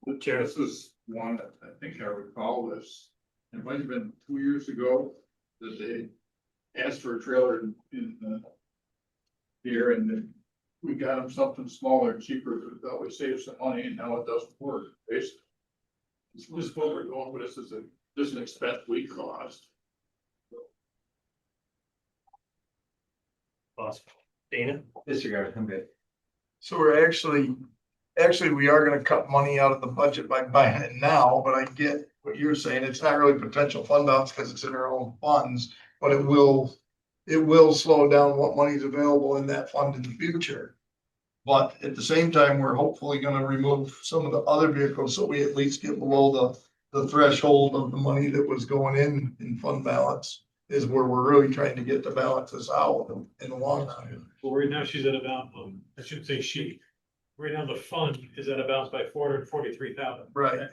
This is one, that I think I recall this, it might have been 2 years ago that they asked for a trailer in here and then we got them something smaller and cheaper, we thought we saved some money and now it doesn't work, basically. This is what we're going with, this is an expense we caused. Awesome. Dana? Disregard, I'm good. So we're actually, we are gonna cut money out of the budget by buying it now, but I get what you're saying. It's not really potential fund balance because it's in our own funds, but it will slow down what money's available in that fund in the future. But at the same time, we're hopefully gonna remove some of the other vehicles, so we at least get below the threshold of the money that was going in fund balance. Is where we're really trying to get the balances out in the long run. Well, right now she's at about, I shouldn't say she. Right now the fund is at a balance by 443,000. Right.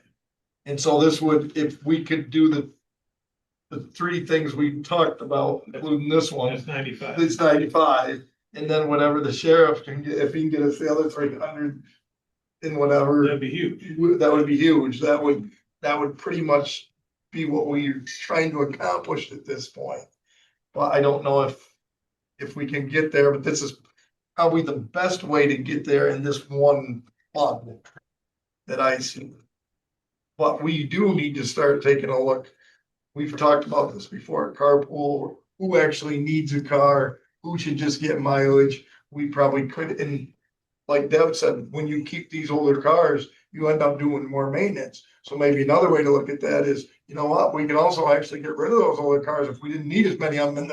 And so this would, if we could do the three things we talked about, including this one, That's 95. it's 95. And then whatever the sheriff can get, if he can get us the other 300 and whatever. That'd be huge. That would be huge. That would pretty much be what we're trying to accomplish at this point. But I don't know if we can get there, but this is probably the best way to get there in this one fund that I see. But we do need to start taking a look. We've talked about this before, carpool, who actually needs a car, who should just get mileage. We probably could, and like Deb said, when you keep these older cars, you end up doing more maintenance. So maybe another way to look at that is, you know what, we can also actually get rid of those older cars if we didn't need as many of them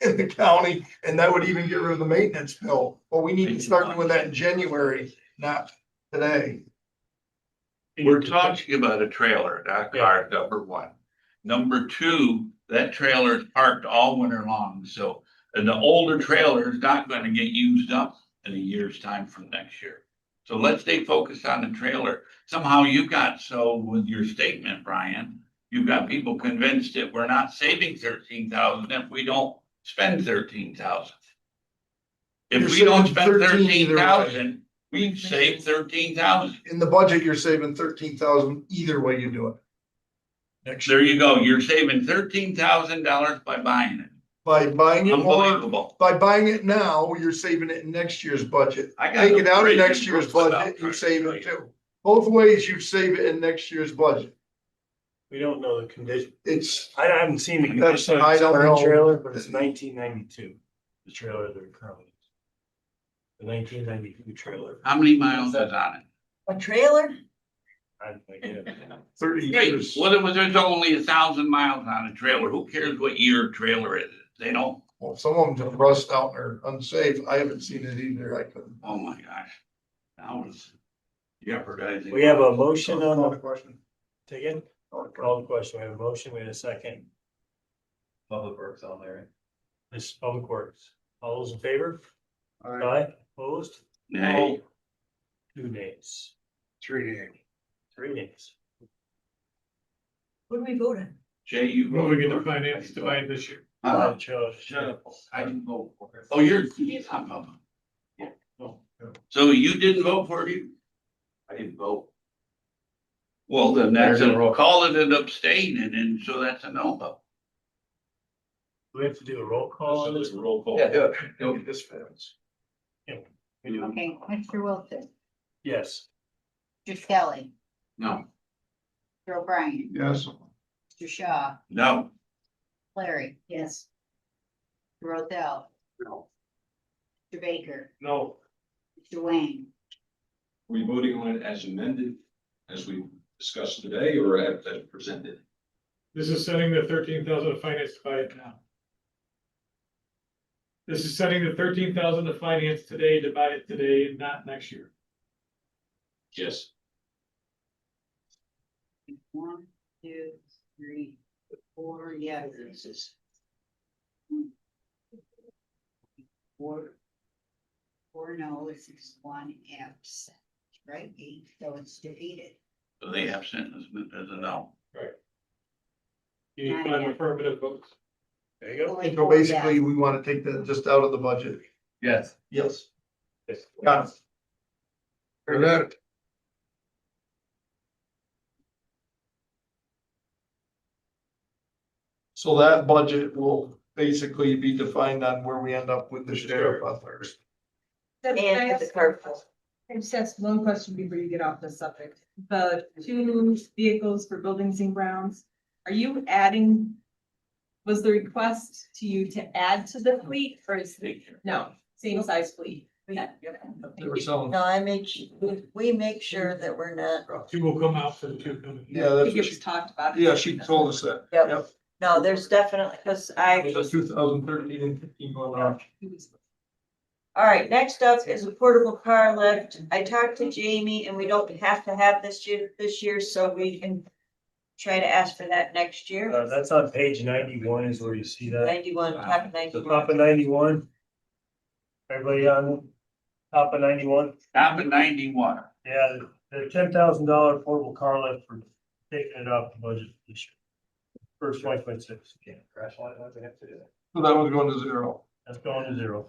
in the county, and that would even get rid of the maintenance bill. But we need to start doing that in January, not today. We're talking about a trailer, not car, number one. Number two, that trailer is parked all winter long, so, and the older trailer is not gonna get used up in a year's time from next year. So let's stay focused on the trailer. Somehow you got so with your statement, Brian, you've got people convinced that we're not saving 13,000 if we don't spend 13,000. If You're we don't saving spend 13 either way. 13,000, we've saved 13,000. In the budget, you're saving 13,000 either way you do it. Next There year, you go. You're saving $13,000 by buying it. by buying it or Unbelievable. by buying it now, you're saving it in next year's budget. I got Take no it out of crazy next year's books about budget, you trying to save tell it you. too. Both ways you save it in next year's budget. We don't know the condition. It's, I haven't seen the That's- condition of I the don't current know. trailer, but it's 1992. The trailer that it currently is. The 1992 trailer. How many miles is on it? A trailer? I have no idea. 30 Hey, years. well, it was, there's only 1,000 miles on a trailer. Who cares what year a trailer is? They don't, Well, some of them just rust out and are unsafe. I haven't seen it either. I couldn't. oh my gosh. That was jeopardizing. We have a motion on Call the, the question. take it, call the question. We have a motion, we have a second. Public Works on there. This Public Works. All those in favor? All right. Aye, opposed? Nay. 2 nays, 3 days. 3 nays. What do we vote on? Jay, you. Moving into voted for it. finance to buy it this year. Uh, Shut up. I didn't vote for it. Oh, you're. Yeah. So you didn't vote for it? I didn't vote. Well, then that's There's a roll. call it an abstain and then, so that's a no vote. Do we have to do a roll call on this? Roll call. Yeah, do it. No, this fails. We do. Okay, Mr. Wilson, Yes. Mr. Kelly, No. Mr. O'Brien, Yes. Mr. Shaw, No. Larry, Yes. Mr. Rothel, No. Mr. Baker, No. Mr. Wayne. We voting on it as amended, as we discussed today, or as presented? This is setting the 13,000 of finance to buy it now. This is setting the 13,000 of finance today to buy it today and not next year. Yes. 1, 2, 3, 4, yeah, this is. 4 no, this is 1 absent, right? 8, so it's defeated. So the absent is a no. You need 5 affirmative votes. There you go. Only So 4 basically, yes. we want to take that just out of the budget. Yes. Yes. Got it. For that, So that budget will basically be defined on where we end up with the sheriff on first. And with the carpool. I just ask one question before you get off the subject. The 2 vehicles for buildings and grounds, are you adding? Was the request to you to add to the fleet or is, no, same size fleet? Yeah. They were selling. No, we make sure that we're not, 2 will come out for the 2 coming. Yeah, I that's think what it was talked about. yeah, she told us that. Yep. no, there's definitely, because It was 2013 and 15 going on. all right, next up is a portable car lift. I talked to Jamie and we don't have to have this year, so we can try to ask for that next year. That's on page 91 is where you see that. 91, top of The 91. top of 91. Everybody on top of 91? Top of 91. Yeah, the $10,000 portable car lift for taking it off the budget this year. First 2026. So that one's going to zero. That's going to zero.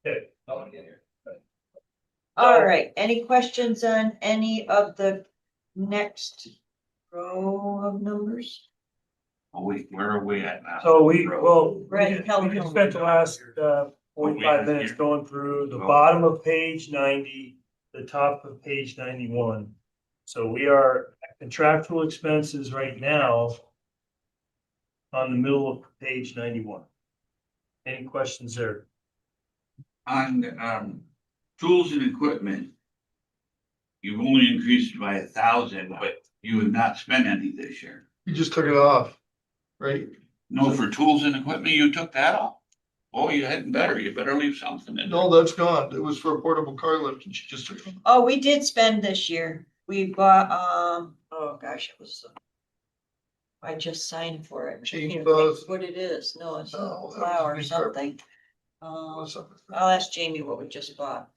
Okay. All right, any questions on any of the next row of numbers? Where are we at now? So we Right, telephone. spent the last 45 minutes going through the bottom of page 90, the top of page 91. So we are at contractual expenses right now on the middle of page 91. Any questions there? On, tools and equipment. You've only increased by 1,000, but you have not spent any this year. You just took it off, right? No, for tools and equipment, you took that off. Oh, you hadn't better, you better leave something in there. No, that's gone. It was for a portable car lift and she just took it off. Oh, we did spend this year. We bought, oh gosh, it was. I just signed for it. I Change can't those. think what it is. No, it's a Oh, that was plow or new something. What's up with that? I'll ask Jamie what we just bought.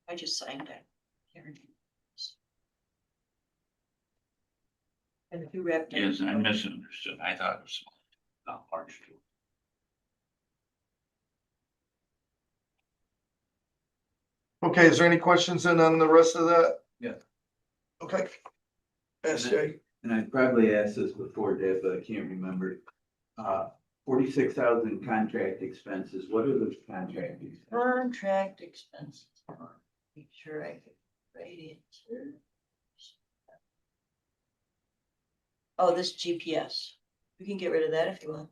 I just signed it. Here. And who wrapped it? Yes, I misunderstood. I thought it was small, not large tool. Okay, is there any questions then on the rest of that? Yeah. Okay. SJ, And I probably asked this before, Deb, but I can't remember. 46,000 contract expenses. What are those contract expenses? Contract expenses. Make sure I get right answer. Oh, this GPS. We can get rid of that if you want.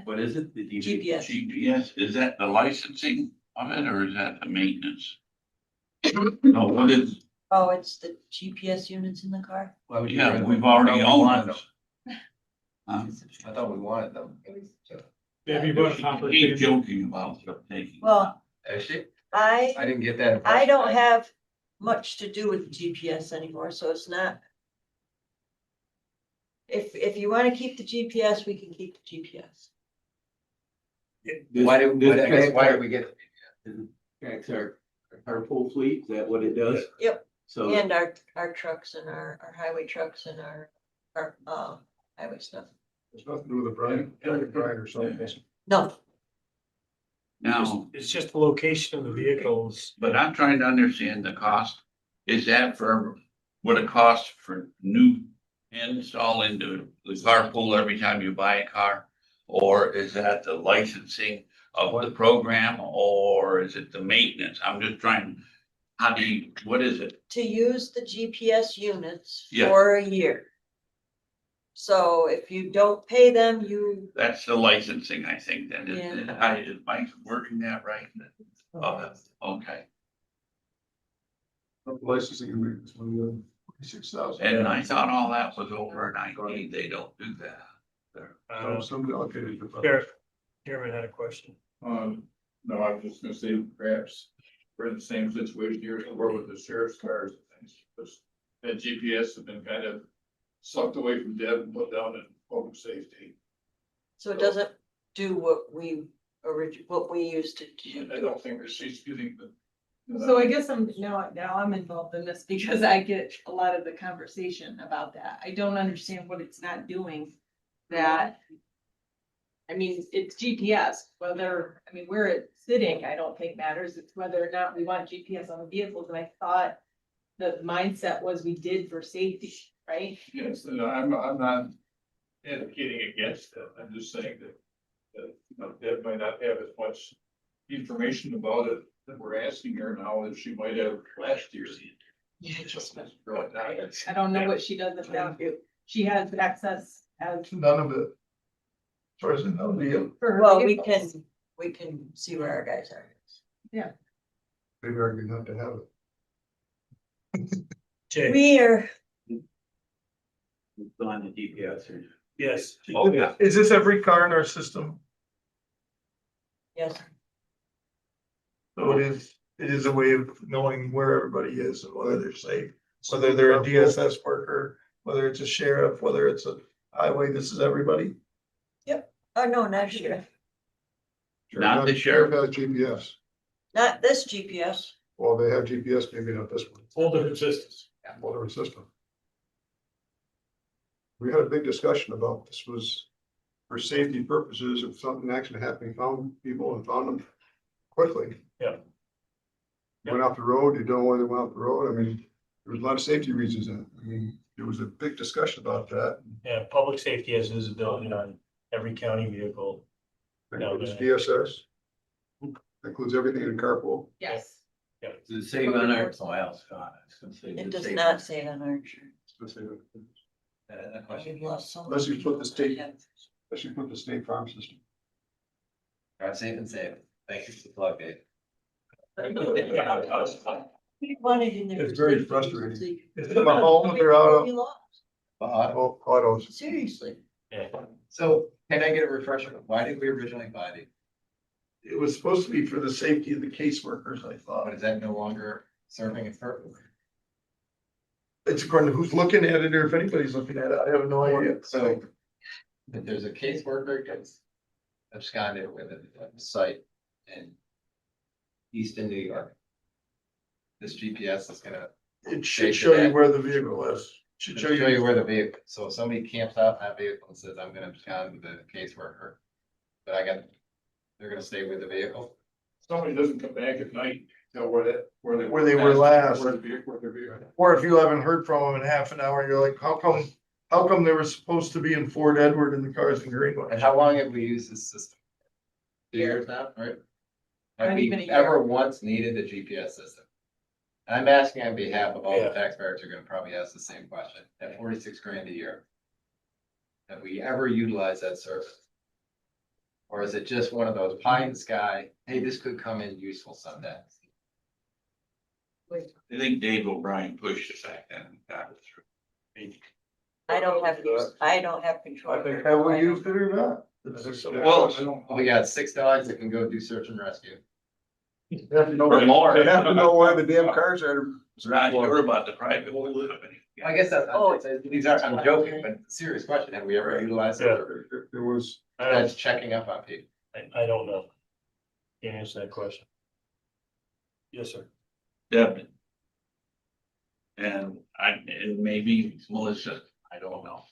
What is it? The GPS. GPS, is that the licensing of it or is that the maintenance? No, what is, Oh, it's the GPS units in the car? Why would you yeah, rent we've them? already I thought we wanted owned them. Huh? I thought we wanted them. Have you bought a Keep complicated? joking about taking. Well, Actually, I I didn't get that. I impression. don't have much to do with GPS anymore, so it's not. If you wanna keep the GPS, we can keep the GPS. Why did, I guess, why did we get? Tracks our carpool fleet? Is that what it does? Yep. So And our trucks and our highway trucks and our highway stuff. There's nothing to do with the Brian, Brian or something. No, Now, It's just the location of the vehicles. but I'm trying to understand the cost. Is that for what it costs for new install into the carpool every time you buy a car? Or is that the licensing of the program, or is it the maintenance? I'm just trying, how do you, what is it? to use the GPS units Yeah. for a year. So if you don't pay them, you, That's the licensing, I think, then, Yeah. is Mike wording that right? Oh, okay, Licensing agreements, 46,000. and I thought all that was over 90, they don't do that. Somebody allocated. Chairman had a question. No, I was just gonna say perhaps we're in the same situation here as we were with the sheriff's cars and things. Because that GPS has been kind of sucked away from Deb and put down in public safety. so it doesn't do what we used to do. I don't think that she's getting the. So I guess now I'm involved in this because I get a lot of the conversation about that. I don't understand what it's not doing that. I mean, it's GPS, whether, I mean, where it's sitting, I don't think matters. It's whether or not we want GPS on the vehicles. And I thought the mindset was we did for safety, right? Yes, and I'm not advocating against it. I'm just saying that, Deb might not have as much information about it that we're asking her now as she might have last year. I don't know what she doesn't know. She has access as. None of it. As far as I know, the, Well, we can see where our guys are. Maybe argue not to have it. Jay, We are, on the GPS or. yes. Oh, yeah. is this every car in our system? yes, So it is a way of knowing where everybody is and whether they're safe, whether they're a DSS worker, whether it's a sheriff, whether it's a highway, this is everybody. oh, no, not sure. Not the sheriff. Has GPS. Not this GPS. Well, they have GPS, maybe not this one. Whole different systems. Older system. We had a big discussion about this was for safety purposes, if something actually happened, found people and found them quickly. Yeah. Went off the road, you don't know why they went off the road, I mean, there was a lot of safety reasons in it, I mean, there was a big discussion about that. Yeah, public safety has visibility on every county vehicle. That includes DSS. That includes everything in carpool. Yes. Does it save on our, oh, else, God, I was gonna say. It does not say it on our insurance. That question. We've lost so Unless you much. put the state, unless you put the state farm system. Drive safe and safe. Thank you for the plug, Dave. We wanted in there. It's for very safety, frustrating. so you can- It's in my home, they're out We lost. of autos. Seriously. Yeah. So can I get a refresher? Why did we originally buy these? It was supposed to be for the safety of the caseworkers, I But thought. is that no longer serving its purpose? It's according to who's looking at it or if anybody's looking at it, I have no idea. So if there's a caseworker gets absconded with a site in Easton, New York. This GPS is gonna It should show you where the vehicle is. Should show you where the vehicle, so if somebody camps out in that vehicle and says, I'm gonna abscond with the caseworker. But they're gonna stay with the vehicle. Somebody doesn't come back at night, tell where Where they were last. Where their vehicle. Or if you haven't heard from them in half an hour, you're like, how come they were supposed to be in Fort Edward and the cars in Greenwood? And how long have we used this system? 2 years now, right? Have Not we even a year. ever once needed a GPS system? And I'm asking on behalf of all the Yeah. taxpayers who are gonna probably ask the same question, at 46 grand a year. Have we ever utilized that service? Or is it just one of those pie in the sky, hey, this could come in useful someday? I think Dave O'Brien pushed it back then and got it through. I don't have control. I think, have we used it or not? Well, We got 6 dogs that can go do search and rescue. They have to know, Or more. They have to know why the damn cars are. Not sure about the private company. I guess that's, Oh. I'm joking, but serious question, have we ever utilized it? There was, That's checking up on people. I don't know. Can't answer that question. Yes, sir. Deb. And maybe Melissa, I don't know.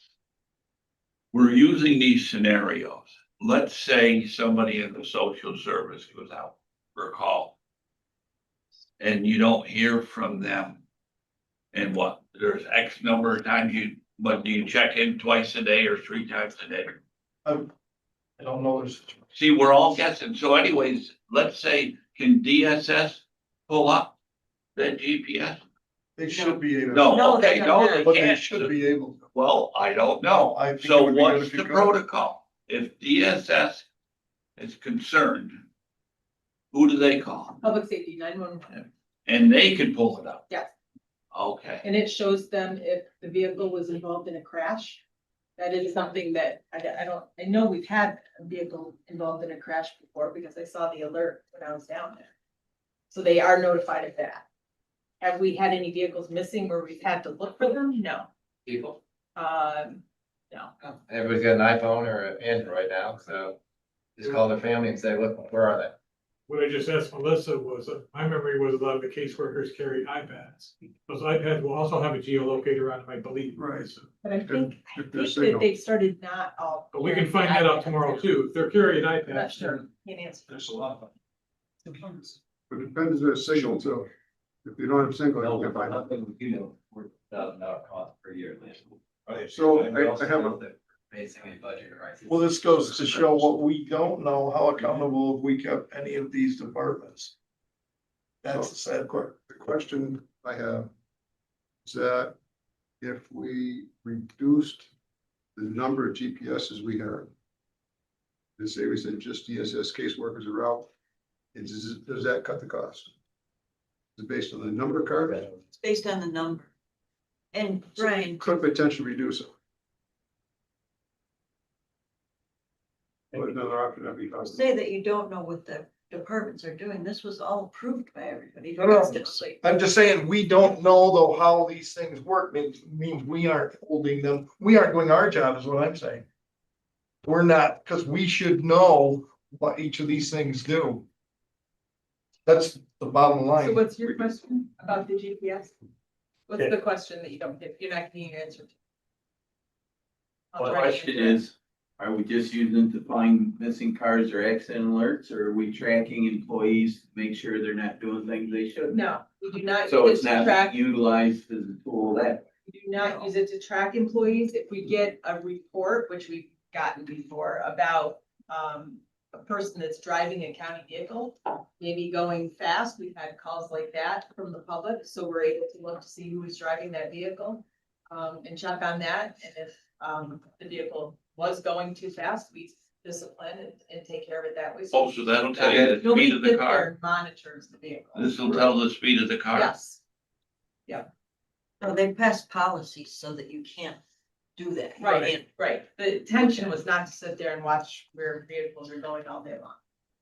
We're using these scenarios. Let's say somebody in the social service goes out for a call. And you don't hear from them. And what, there's X number of times but do you check in twice a day or 3 times a day? I don't know. See, we're all guessing. So anyways, let's say, can DSS pull up that GPS? They should be able. No, No, okay, they no, don't. they But they can't. should be able to. Well, I don't know. I think it So would be good what's if you the could. protocol? If DSS is concerned, who do they call? Public safety, 911. And they can pull it up? Yes. Okay, And it shows them if the vehicle was involved in a crash. That is something that I know we've had a vehicle involved in a crash before because I saw the alert when I was down there. So they are notified of that. Have we had any vehicles missing where we've had to look for them? No. People, No. everybody's got an iPhone or an Android now, so just call their family and say, look, where are they? What I just asked Melissa was, my memory was a lot of the caseworkers carry iPads. Those iPads will also have a geolocator on them, I believe. Right. So- But I think if there's that signal. they've started not all. But we can find that out tomorrow too. If they're carrying I'm not iPads. sure. Can't answer. There's a lot of them. But it depends if there's signal too. If you don't have signal, you can't find out. $4,000 cost per year. So I have a, Basically budget, right? Well, this goes to show what we don't know, how accountable have we kept any of these departments? That's the sad part. the question I have is that if we reduced the number of GPSs we have, let's say we said just DSS caseworkers are out, does that cut the cost? Is it based on the number of cars? It's based on the number. And Brian, Could potentially reduce it. But another option that'd be possible. say that you don't know what the departments are doing. This was all approved by everybody. No. instantly. I'm just saying, we don't know though how these things work, means we aren't holding them, we aren't doing our job is what I'm saying. We're not, because we should know what each of these things do. That's the bottom So line. what's your question about the GPS? What's the question that you don't get, you're not getting an answer to? I'll The try to question answer it. is, are we just using to find missing cars or accident alerts, or are we tracking employees to make sure they're not doing things they shouldn't? No, we do not So use it's it to not track, utilized as a tool that. we do not use it to track employees. If we get a report, which we've gotten before, about a person that's driving a county vehicle, maybe going fast, we've had calls like that from the public, so we're able to look to see who is driving that vehicle. And check on that, and if the vehicle was going too fast, we discipline and take care of it that way. Oh, so that'll tell you the Nobody speed of the sits there car. and monitors the vehicle. This will tell the speed of the car. Yes, So they passed policies so that you can't do that. right. The intention was not to sit there and watch where vehicles are going all day long.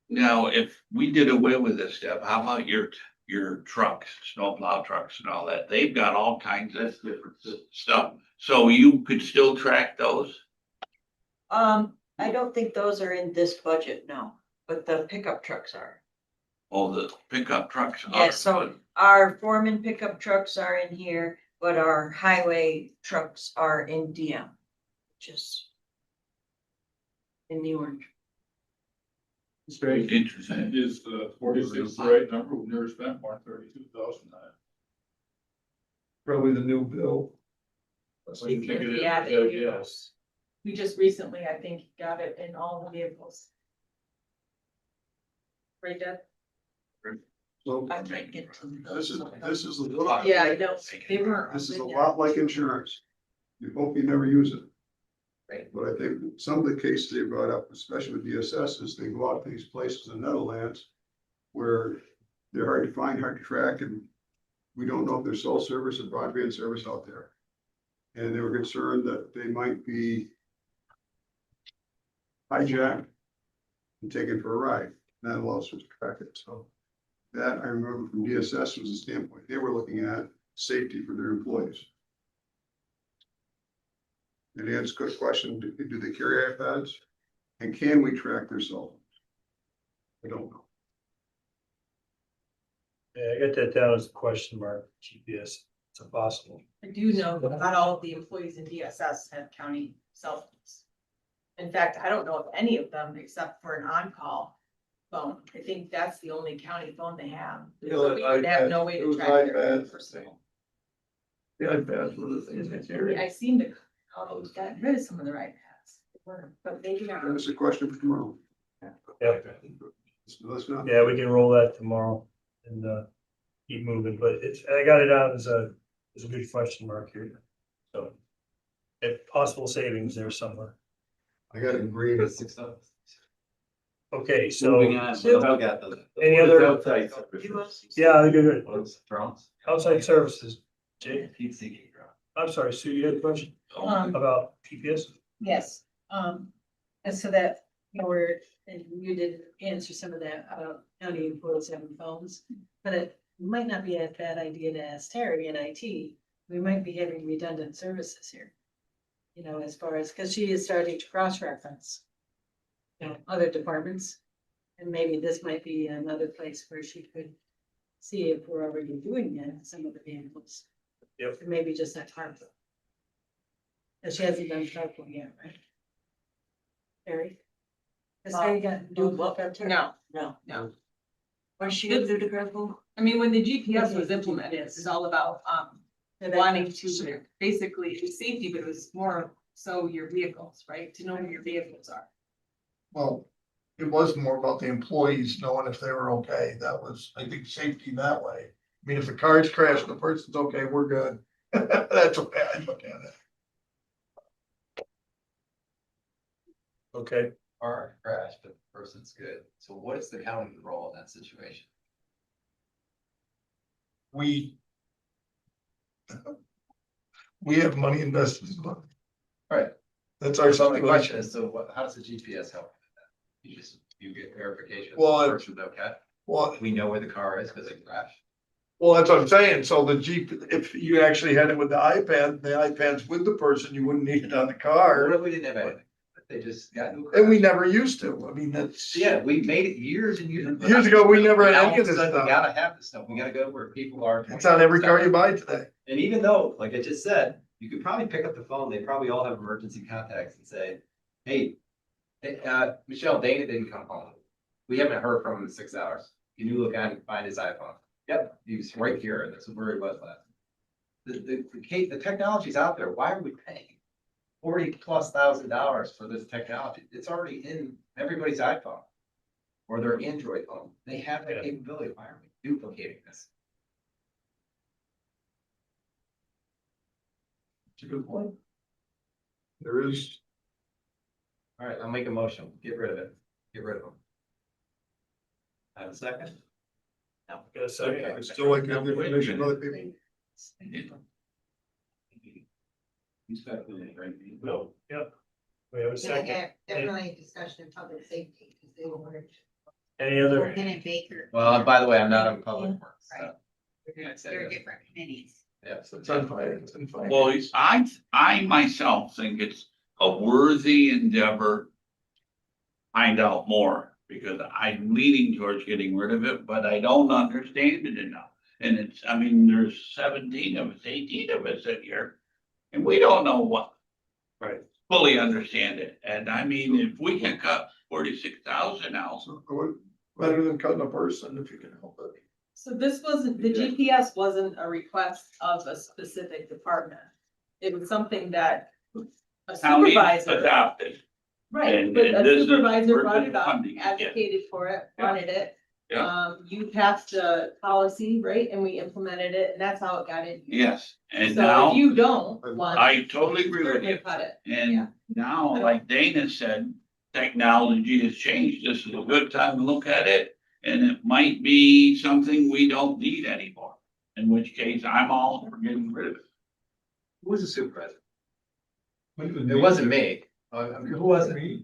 Now, if we did away with this stuff, how about your trucks, snowplow trucks and all that? They've got all kinds of different stuff. So you could still track those? I don't think those are in this budget, no, but the pickup trucks are. Oh, the pickup trucks are. Yeah, so our foreman pickup trucks are in here, but our highway trucks are in DM, which is in the orange. Interesting. Is the 46 the right number? We've never spent more than 32,000 on it. Probably the new bill. That's what you think it is. Yeah, Yeah, vehicles. We just recently, I think, got it in all the vehicles. Right, Deb? So I might get to this those. is a little. Yeah, I know, they weren't. This is a lot like insurance. You hope you never use it. Right. But I think some of the cases they brought up, especially with DSS, is they go out to these places in Netherlands where they're hard to find, hard to track, and we don't know if there's cell service or broadband service out there. And they were concerned that they might be hijacked and taken for a ride. And that allows us to track it. So that I remember from DSS was the standpoint they were looking at safety for their employees. And Ann's good question, do they carry iPads? And can we track their cell phones? I don't know. Yeah, I got that down as a question mark, GPS, it's impossible. I do know that not all of the employees in DSS have county cell phones. In fact, I don't know of any of them except for an on-call phone. I think that's the only county phone they have. They have no way It to was track their iPads. personal. The iPads were the things that carried. I seem to, we've gotten rid of some of the iPads, but maybe not. That's a question for tomorrow. Yeah. So let's not. Yeah, we can roll that tomorrow and keep moving, but it's, I got it out as a good question mark here. So if possible savings there somewhere. I got it green. Okay, so Moving on. any other, Outside. yeah, good. What's drones? Outside services. Jay, I'm sorry, Sue, you had a question about GPS? Yes, and so that, you know, where, and you did answer some of that about county employees having phones, but it might not be a bad idea to ask Terry in IT. We might be having redundant services here. You know, as far as, because she is starting to cross-reference, you know, other departments. And maybe this might be another place where she could see if we're already doing that in some of the vehicles. Yep. Or maybe just that carpool. Because she hasn't done carpool yet, right? Terry? Has Terry got? Do what? No, No. no. What's she gonna do to carpool? I mean, when the GPS was implemented, it's all about, wanting to basically do safety, but it was more so your vehicles, right? To know where your vehicles are. Well, it was more about the employees knowing if they were okay. That was, I think, safety that way. I mean, if the car's crashed and the person's okay, we're good. That's the way I look at it. Okay, Car crash, but the person's good. So what is the county role in that situation? We have money invested in money. Right. That's our So my situation. question is, so what, how does the GPS help with that? You get verification. Well, The person's okay. Well, We know where the car is because it crashed. that's what I'm saying. So the Jeep, if you actually had it with the iPad is with the person, you wouldn't need it on the car. What if we didn't have anything? The They just got new. And we cars. never used to. I mean, that's. Yeah, we made it years and years. Years ago, we never had Now, any of all a this sudden, stuff. We gotta have this stuff. We gotta go where people are. It's on every car you buy today. And even though, like I just said, you could probably pick up the phone, they probably all have emergency contacts and say, hey, Michelle, Dana didn't come home. We haven't heard from him in 6 hours. Can you look on and find his iPhone? Yep, he was right here, and that's where he was last. The technology's out there. Why are we paying $40,000+ for this technology? It's already in everybody's iPhone or their Android phone. They have that capability. Why are we duplicating this? It's a good point. There is, All right, I'll make a motion. Get rid of it. Get rid of them. Have a second? Got a second? I still like to have the information from other people. You speculated, right? No, yep. We have a second. Definitely a discussion of public safety, because they were. Any other? Open and Baker. Well, by the way, I'm not on public works. So. They're different committees. Yeah, so It's on fire. It's on fire. Well, I myself think it's a worthy endeavor. Find out more, because I'm leaning towards getting rid of it, but I don't understand it enough. And it's, I mean, there's 17 of us, 18 of us in here, and we don't know what. Right. Fully understand it. And I mean, if we can cut 46,000 out, Better than cutting a person if you can help it. So this wasn't, the GPS wasn't a request of a specific department. It was something that a county supervisor, adopted. right, and- but and a this is supervisor where brought the it up, funding is, yeah. advocated for it, Yeah. wanted it. Yeah. You passed a policy, right, and we implemented it, and that's how it got in here. Yes, and So now if you don't want. I totally agree with certainly you. cut it. And Yeah. now, like Dana said, technology has changed. This is a good time to look at it. And it might be something we don't need anymore, in which case I'm all for getting rid of it. Who was the supervisor? It wasn't me. Who was it?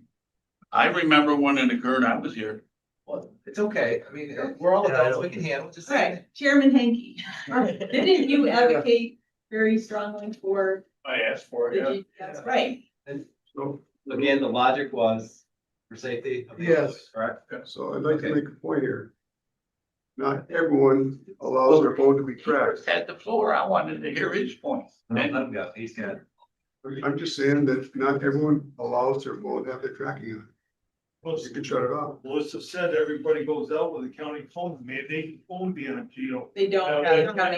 I remember when it occurred, I was here. Well, it's okay. I mean, we're all adults. We can handle it. Just All say right, Chairman Henke, didn't you advocate very strongly for I asked for the it, GPS, right? So, it. Again, the logic was for safety. of the Yes. employees, correct? so I'd like to Okay. make a point here. Not everyone allows their phone to be tracked. At the floor, I wanted to hear his point. Let him go. He's got. I'm just saying that not everyone allows their phone to have their tracking on it. Well, You can shut it off. Melissa said everybody goes out with a county phone, maybe they can phone be on a geo. They don't Yeah, have county.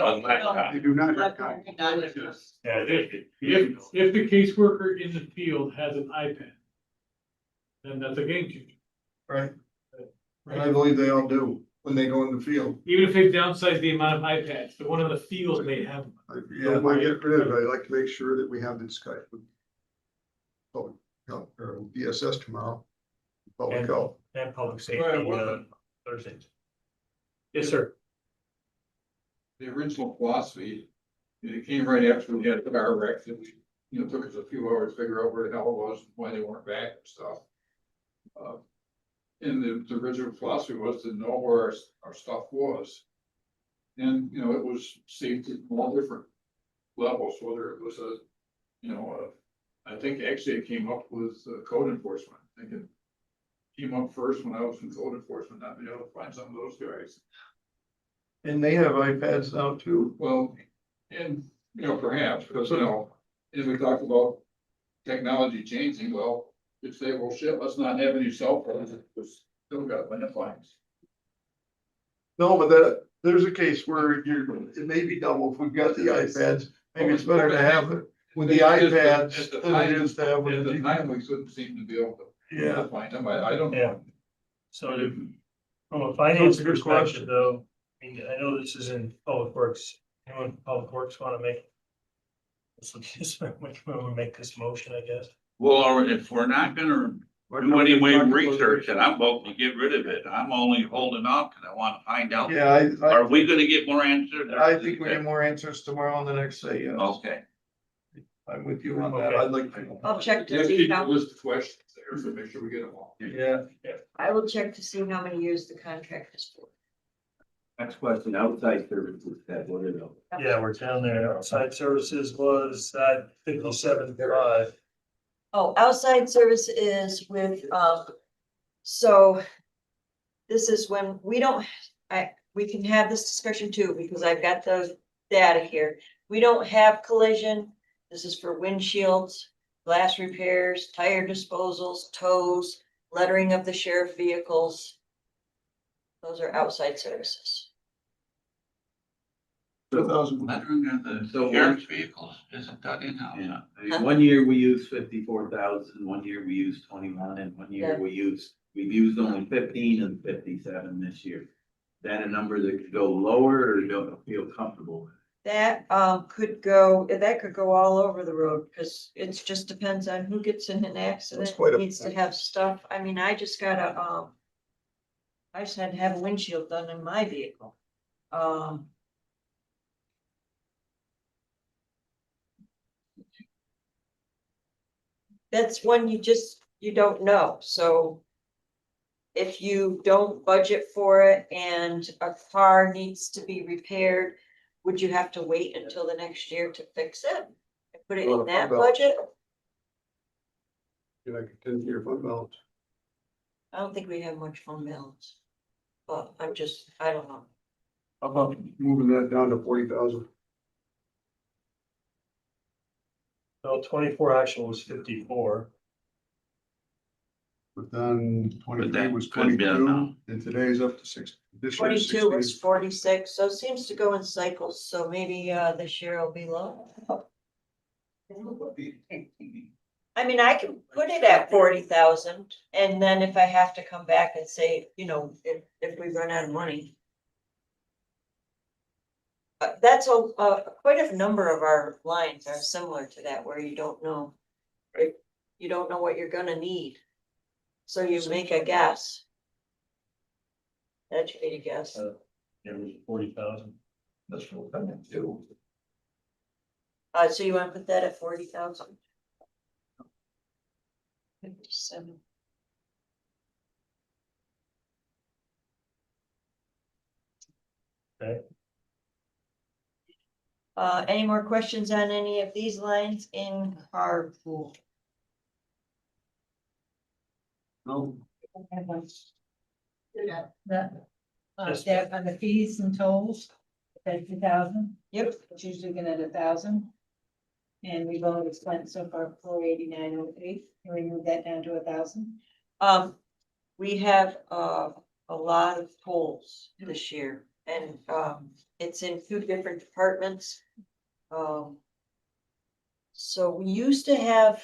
They do not have county. Not in- Yeah, If the caseworker in the field has an iPad, then that's a game changer. Right. And I believe they all do when they go in the field. Even if they downsize the amount of iPads, the one in the field may have them. I don't mind getting rid of it. I'd like to make sure that we have the discussion with public health or BSS tomorrow. Public And- health. And public safety, Right, Thursday. Yes, sir. the original philosophy, it came right after we had the car wreck, that we, took us a few hours to figure out where the hell it was, why they weren't back and stuff. And the original philosophy was to know where our stuff was. And, it was safety from all different levels, whether it was I think actually it came up with code enforcement. I think it came up first when I was in code enforcement, not being able to find some of those guys. And they have iPads now too. Well, and, perhaps, because, as we talked about technology changing, well, if they, well, shit, let's not have any cell phones, it's still got landlines. No, but there's a case where it may be double if we've got the iPads. Maybe it's better to have it with the iPads than it is to have with At the the time, GPS. we couldn't seem to be able to. Yeah. Find them, I don't Yeah. know. So from a finance That's a good perspective question. though, I mean, I know this is in public works, anyone in public works wanna make? Make this motion, I guess. Well, or if we're not gonna do any way of research, and I'm voting to get rid of it, I'm only holding off because I want to find out. Yeah, Are we gonna get more answers? I think we get more answers tomorrow on the next say, yes. Okay. I'm with you on that. Okay. I'd like to. I'll check to Just see keep a how, list of questions there, so make sure we get them all. Yeah. I will check to see how many years the contract is for. Next question, outside services, that what is it? Yeah, we're down there. Outside services was at 57.5. Oh, outside service is with, so. This is when we don't, we can have this discussion too, because I've got the data here. We don't have collision. This is for windshields, glass repairs, tire disposals, tows, lettering of the sheriff vehicles. Those are outside services. Lettering of the So sheriff's vehicles isn't done in-house. Yeah, Huh? 1 year we used 54,000, 1 year we used 21, and 1 year we've used only 15 and 57 this year. That a number that could go lower or don't feel comfortable with? That could go all over the road, because it just depends on who gets in an accident, quite a- needs to have stuff. I mean, I just had to have a windshield done in my vehicle. That's one you don't know, so. If you don't budget for it and a car needs to be repaired, would you have to wait until the next year to fix it? And put it Well, in the that fund balance. budget? You like a 10-year fund balance. I don't think we have much fund balance. But I don't know. How about moving that down to 40,000? So 24 actual was 54. But then 23 was could be 22, now. and today's up to 6. This year is 42 was 16. 46, so it seems to go in cycles, so maybe this year will be low. I mean, I can put it at 40,000, and then if I have to come back and say, if we run out of money. That's quite a number of our lines are similar to that, where you don't know. You don't know what you're gonna need. So you make a guess. Educated guess. It was 40,000. That's what we're gonna do. So you want to put that at 40,000? 57. Okay. Any more questions on any of these lines in carpool? No, That on the fees and tolls, that's 2,000, Yep. it's usually been at 1,000. And we've only spent so far 489.08, can we move that down to 1,000? We have a lot of tolls this year, and it's in 2 different departments. So we used to have.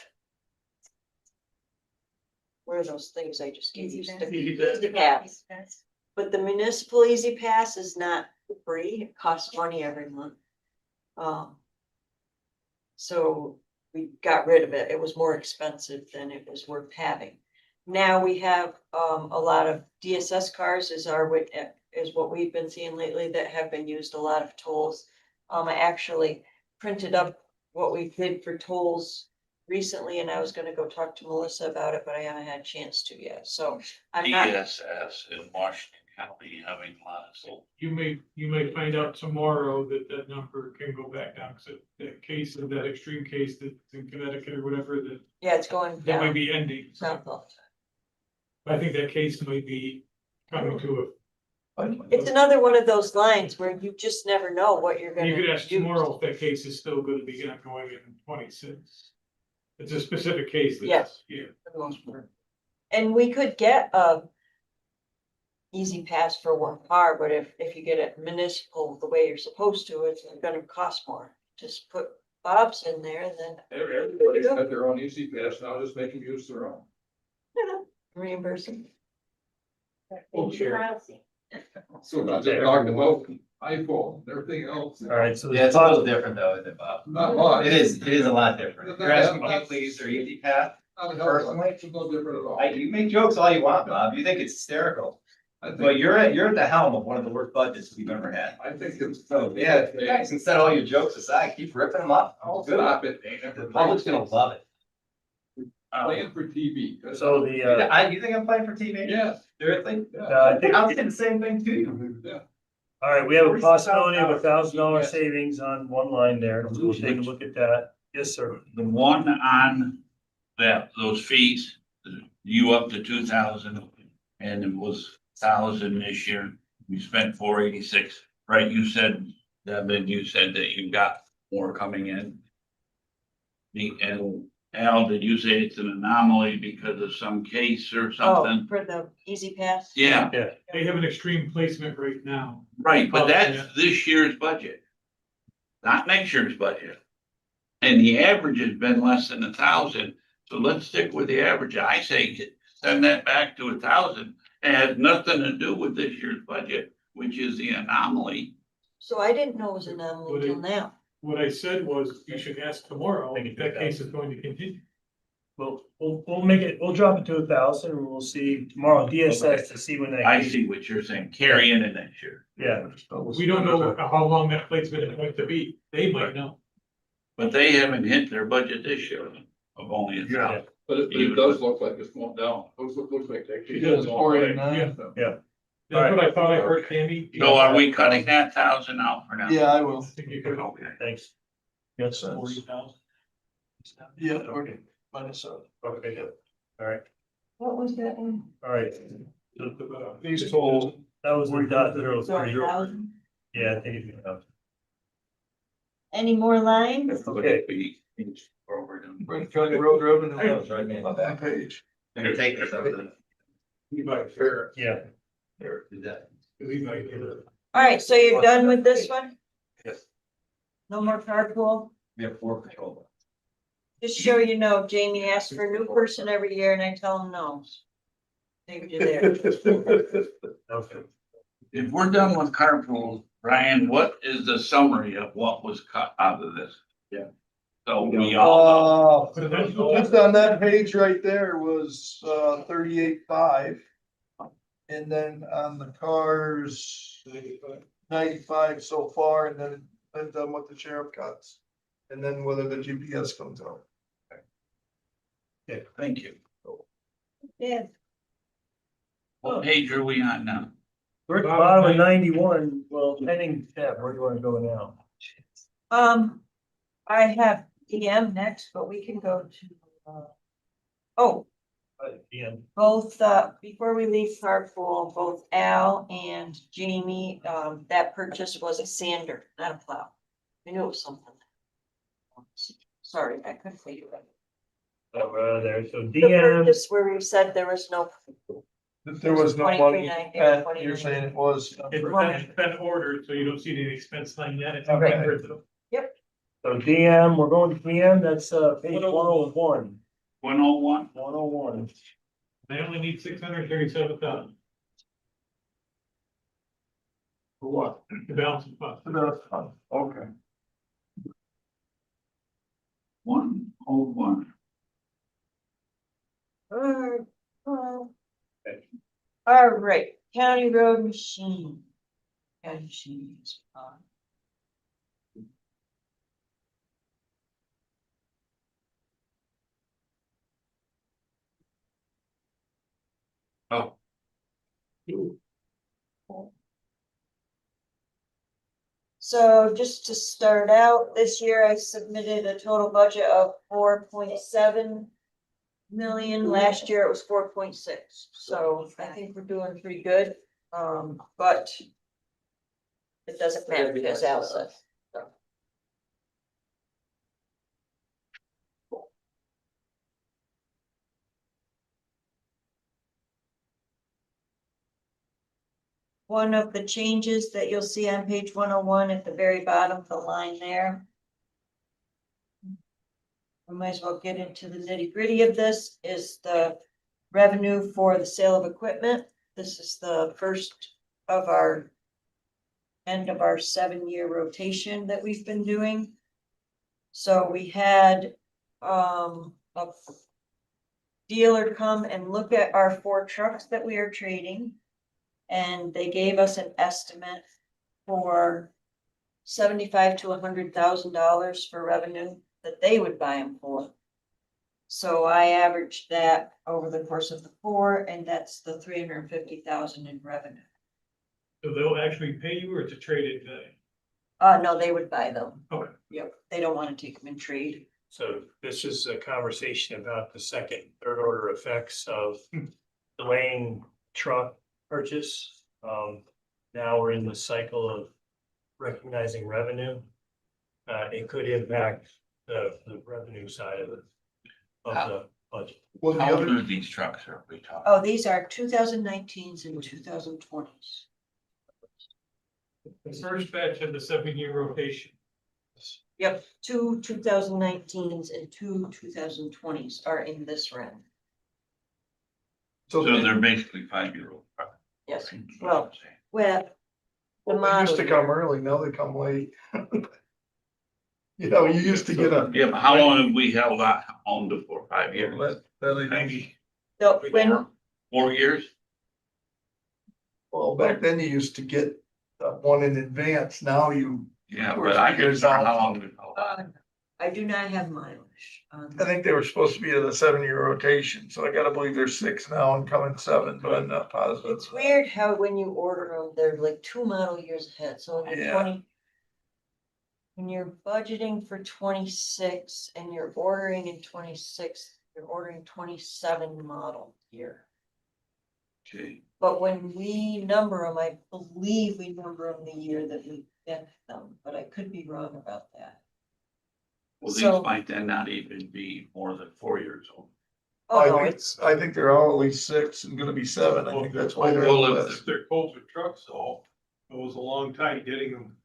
Where are those things I just gave you? Easy Pass. But the municipal Easy Pass is not free, it costs money every month. So we got rid of it, it was more expensive than it was worth having. Now we have a lot of DSS cars is what we've been seeing lately that have been used a lot of tolls. I actually printed up what we did for tolls recently, and I was gonna go talk to Melissa about it, but I haven't had a chance to yet, so I'm not. DSS in Washington County having a lot of, so You may find out tomorrow that number can go back down, because that extreme case that's in Connecticut or whatever, Yeah, it's going that might down be ending. south all the I think that case might be coming to time. It's another one of those lines where you just never know what you're a, gonna you could ask use. tomorrow if that case is still gonna be going in 26. It's a specific case. Yes. Yeah. For the most part. And we could get a Easy Pass for one car, but if you get it municipal the way you're supposed to, it's gonna cost more. Just put Bob's in there and then Everybody's got their own easy pass now, just make them use their own. reimburse them. Oh, sure. So not just talking about iPhone, and everything else. All right, so. Yeah, it's a little different though, isn't it, Bob? Not much. It is a lot different. You're asking people to use their easy path. Not a hell of a lot. It's no different at all. You make jokes all you want, Bob. You think it's hysterical. I think- But you're at the helm of one of the worst budgets we've ever had. I think it's. So, yeah, guys, instead of all your jokes aside, keep ripping them up. I'll Good. stop it, Dana. The public's gonna love it. Playing for TV. So the, You think I'm playing for TV? Yes. Seriously? I think, I all was saying the same thing to you. right, we have a possibility of $1,000 savings on one line there. We'll take a look at that. Yes, sir. the one on that, those fees, you up to 2,000 and it was 1,000 this year. We spent 486, right? You said, Devin, you said that you got more coming in. And Al, did you say it's an anomaly because of some case or Oh, something? for the Easy Pass? Yeah, They have an extreme placement right now. right, but Oh, yeah. that's this year's budget. Not next year's budget. And the average has been less than 1,000, so let's stick with the average. I say send that back to 1,000. It has nothing to do with this year's budget, which is the anomaly. So I didn't know it was an anomaly Would it- until now. What I said was, you should ask tomorrow Make it if that case is going to continue. We'll make it, we'll drop it to 1,000 and we'll see tomorrow DSS to see when that. I case- see what you're saying, carry into next year. Yeah, We don't know how long that placement is going to be. They might know. But they haven't hit their budget this year of only 1,000. But it does look like it's going down. Looks like that. She does 489. That's what I thought I heard, Tammy. So are we cutting that 1,000 out for now? Yeah, I will. I think you could. Okay. thanks. Yes, sir. 40,000. Yeah, okay, minus seven. Okay, good. All right, What was that one? all right. These totals. That was the dot zero Sorry, three. 1,000? Yeah, I think it's enough. Any more lines? Okay. Where we're doing. Brent County Road Revenue. That was right, man. On that page. And take this over the. We might fair. Yeah. There, did that. We might get it. All right, so you're done with this one? Yes. No more carpool? We have 4 patrol. Just so you know, Jamie asks for a new person every year and I tell him no. Maybe you're there. Okay. If we're done with carpool, Brian, what is the summary of what was cut out of this? Yeah. So we all Just on that page right there was 38.5. And then on the cars, 95 so far, and then depends on what the sheriff cuts. And then whether the GPS comes out. know. Thank you. Yeah. What page are we on now? We're at the bottom of 91, well, pending tab, where do you wanna go now? I have DM next, but we can go to, oh, Yeah, both, before we leave carpool, both Al and Jamie, that purchase was a sander, not a plow. I knew it was something. Sorry, I couldn't figure it out. there, so The DM, purchase where we said there was no. There was no money, 23.90, Pat, 29. you're saying it was. It's been ordered, so you don't see the expense line yet. It's Okay. ordered. so DM, we're going to DM, that's page 101. 101? 101. They only need 637,000 For what? to balance the fund. Okay. 101. All right, county road machine. County machine is on. Oh. So just to start out, this year I submitted a total budget of 4.7 million. Last year it was 4.6. So I think we're doing pretty good. But it doesn't matter because Al said. One of the changes that you'll see on page 101 at the very bottom, the line there. We might as well get into the nitty gritty of this, is the revenue for the sale of equipment. This is the first of our end of our 7-year rotation that we've been doing. So we had a dealer come and look at our 4 trucks that we are trading. And they gave us an estimate for $75,000 to $100,000 for revenue that they would buy them for. So I averaged that over the course of the 4, and that's the $350,000 in revenue. So they'll actually pay you or it's a trade-in value? No, they would buy them. Okay. Yep, they don't want to take them in trade. So this is a conversation about the second, third order effects of delaying truck purchase. Now we're in the cycle of recognizing revenue. It could impact the revenue side of the budget. Well, the How other, old are these trucks are we talking? Oh, these are 2019s and 2020s. The first batch of the 7-year rotation. Yep, two 2019s and two 2020s are in this round. so So they they're basically 5-year-old trucks. Yes, That's what well, I'm saying. well. The they used to model come year. early, now they come late. You know, you used to get a. Yeah, but how long have we held on to for 5 years? That ain't- Maybe So when, 4 years? Well, back then you used to get one in advance, now you, Yeah, 2 or but 3 I years just know out. how long we've held on. I do not have mileage. I think they were supposed to be at a 7-year rotation, so I gotta believe there's 6 now and coming 7, but I'm not positive. It's weird how when you order them, they're like 2 model years ahead, so in Yeah. 20. When you're budgeting for 26 and you're ordering in 26, you're ordering 27 model year. Okay, But when we number them, I believe we number them the year that we get them, but I could be wrong about that. well, So- these might then not even be more than 4 years old. Oh, no, it's, I think they're all at least 6 and gonna be 7, I think that's why they're Well, on the if list. If they're Colter trucks, though, it was a long time getting them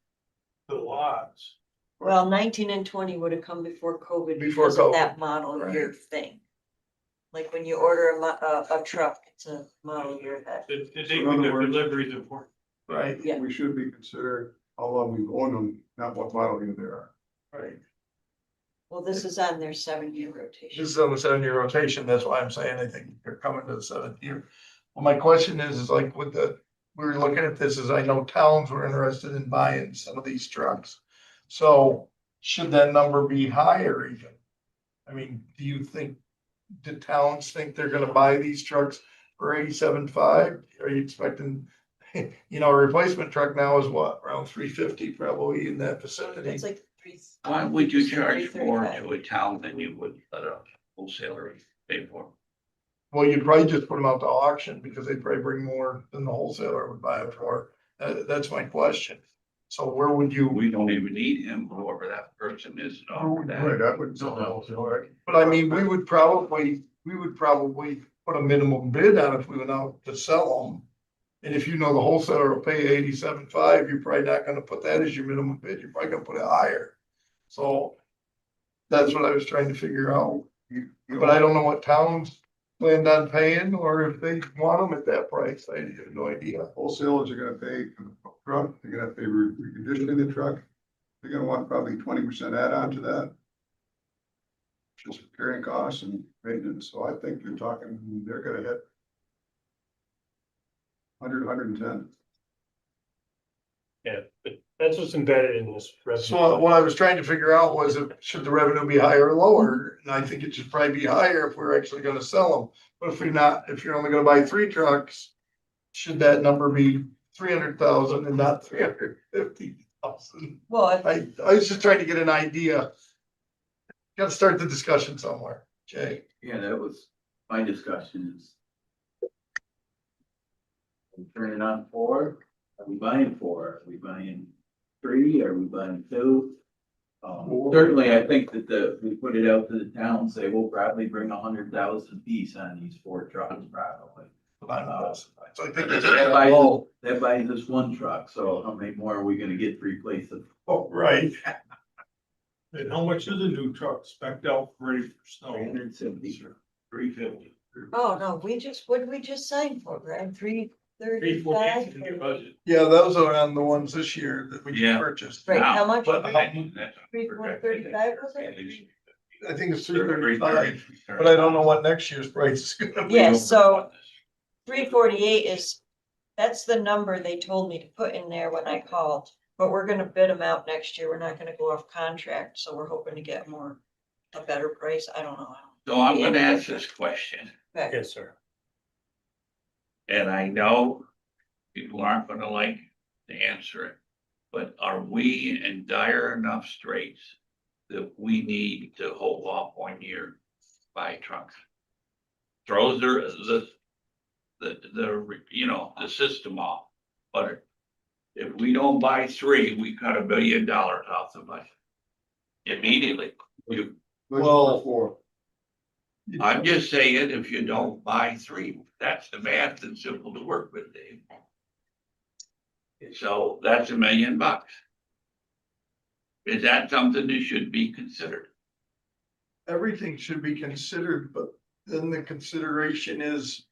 to the lots. well, 19 and 20 would have come before COVID Before because of COVID, that model year thing. Like when you order a truck, it's a model year that, The date So in when other the words- delivery is important. Right, yeah. We should be considering how long we've owned them, not what model year they are. right. Well, this is on their 7-year rotation. This is on the 7-year rotation, that's why I'm saying I think they're coming to the 7th year. Well, my question is like with we were looking at this, as I know towns were interested in buying some of these trucks. So should that number be higher even? I mean, do towns think they're gonna buy these trucks for 87.5? Are you expecting, you know, a replacement truck now is what, around 350 probably in that vicinity? It's like 3. Why would you charge more 335. to a town than you would let a wholesaler pay for? Well, you'd probably just put them out to auction because they'd probably bring more than the wholesaler would buy it for. That's my question. So where would you? We don't even need him, whoever that person is. to offer that. Right, that would. Right. But I mean, we would probably put a minimum bid on if we went out to sell them. And if you know the wholesaler will pay 87.5, you're probably not gonna put that as your minimum bid. You're probably gonna put it higher. So that's what I was trying to figure out. But I don't know what towns planned on paying or if they want them at that price. I have no idea. Wholesalers are gonna pay for the truck, they're gonna pay reconditioning the truck. They're gonna want probably 20% add-on to that. Just carrying costs and maintenance, so I think you're talking, they're gonna hit 110. Yeah, but that's what's embedded in this. revenue. So what I was trying to figure out was should the revenue be higher or lower? And I think it should probably be higher if we're actually gonna sell them. But if you're only gonna buy 3 trucks, should that number be 300,000 and not 350,000? Well, if I was just trying to get an idea. Gotta start the discussion somewhere, Jay. Yeah, that was my discussion is. We turn it on 4, are we buying 4? Are we buying 3? Are we buying 2? Certainly, I think that we put it out to the town, say we'll probably bring 100,000 piece on these 4 trucks probably. So I think That buys us 1 truck, so how many more are we gonna get to replace them? oh, right. And how much is a new truck spec'd out ready for snow? 370. 350. Oh, no, what did we just sign for, Greg? 348 in your 335? budget. Yeah, those are on the ones this year that we just Yeah. purchased. Right, how Now, much? But I think that's 335 was it? I think it's 335, but I don't know what next year's price is gonna be. Yeah, so 348 that's the number they told me to put in there when I called. But we're gonna bid them out next year. We're not gonna go off contract, so we're hoping to get a better price. I don't know. So I'm gonna ask this question, Yes, sir. and I know people aren't gonna like to answer it. But are we in dire enough straits that we need to hold off 1 year, buy trucks. Throws the system off, but if we don't buy 3, we cut $1 billion off the budget. Immediately, Well- Four. I'm just saying, if you don't buy 3, that's the math and simple to work with, Dave. So that's $1 million. Is that something that should be considered? Everything should be considered, but then the consideration is,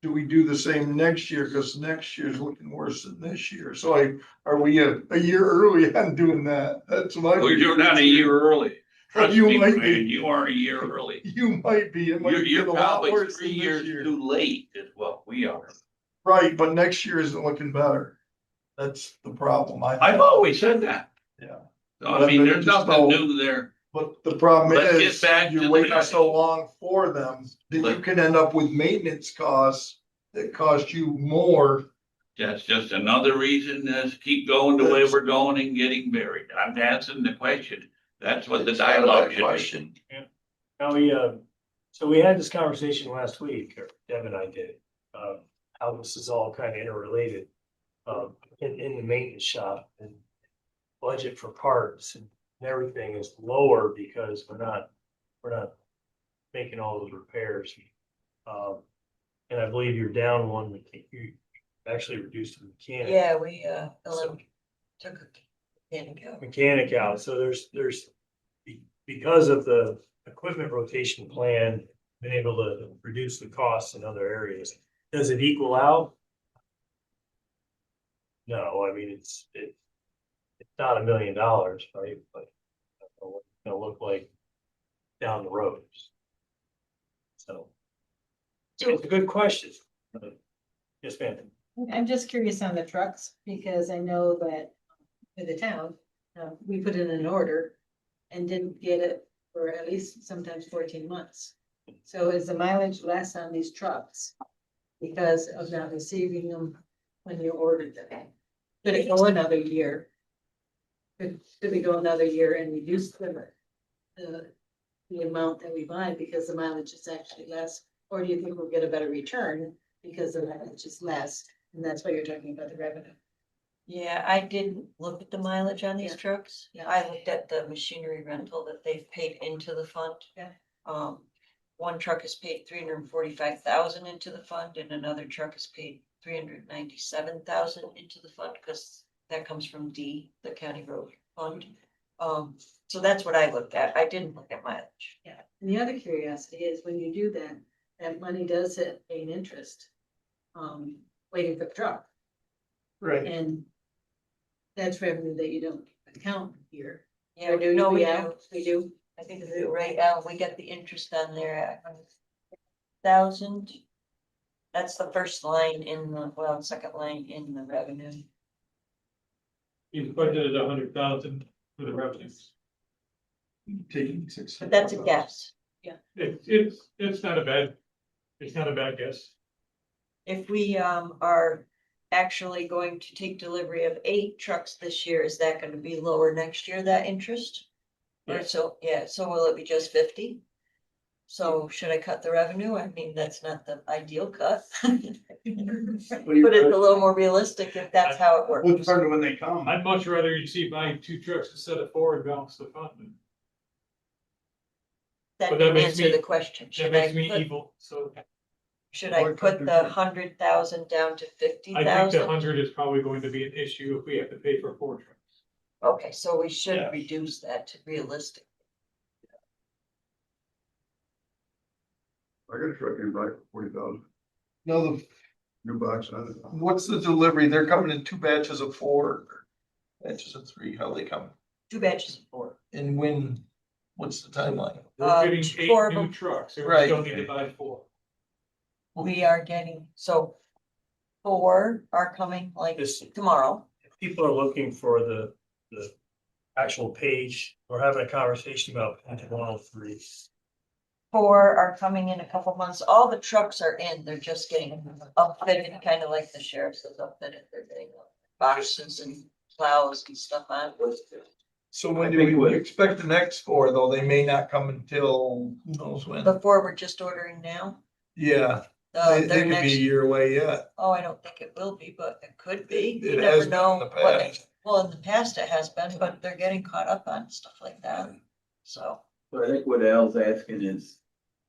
do we do the same next year? Cause next year's looking worse than this year. So are we a year early on doing that? That's my. Well, you're not a year early. Trust You me, might Fran, be. you aren't a year early. You might be. It might You're, be you're a lot probably worse 3 than this years year. too late is what we are. Right, but next year isn't looking better. That's the problem. I've always said that. Yeah. So, I mean, there's nothing new there. But the problem Let's get is, back to you're the waiting fact. so long for them, that you Let- can end up with maintenance costs that cost you more. That's just another reason to keep going the way we're going and getting buried. I'm answering the question. That's what the It's not a dialogue bad should be. question. Now, so we had this conversation last week, or Deb and I did, how this is all kind of interrelated. In the maintenance shop and budget for parts and everything is lower because we're not making all those repairs. And I believe you're down one, you actually reduced the mechanic. Yeah, we, took a Mechanic out, so there's, because of the equipment rotation plan, been able to reduce the costs in other areas. Does it equal out? No, I mean, it's not $1 million, right? But I don't know what it's gonna look like down the road. So it's a good question. Yes, ma'am. I'm just curious on the trucks, because I know that for the town, we put in an order and didn't get it for at least sometimes 14 months. So is the mileage less on these trucks because of not receiving them when you ordered them? Could it go another year? Could we go another year and reduce the amount that we buy because the mileage is actually less? Or do you think we'll get a better return because the mileage is less? And that's why you're talking about the revenue. Yeah, I didn't look at the mileage on these Yeah. trucks. Yeah. I looked at the machinery rental that they've paid into the fund. Yeah. One truck has paid 345,000 into the fund and another truck has paid 397,000 into the fund, because that comes from D, the county road fund. So that's what I looked at. I didn't look at mileage. Yeah, and the other curiosity is when you do that, that money does hit an interest, waiting for the truck. Right. And that's revenue that you don't account here. Yeah, Or do no, you? we Yeah, do. we do. I think we do, right now, we get the interest on there at 1,000. That's the first line in the, well, second line in the revenue. He's budgeted 100,000 for the revenues. Taking 6. But that's a guess. It's not a bad guess. If we are actually going to take delivery of 8 trucks this year, is that gonna be lower next year, that interest? Or Yes. so, yeah, so will it be just 50? So should I cut the revenue? I mean, that's not the ideal cut. But it's a little more realistic if that's how it Well, works. it's harder when they come. I'd much rather you see buying 2 trucks instead of 4 and balance the fund. That but that didn't makes answer me- the question. That Should I makes me put, evil, so should I put the 100,000 down to I think the 50,000? 100 is probably going to be an issue if we have to pay for 4 trucks. Okay, so we should Yeah. reduce that to realistic. I got a truck in back 40,000, No, new box on it. what's the delivery? They're coming in 2 batches of 4, batches of 3. How they come? 2 batches of 4. And when, what's the timeline? We're getting 4 8 of new them. trucks, and we Right. still need to buy 4. We are getting, so 4 are coming like This, tomorrow. if people are looking for the actual page, we're having a conversation about page 103. 4 are coming in a couple months. All the trucks are in, they're just getting upfitted, kind of like the sheriff's is upfitted. They're getting boxes and plows and stuff on. So when I do think we what- expect the next 4, though? They may not come until, who knows when? The 4 we're just ordering now. Yeah, Their they could be a next, year away yet. oh, I don't think it will be, but it could be. You It never has been in know the what, past. well, in the past it has been, but they're getting caught up on stuff like that. So, So I think what Al's asking is,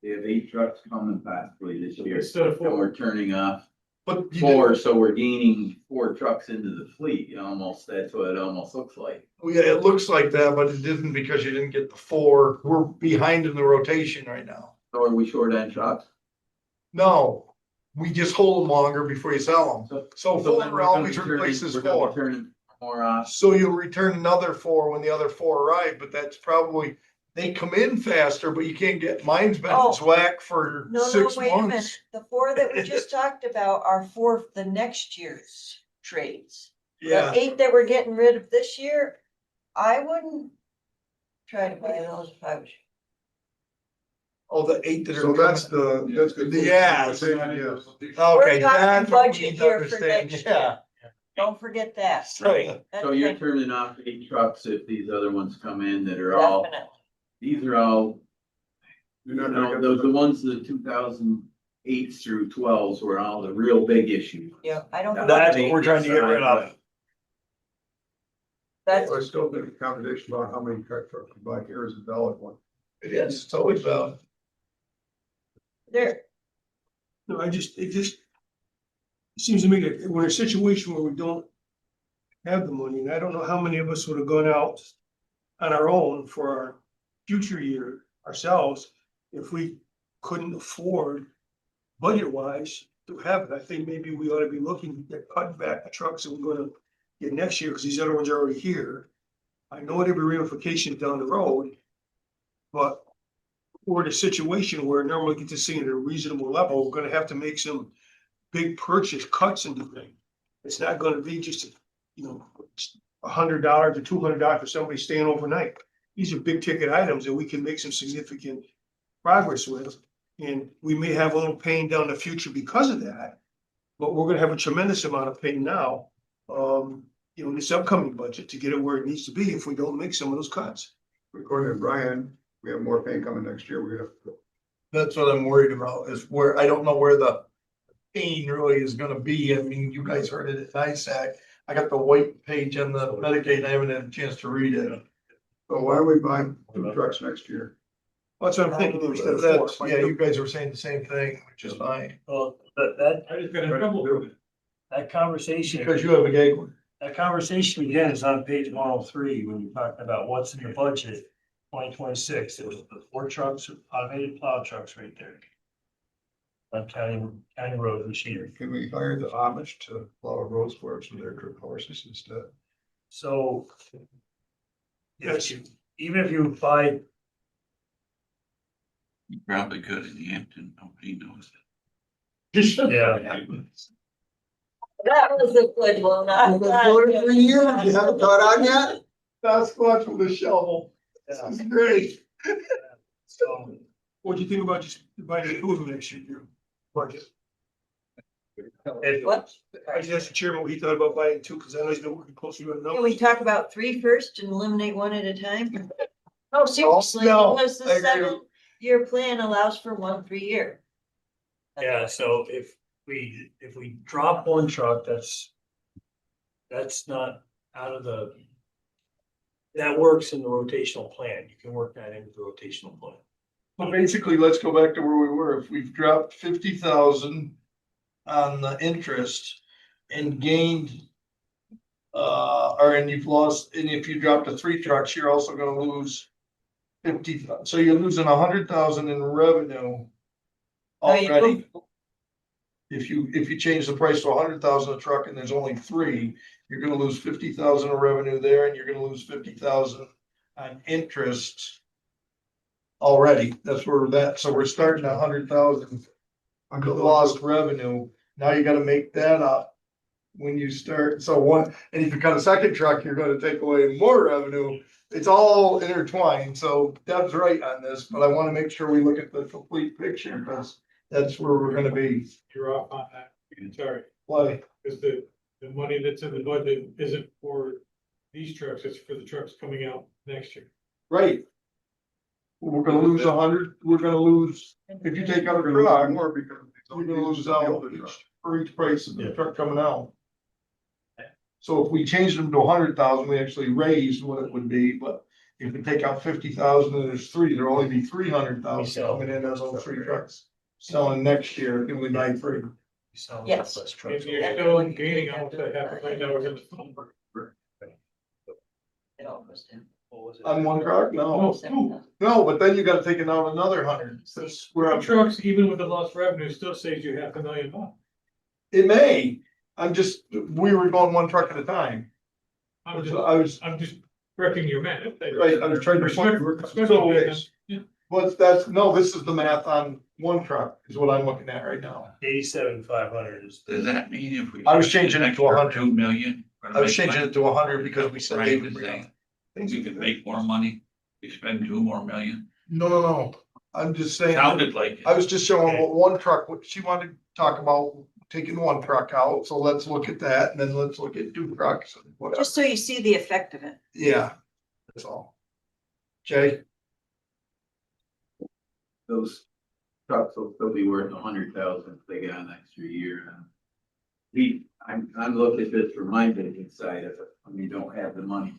they have 8 trucks coming possibly this year, Instead of and 4. we're turning off But you 4, so we're gaining 4 trucks into the fleet, almost, that's what it almost looks like. yeah, it looks like that, but it didn't because you didn't get the 4. We're behind in the rotation right now. So are we short on trucks? No, we just hold them longer before you sell them. So So then 4 we're gonna always be turning- replaces we're gonna be 4. turning more off. So you'll return another 4 when the other 4 arrive, but that's probably, they come in faster, but you can't get, mine's been Oh. whack for no, 6 wait a minute. months. The 4 that we just talked about are for the next year's trades. The Yeah, 8 that we're getting rid of this year, I wouldn't try to buy those if I was you. oh, the 8 that are So that's coming. that's good. Yeah. Yes. Okay, We're that's talking what we budget need to here for understand, next yeah. year. Don't forget that. Right. That's So you're like- turning off 8 trucks if these other ones come in that are all, Definitely. these are all, You're you not know, gonna get those, the ones, the 2008s through 12s were all the real big issues. Yeah, I don't. That's what we're trying to get rid of. That's, I still think a conversation about how many trucks to buy here is a valid one. It is, it's always valid. there, No, it just seems to me that we're in a situation where we don't have the money, and I don't know how many of us would have gone out on our own for our future year ourselves if we couldn't afford budget-wise to have it. I think maybe we ought to be looking at cutting back the trucks that we're gonna get next year, because these other ones are already here. I know there'll be ramifications down the road, but we're in a situation where normally get to see at a reasonable level, we're gonna have to make some big purchase cuts into things. It's not gonna be just, $100 or $200 for somebody staying overnight. These are big ticket items that we can make some significant progress with. And we may have a little pain down the future because of that, but we're gonna have a tremendous amount of pain now. In this upcoming budget to get it where it needs to be if we don't make some of those cuts. According to Brian, we have more pain coming next year. We're gonna. That's what I'm worried about, is where, I don't know where the pain really is gonna be. I mean, you guys heard it at NISAC. I got the white page on the Medicaid, I haven't had a chance to read it. So why are we buying 2 trucks next year? That's what I'm thinking, instead of That's, 4. yeah, you guys were saying the same thing, which is fine, Well, that I just got in trouble with it. that conversation. because you have a gag one. That conversation again is on page 103 when you're talking about what's in the budget, 2026. It was the 4 trucks, automated plow trucks right there. On county road machinery. Can we hire the Amish to plow roads for us with their trip horses instead? So. Yes, even if you buy, You probably could in Hampton, nobody knows. yeah, that was a good one. You haven't caught on yet? Sasquatch with a shovel. This is great. so what do you think about just buying 2 of them next year? Budget. And What? I just asked the chairman what he thought about buying 2, because I know he's been working closely on Can we those. talk about 3 first and eliminate 1 at a time? Oh, seriously, no, because I the agree. 7-year plan allows for 1 3-year. Yeah, so if we drop 1 truck, that's not out of the. That works in the rotational plan. You can work that into the rotational plan. So basically, let's go back to where we were. If we've dropped 50,000 on the interest and gained. And you've lost, and if you drop to 3 trucks, you're also gonna lose 50, so you're losing 100,000 in revenue. No, you Already. If you change the price to 100,000 a truck and there's only 3, you're gonna lose 50,000 of revenue there, and you're gonna lose 50,000 on interest. Already, that's where we're at, so we're starting 100,000 lost revenue, now you gotta make that up. When you start, and if you cut a second truck, you're gonna take away more revenue. It's all intertwined, so Deb's right on this, but I wanna make sure we look at the complete picture, because that's where we're gonna be. You're off on that. Sorry, Why? because the money that's in the budget isn't for these trucks, it's for the trucks coming out next year. Right. We're gonna lose 100, we're gonna lose, if you take out a truck, More because. we're gonna lose out for each price of the truck coming out. So if we change them to 100,000, we actually raise what it would be, but if we take out 50,000 and there's three, there'll only be 300,000 coming in as those three trucks. Selling next year, if we buy three. Yes. If you're still gaining almost a $500,000 in the fund. It all goes down. On one truck, no, no, but then you gotta take it out another 100, that's where I'm. Trucks, even with the lost revenue, still saves you $500,000. It may, I'm just, we were going one truck at a time. I'm just correcting your math. Right, I was trying to. No, this is the math on one truck is what I'm looking at right now. 87,500 is. Does that mean if we? I was changing it to 100. 2 million? I was changing it to 100 because we said. Right, the same. We could make more money, we spend 2 more million, No, I'm just saying. sounded like it. I was just showing what one truck, what she wanted to talk about taking one truck out, so let's look at that, and then let's look at two trucks and whatever. Just so you see the effect of it. Yeah, that's all. Jay? Those trucks will still be worth 100,000 if they get an extra year. And I'm looking at this from my business side of it, when you don't have the money.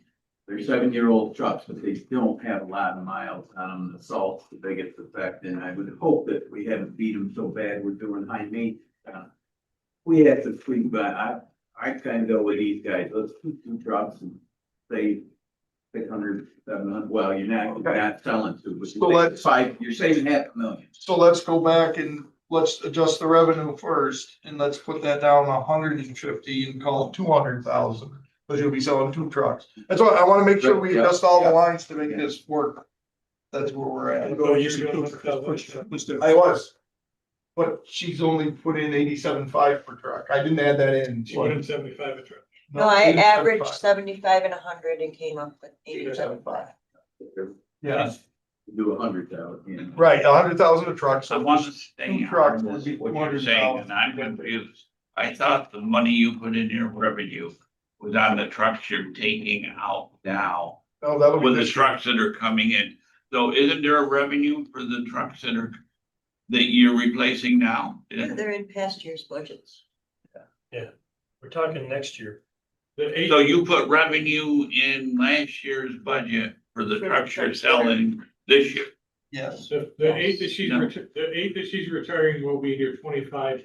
They're 7-year-old trucks, but they don't have a lot of miles on them. The salt's the biggest effect, and I would hope that we haven't beat them so bad we're doing high maintenance. We have to tweak, but I kind of go with these guys. Let's do 2 trucks and save 600, 700. Well, you're not selling 2, but So let's- you're saving $500,000. So let's go back and let's adjust the revenue first, and let's put that down 150 and call it 200,000. Because you'll be selling 2 trucks. That's why I wanna make sure we adjust all the lines to make this work. That's where we're at. So you're doing 100,000. I was. But she's only put in 87.5 per truck. I didn't add that in. She put in 75 a truck. No, I 87.5. averaged 75 and 100 and came up with 87.5. Yeah, Do 100,000. right, 100,000 a truck, I so want to stay two on trucks this, would be what you're saying, and I'm confused. I thought the money you put in your revenue was on the trucks you're taking out now, no, that'll be with the this year. trucks that are coming in. So isn't there a revenue for the trucks that you're replacing now? They're in past year's budgets. We're talking next year. So you put revenue in last year's budget for the trucks you're selling this year? Yes. The 8 that she's retiring will be here 25,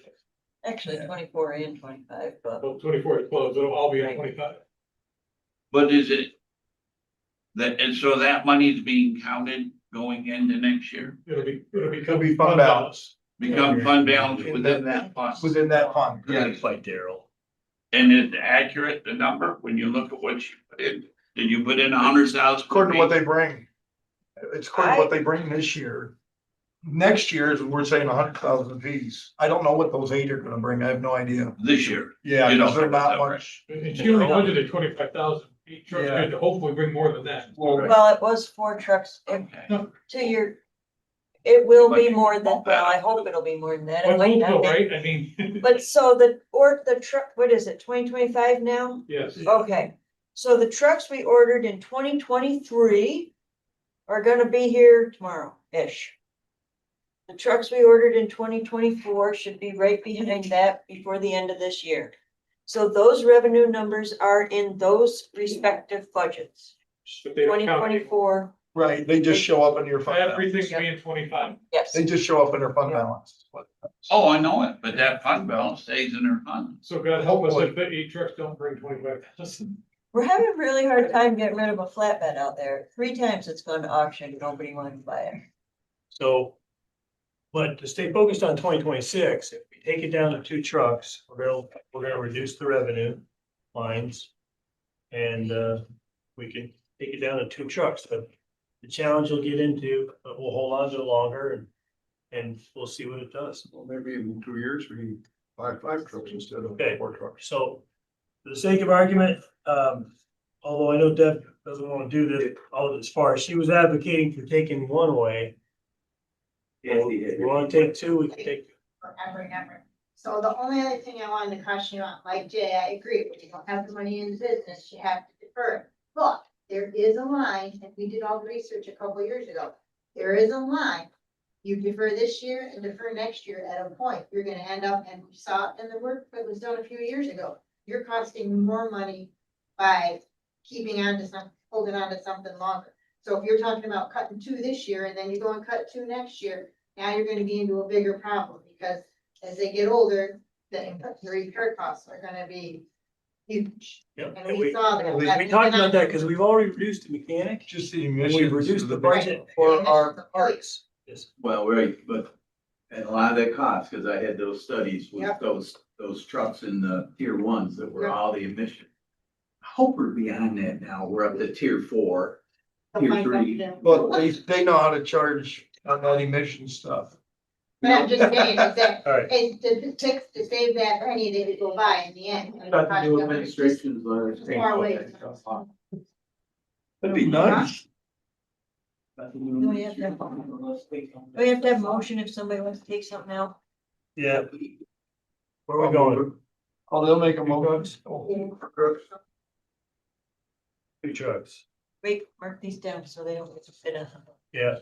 Actually, 24 and 25, but well, 24 is closed, it'll all be in 25. But is it? That, and so that money's being counted going into next year? It'll be It'll be fund balance Become fund balance within that fund? within that fund. It's like Daryl. And is it accurate, the number, when you look at what you put in? Did you put in 100,000? According to what they bring. It's according to what they bring this year. Next year is, we're saying 100,000 apiece. I don't know what those 8 are gonna bring. I have no idea. This year? Yeah, You don't because they're know not that, much. And she only budgeted 25,000. Each truck's Yeah. good to hopefully bring more than that. well, it was 4 trucks. Okay. It will be more than, well, I hope it'll be more than that. It Well, might not be. right, I mean. But so the truck, what is it, 2025 now? Yes. Okay, so the trucks we ordered in 2023 are gonna be here tomorrow-ish. The trucks we ordered in 2024 should be right behind that before the end of this year. So those revenue numbers are in those respective budgets. But they don't count 2024, Right, they just show up in your fund balance. everything's being 25. yes. They just show up in their fund balance. Oh, I know it, but that fund balance stays in their fund. So God help us if the 8 trucks don't bring 25,000. We're having a really hard time getting rid of a flatbed out there. 3 times it's gone to auction, nobody wanted to buy it. So, but to stay focused on 2026, if we take it down to 2 trucks, we're gonna reduce the revenue lines. And we can take it down to 2 trucks, but the challenge you'll get into, but we'll hold on to it longer and we'll see what it does. Well, maybe in 2 years, we can buy 5 trucks instead of Okay. 4 trucks. So for the sake of argument, although I know Deb doesn't want to do this, as far as she was advocating for taking 1 away. We want to take 2, we can take. Forever and ever. So the only other thing I wanted to caution you on, like Jay, I agree, when you don't have the money in the business, you have to defer it. But there is a line, and we did all the research a couple years ago. There is a line. You defer this year and defer next year at a point, you're gonna end up, and we saw it in the work that was done a few years ago. You're costing more money by keeping on to some, holding on to something longer. So if you're talking about cutting 2 this year and then you go and cut 2 next year, now you're gonna be into a bigger problem because as they get older, the repair costs are gonna be huge. Yep. And we saw that. We talked about that because we've already reduced the mechanic Just the and emissions. we've reduced the big- budget for our parts. Yes. Well, right, but, and a lot of that cost, cause I had those studies with Yep. those trucks in the tier 1s that were Yep. all the emission. I hope we're beyond that now, we're up to tier 4, They'll tier find 3. something. But they know how to charge on that emission stuff. But I'm just saying, is that, All right. it's to save that penny they would go by in the end. Got the new administration's More ways. That'd be nice. Do we have to have motion if somebody wants to take something out? Yeah. Where are we going? Oh, they'll make a motion. Two trucks. Wait, mark these down so they don't get to fit in. Yeah.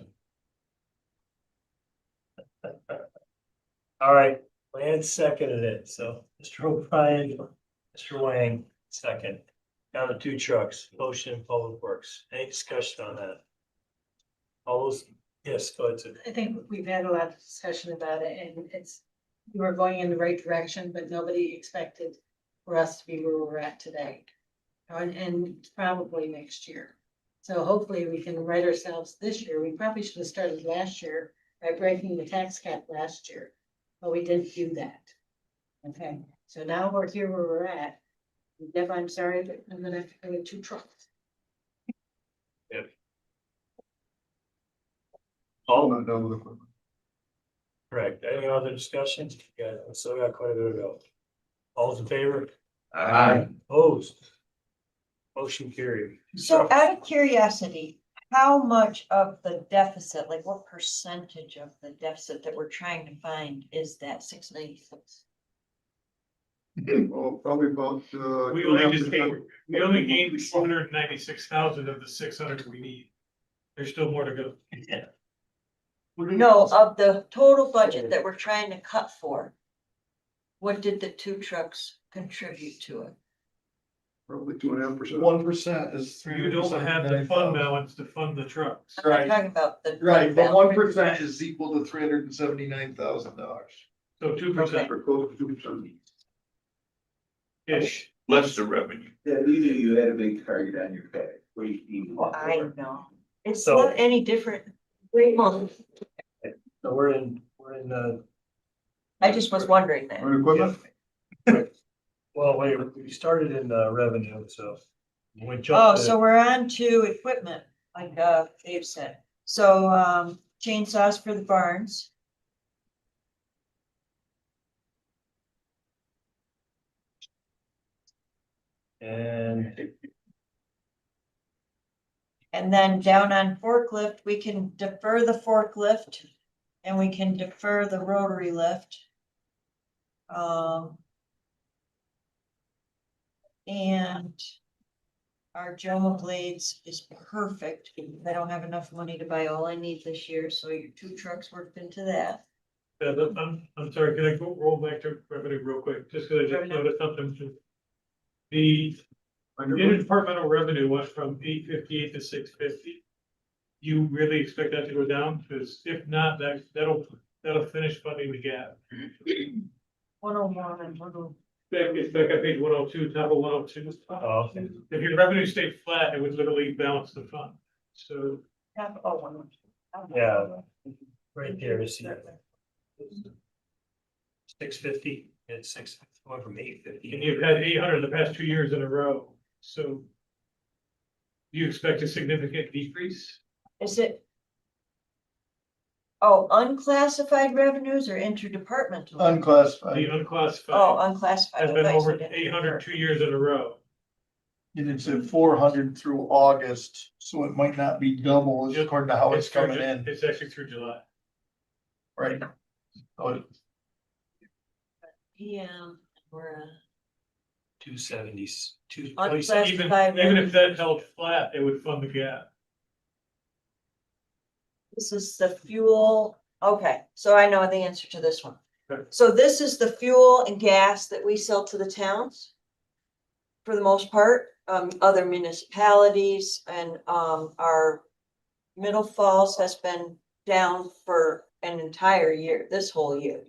All right, Lance seconded it, so Mr. O'Brien, Mr. Wang, second. Down to 2 trucks, motion in Public Works. Any discussion on that? All those, yes, go ahead. Sue. I think we've had a lot of discussion about it and we were going in the right direction, but nobody expected for us to be where we're at today. And probably next year. So hopefully we can right ourselves this year. We probably should have started last year by breaking the tax cap last year, but we didn't do that. Okay, so now we're here where we're at. Deb, I'm sorry, but I'm gonna have to go with 2 trucks. All not done with equipment. Correct. Any other discussions? Yeah, so we got quite a bit to go. All's in favor? Aye. Opposed? Motion carried. So out of curiosity, how much of the deficit, like what percentage of the deficit that we're trying to find is that 696? Well, probably about, We only gained 496,000 of the 600 we need. There's still more to go. No, of the total budget that we're trying to cut for. What did the 2 trucks contribute to it? Probably 2.5%. 1% is You don't have the fund balance to fund the trucks. I'm not Right. talking about the. Right, but balance. 1% is equal to $379,000. So 2% Or close to 2%. ish. Less the revenue. Yeah, you knew you had a big target on your back. What do you need? I know. It's So- not any different. Great month. So we're in, I just was wondering that. Or equipment? well, we started in revenue, so. We Oh, jumped so we're on to equipment, like Dave said. So chainsaws for the barns. and And then down on forklift, we can defer the forklift and we can defer the rotary lift. And our Joma blades is perfect. I don't have enough money to buy all I need this year, so your 2 trucks worked into that. I'm sorry, can I roll back to revenue real quick, just because I just Revenue. noticed something. The interdepartmental revenue went from 858 to 650. You really expect that to go down? Because if not, that'll finish funding the gap. 101 and 102. It's back at page 102, top of 102. oh, okay. If your revenue stayed flat, it would literally balance the fund. So Oh, 102. Yeah. Right there is 650, it's 650, going from 850. and you've had 800 the past 2 years in a row, so. Do you expect a significant decrease? Is it? Oh, unclassified revenues or interdepartmental? The Unclassified. unclassified Oh, unclassified. has I been thought you over said 800 2 years in a row. And it's at 400 through August, so it might not be double as according to how it's through coming in, It's actually through July. right? So PM, we're 270s, two. Unclassified Even if revenue. that held flat, it would fund the gap. This is the fuel, okay, so I know the answer to this one. Okay. So this is the fuel and gas that we sell to the towns. For the most part, other municipalities and, our Middle Falls has been down for an entire year, this whole year.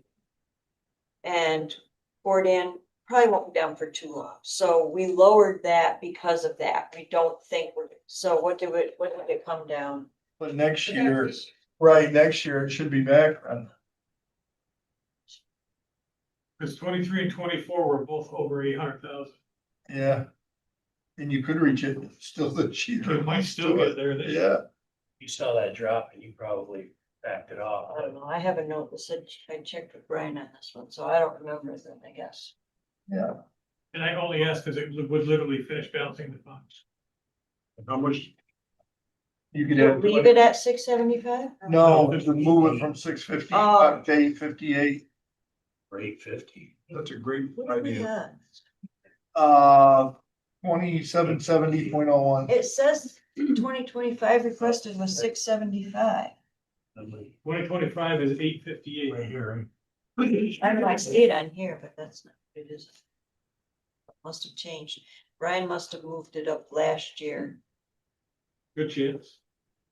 And Fort Ann probably won't be down for too long, so we lowered that because of that, we don't think we're, so what did it come down? But next year, right, next year it should be back on. Because 23 and 24 were both over 800,000. Yeah. And you could reach it still this year. It might still get there this year. Yeah, You saw that drop and you probably backed it off. I don't know, I have a note that said I checked with Brian on this one, so I don't remember them, I guess. yeah. And I only asked because it would literally finish balancing the funds. How much? You could have. Leave it at 675? No, just move it from 650 up to 858. For 850. That's a great What do we idea. have? 2770.01. It says 2025 requested was 675. 2025 is 858. Right here. I know I see it on here, but that's not, it is. Must have changed. Brian must have moved it up last year. Good chance.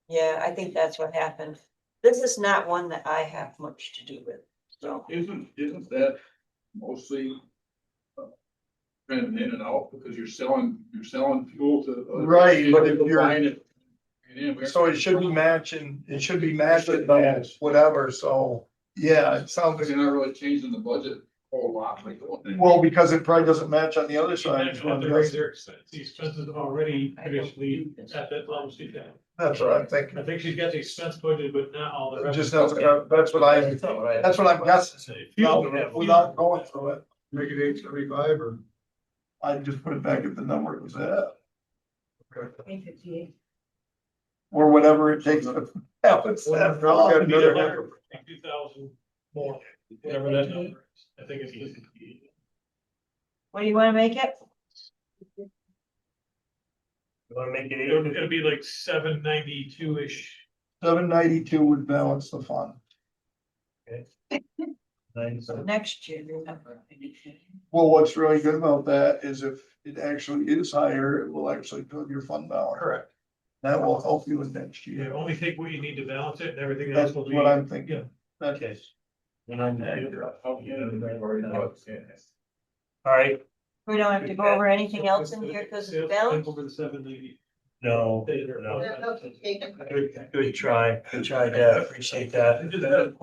Yeah, I think that's what happened. This is not one that I have much to do with, so. Isn't that mostly kind of in and out because you're selling fuel to. Right, but if you're- Buying it. And So it should be matching, it should be matching by whatever, so, yeah, it sounds Because like, you're not really changing the budget a whole lot, like. well, because it probably doesn't match on the other side. That's what the expenses already traditionally at that level she's at. That's what I'm thinking. I think she's got the expense budget, but not all the revenue. Just, that's what I'm guessing, without going through it. Make it 875 or? I just put it back at the number it was at, 858. or whatever it takes to balance that. It'd be 2,000 more, whatever that number is. I think it's just. What do you wanna make it? You wanna make it It'll be like 792-ish. 792 would balance the fund. Next year, remember. Well, what's really good about that is if it actually is higher, it will actually build your fund balance. Correct. That will help you in next Yeah, year. only take what you need to balance it and everything else That's will be. what I'm thinking. Yeah. Okay. All right, We don't have to go over anything else in here because it's balanced. Over the 790. no, good try, Deb, appreciate that.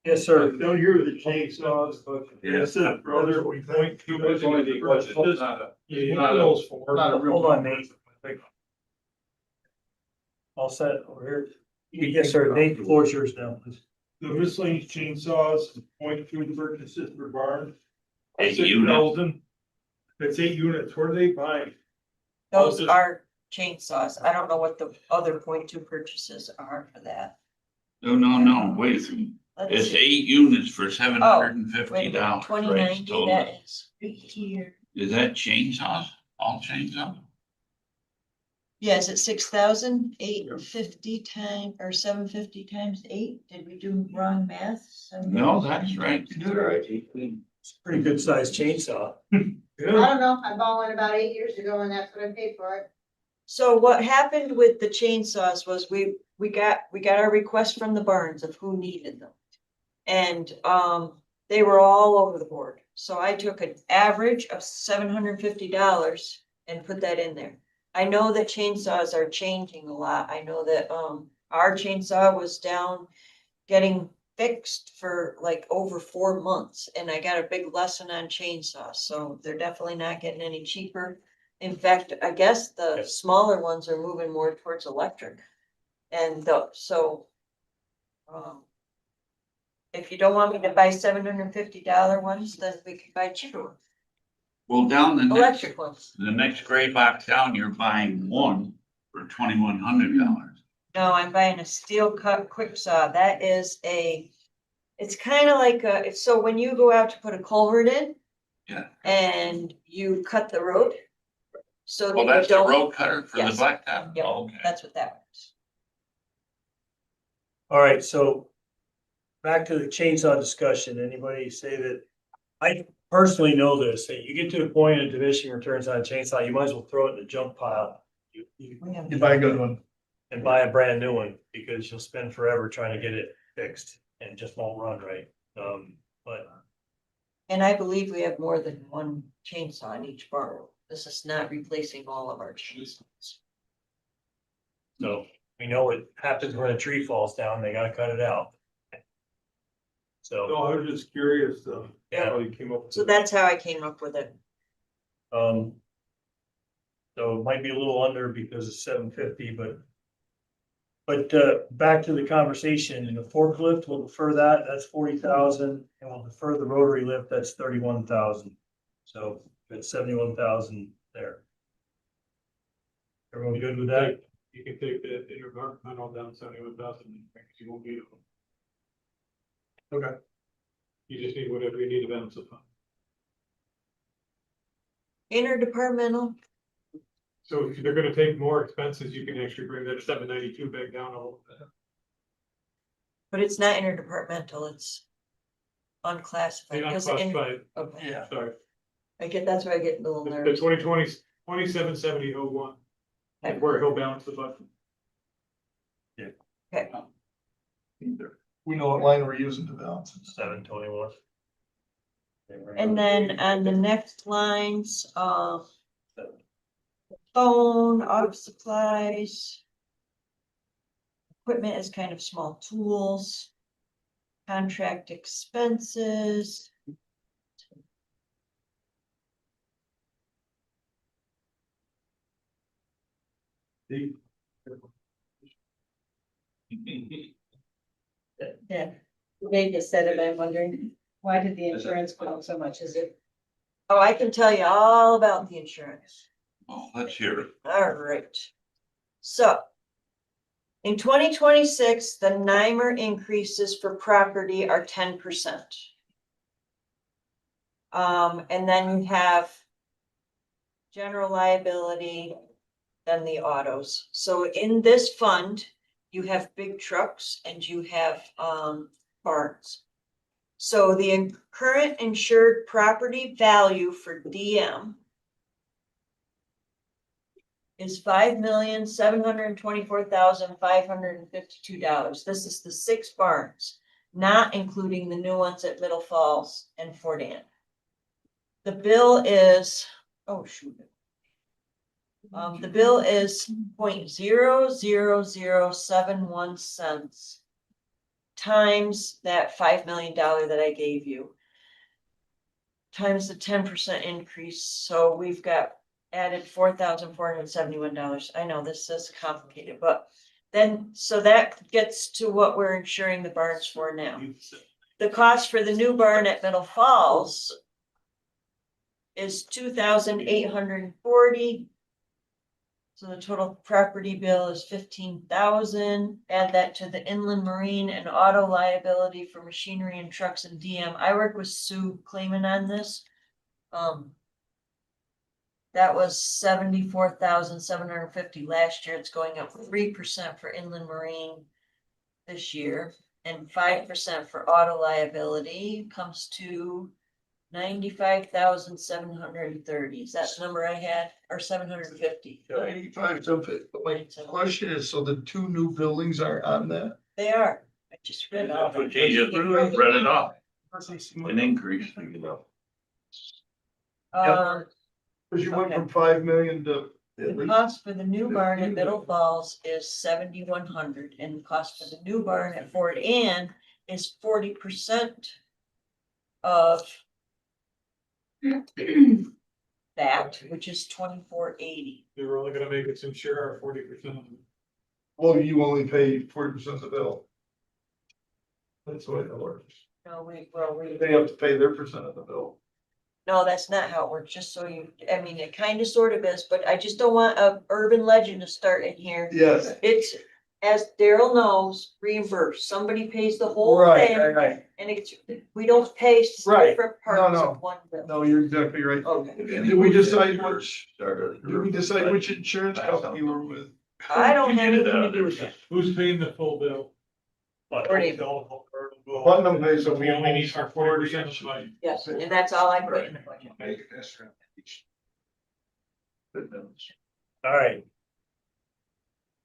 Yes, sir. Don't hear the chainsaws, but. Yes, brother, we point to. It's only the budget, it's not a- Yeah, you not know a- those four. not a real. Hold on, Nate. All set over here. Yes, sir, Nate, the floor is yours now, please. The miscellaneous chainsaws, point through the purchases for barn. 8 units. 6,000. It's 8 units, where are they buying? Those are chainsaws. I don't know what the other .2 purchases are for that. No, wait, Let's it's see. 8 units for $750. Wait a minute, 2090, that is here. Is that chainsaws, all chainsaws? Yeah, is it 6,850 times, or 750 times 8? Did we do wrong math? No, that's right. You did it right. It's a pretty good sized chainsaw. I don't know, I bought one about 8 years ago and that's what I paid for it. So what happened with the chainsaws was we got our request from the barns of who needed them. And they were all over the board. So I took an average of $750 and put that in there. I know that chainsaws are changing a lot. I know that our chainsaw was down getting fixed for like over 4 months, and I got a big lesson on chainsaws, so they're definitely not getting any cheaper. In fact, I guess the smaller ones are moving more towards electric. And if you don't want me to buy $750 ones, then we can buy cheaper ones, Well, down the next, electric ones. the next gray box down, you're buying one for $2,100. No, I'm buying a steel cut quick saw. That is it's kind of like so when you go out to put a culvert in, Yeah. And you cut the road. So that Well, you that's the don't, road cutter for the Yes. blacktop? Yep. Oh, okay. that's what that was. All right, so back to the chainsaw discussion. Anybody say that? I personally know this, that you get to the point of diminishing returns on a chainsaw, you might as well throw it in the junk pile. You buy a good one. And buy a brand new one, because you'll spend forever trying to get it fixed and it just won't run right. But And I believe we have more than one chainsaw in each barn. This is not replacing all of our chainsaws. so we know what happens when a tree falls down, they gotta cut it out. So, No, I was just curious, Yeah. how you came up with So it. that's how I came up with it. so it might be a little under because it's 750, but back to the conversation, the forklift, we'll defer that, that's 40,000, and we'll defer the rotary lift, that's 31,000. So it's 71,000 there. Everyone good with that? You can take the intergovernmental down 71,000, because you won't need it. Okay. You just need whatever you need to balance the fund. Interdepartmental, So if they're gonna take more expenses, you can actually bring that 792 back down a little bit. but it's not interdepartmental, it's unclassified. They because the inter- unclassified, Okay, Yeah. sorry. that's where I get a little The nervous. 2020 277001. That's where he'll balance the budget. Okay, We know what line we're using to balance it. 721. and then on the next lines, phone, office supplies. Equipment is kind of small tools. Contract expenses. Yeah, they just said it, I'm wondering, why did the insurance go up so much? Is it? Oh, I can tell you all about the insurance. Oh, let's hear it. All right. So. In 2026, the NYMER increases for property are 10%. And then you have. General liability, then the autos. So in this fund, you have big trucks and you have barns. So the current insured property value for DM is $5,724,552. This is the 6 barns, not including the new ones at Middle Falls and Fort Ann. The bill is, oh shoot. The bill is 0.00071 cents times that $5 million that I gave you, times the 10% increase. So we've got added $4,471. I know this is complicated, but then, so that gets to what we're insuring the barns for now. The cost for the new barn at Middle Falls is $2,840. So the total property bill is $15,000. Add that to the inland marine and auto liability for machinery and trucks and DM. I work with Sue Clayman on this. That was 74,750 last year. It's going up 3% for inland marine this year, and 5% for auto liability comes to 95,730. Is that the number I had, or 750? 95, so, but my question is, so the 2 new buildings are on that? They are. I just read all That's what that. Jay just read it off, an increase. Cause you went from 5 million to at The least. cost for the new barn at Middle Falls is $7,100, and the cost for the new barn at Fort Ann is 40% of that, which is $2,480. They were only gonna make us insure our 40% of it. Well, you only pay 40% of the bill. That's the way that works. No, we They have to pay their percent of the bill. no, that's not how it works, just so you, I mean, it kind of sort of is, but I just don't want a urban legend to start in here. Yes. It's as Daryl knows, reimbursed. Somebody pays the whole Right, thing. right. And we don't pay Right. different No, parts no. of one bill. No, you're exactly right. Okay. Did we decide which insurance company we're with? I don't have anything to do with that. Who's paying the full bill? Putnam pays a We only need full our 40% of the money. Yes, and that's all I put in the budget. All right.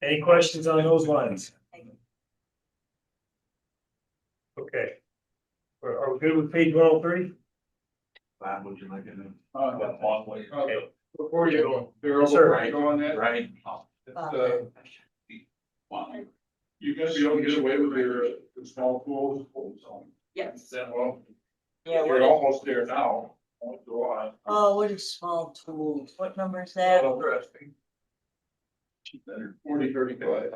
Any questions on those lines? Okay. Are we good with page 103? Bob, would you like to know? That long way. Okay. Before you go, there, Yes, sir. you go on that, Right? One. you gonna be able to get away with your small pools? Yes. Then, well, Yeah, you're almost there now. Go on. oh, what is small tools? What number is that? Interesting. 40, 35.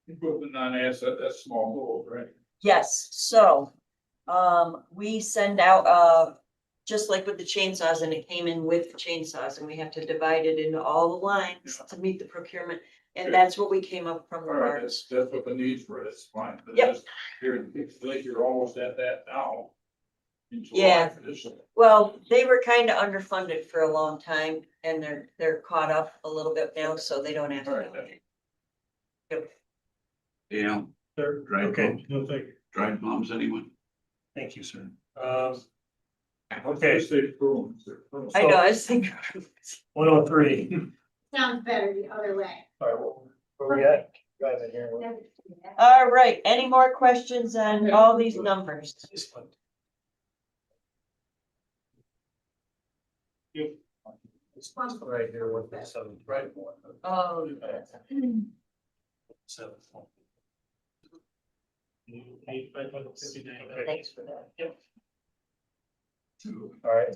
Equipment non-asset, that's small goals, right? Yes, so, we send out, just like with the chainsaws, and it came in with the chainsaws, and we have to divide it into all the lines to meet the procurement. And that's what we came up from the All right, parts. that's what the needs for it, it's fine. But Yep. just Here, it's like you're almost at that now. in July Yeah. for this. Well, they were kind of underfunded for a long time, and they're caught up a little bit now, so they don't have All right, to. then. Yeah, Sir. Dried Okay, plums, No, thank you. dried plums, anyone? thank you, sir. Okay. Stay cool. I know, I was thinking. 103. Sounds better the other way. All right, where we at? Guys, I hear. All right, any more questions on all these numbers? This one. This one's right here with the 7, right? Oh. 7. Thanks for that. Yep. All right.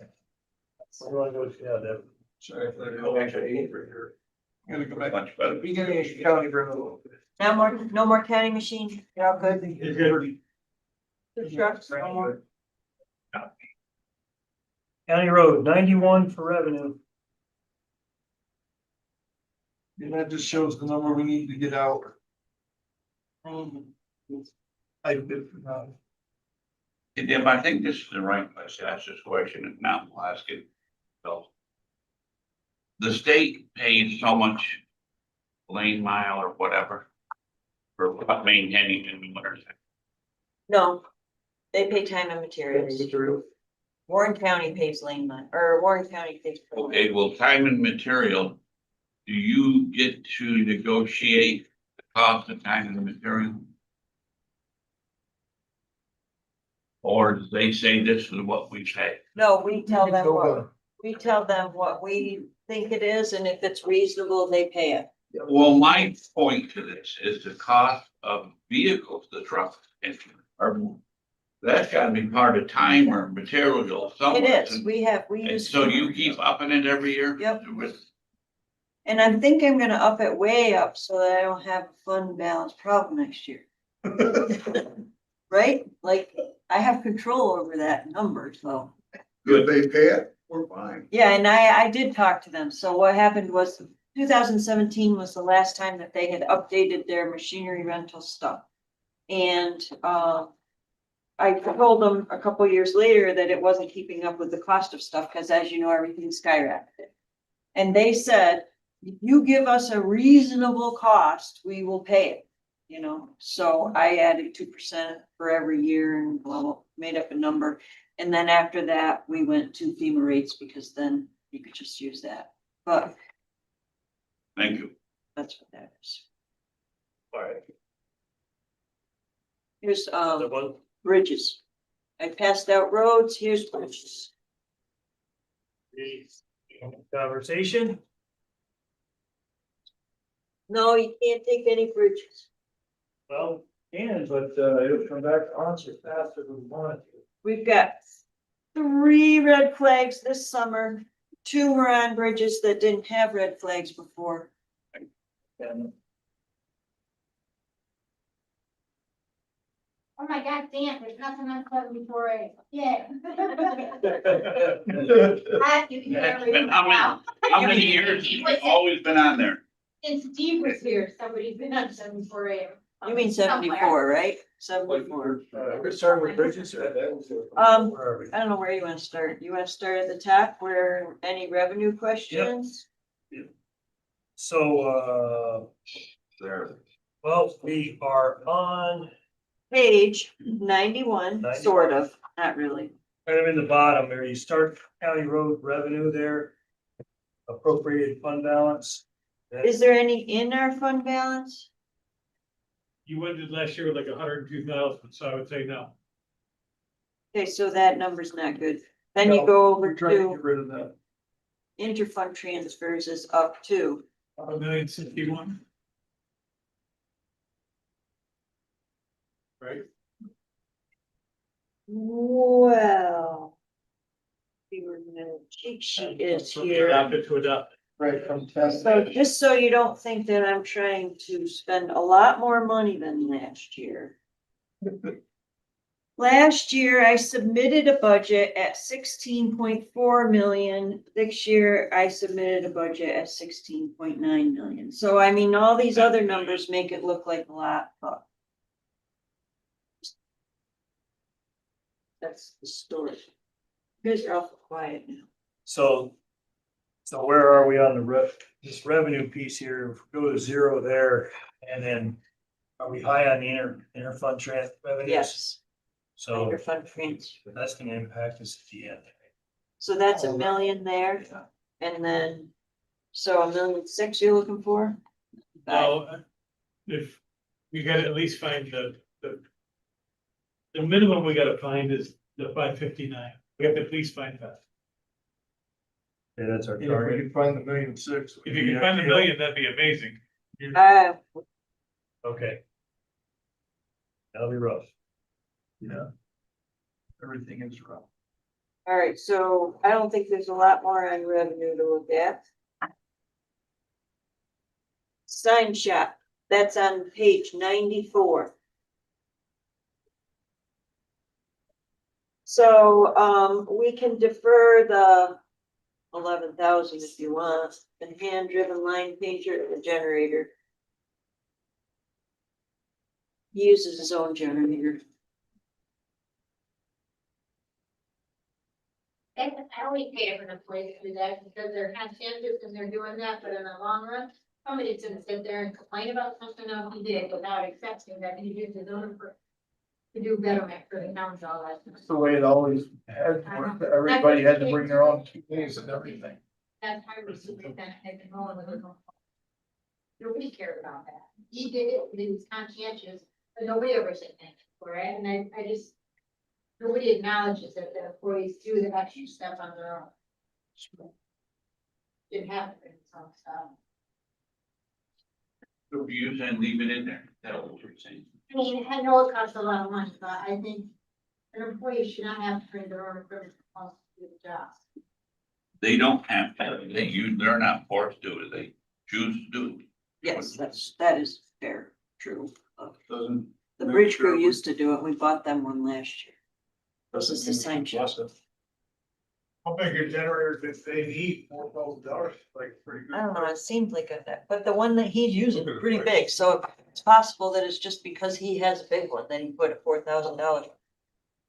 So you wanna go, yeah, Deb. Sorry, Go back to 8 right here. Gotta go back. Much better. Now no more counting machines, you're all good? It's good. The trucks, no more. County Road 91 for revenue. And that just shows the number we need to get out. I did, And Deb, I think this is the right place to ask this question, and now we'll ask it. So. The state pays so much lane mile or whatever for maintaining in the winter. No, they pay time and materials. Warren County pays lane mile, or Warren County pays. Okay, well, time and material, do you get to negotiate the cost of time and material? Or do they say this is what we pay? No, we tell them what we think it is, and if it's reasonable, they pay it. Well, my point to this is the cost of vehicles, the trucks, and, or that's gotta be part of time or material somewhere. It is, we And use. so you keep upping it every year? Yep. With, And I think I'm gonna up it way up so that I don't have a fund balance problem next year. Right? Like, I have control over that number, so. If they pay it, we're fine. Yeah, and I did talk to them. So what happened was 2017 was the last time that they had updated their machinery rental stuff. And, I told them a couple years later that it wasn't keeping up with the cost of stuff, because as you know, everything skyrocketed. And they said, if you give us a reasonable cost, we will pay it, you know? So I added 2% for every year and well, made up a number. And then after that, we went to FEMA rates because then you could just use that. But thank you. that's what that is. All right. Here's, The one. bridges. I passed out roads, here's bridges. Conversation. No, you can't take any bridges. Well, but it'll come back to answer faster than we want it to. We've got 3 red flags this summer. 2 were on bridges that didn't have red flags before. And Oh my God, Dan, there's nothing on 74A. Yeah. And how many years, you've always been on there? And Steve was here, somebody's been on 74A. You mean 74, right? 74. We're starting with bridges. I don't know where you wanna start. You wanna start at the top where any revenue questions? So, There. well, we are on, Page 91, sort of, not really. kind of in the bottom there, you start county road revenue there. Appropriated fund balance. Is there any in our fund balance? You went last year with like 102,000, so I would say no. Okay, so that number's not good. Then you No, go over We're trying to to get rid of that. interfund transfers is up too. 1,061,000. Right? Well. The cheat sheet is From here. adopted to adopted. Right, from test. So just so you don't think that I'm trying to spend a lot more money than last year. Last year, I submitted a budget at 16.4 million. This year, I submitted a budget at 16.9 million. So I mean, all these other numbers make it look like a lot, but. That's the story. You guys are awful quiet now. So where are we on the this revenue piece here? If we go to zero there, and then are we high on the interfund revenues? Yes. So Interfund transfer. that's gonna impact us at the end. So that's a million there, and then, so 1,600,000 you're looking for? Now, if we gotta at least find the minimum we gotta find is the 559. We have to at least find that. Yeah, that's our If we target. can find the 1,600,000. If you can find $1 million, that'd be amazing. Okay. That'll be rough. Yeah. Everything is rough. All right, so I don't think there's a lot more on revenue to look at. Sign shop, that's on page 94. So, we can defer the 11,000 if you want, and hand-driven line painter and generator. He uses his own generator. I only pay for an employee to do that because they're conscientious and they're doing that, but in the long run, somebody's gonna sit there and complain about something else he did without accepting that he did his own for. To do betterment for the town, all that. That's the way it always has worked. Everybody had to bring their own 2 days and everything. That's how we superintendent had to go with it. Nobody cared about that. He did it, he was conscientious, but nobody ever said thank you for it, and I just. Nobody acknowledges that the employees do the extra step on their own. Didn't happen, so. So you saying leave it in there? That's what you're saying. I mean, I know it costs a lot of money, but I think an employee should not have to bring their own equipment to do the job. They don't have to, they're not forced to do it, they choose to do it. Yes, that is fair, true. Doesn't. The bridge crew used to do it, we bought them one last year. This is the sign shop. How big your generator did they need? $4,000, like pretty good. I don't know, it seemed like that, but the one that he's using is pretty big, so it's possible that it's just because he has a big one, that he put a $4,000.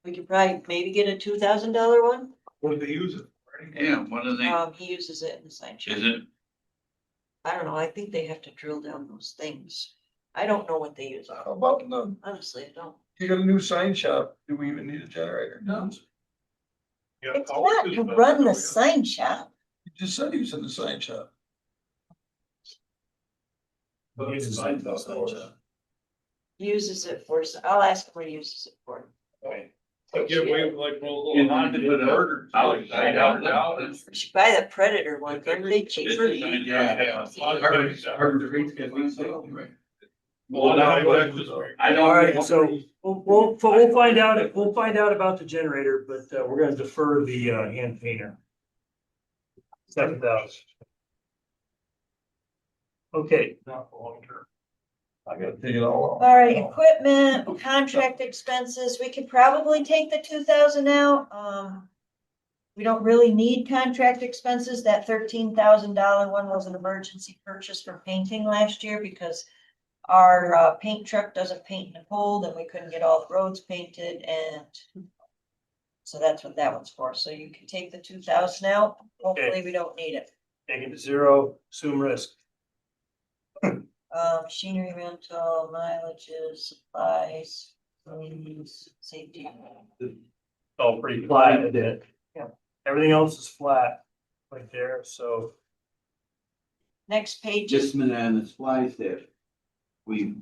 We could probably maybe get a $2,000 one. What do they use it for? Yeah, what do they, He uses it in the sign shop. is it, I don't know, I think they have to drill down those things. I don't know what they use. How about the, Honestly, I don't. you got a new sign shop, do we even need a generator? No. It's not to run the sign shop. You just said he was in the sign shop. But it's a sign shop. Uses it for, I'll ask him what he uses it for. Get away with like roll. you want to put a burger outside out now? We should buy the Predator one, aren't they cheaper? Well, I don't. All right, so we'll find out about the generator, but we're gonna defer the hand painter. 7,000. Okay. Not for long term. I gotta take it all off. All right, equipment, contract expenses, we could probably take the 2,000 out, we don't really need contract expenses. That $13,000 one was an emergency purchase for painting last year because our paint truck doesn't paint in the cold and we couldn't get all the roads painted, and so that's what that one's for. So you can take the 2,000 out. Hopefully we don't need it. Take it to zero, assume risk. Machinery rental, mileages, supplies, safety. Oh, pretty flat, it did. Yeah. Everything else is flat right there, so. Next page Just is, a minute on the supplies there. We've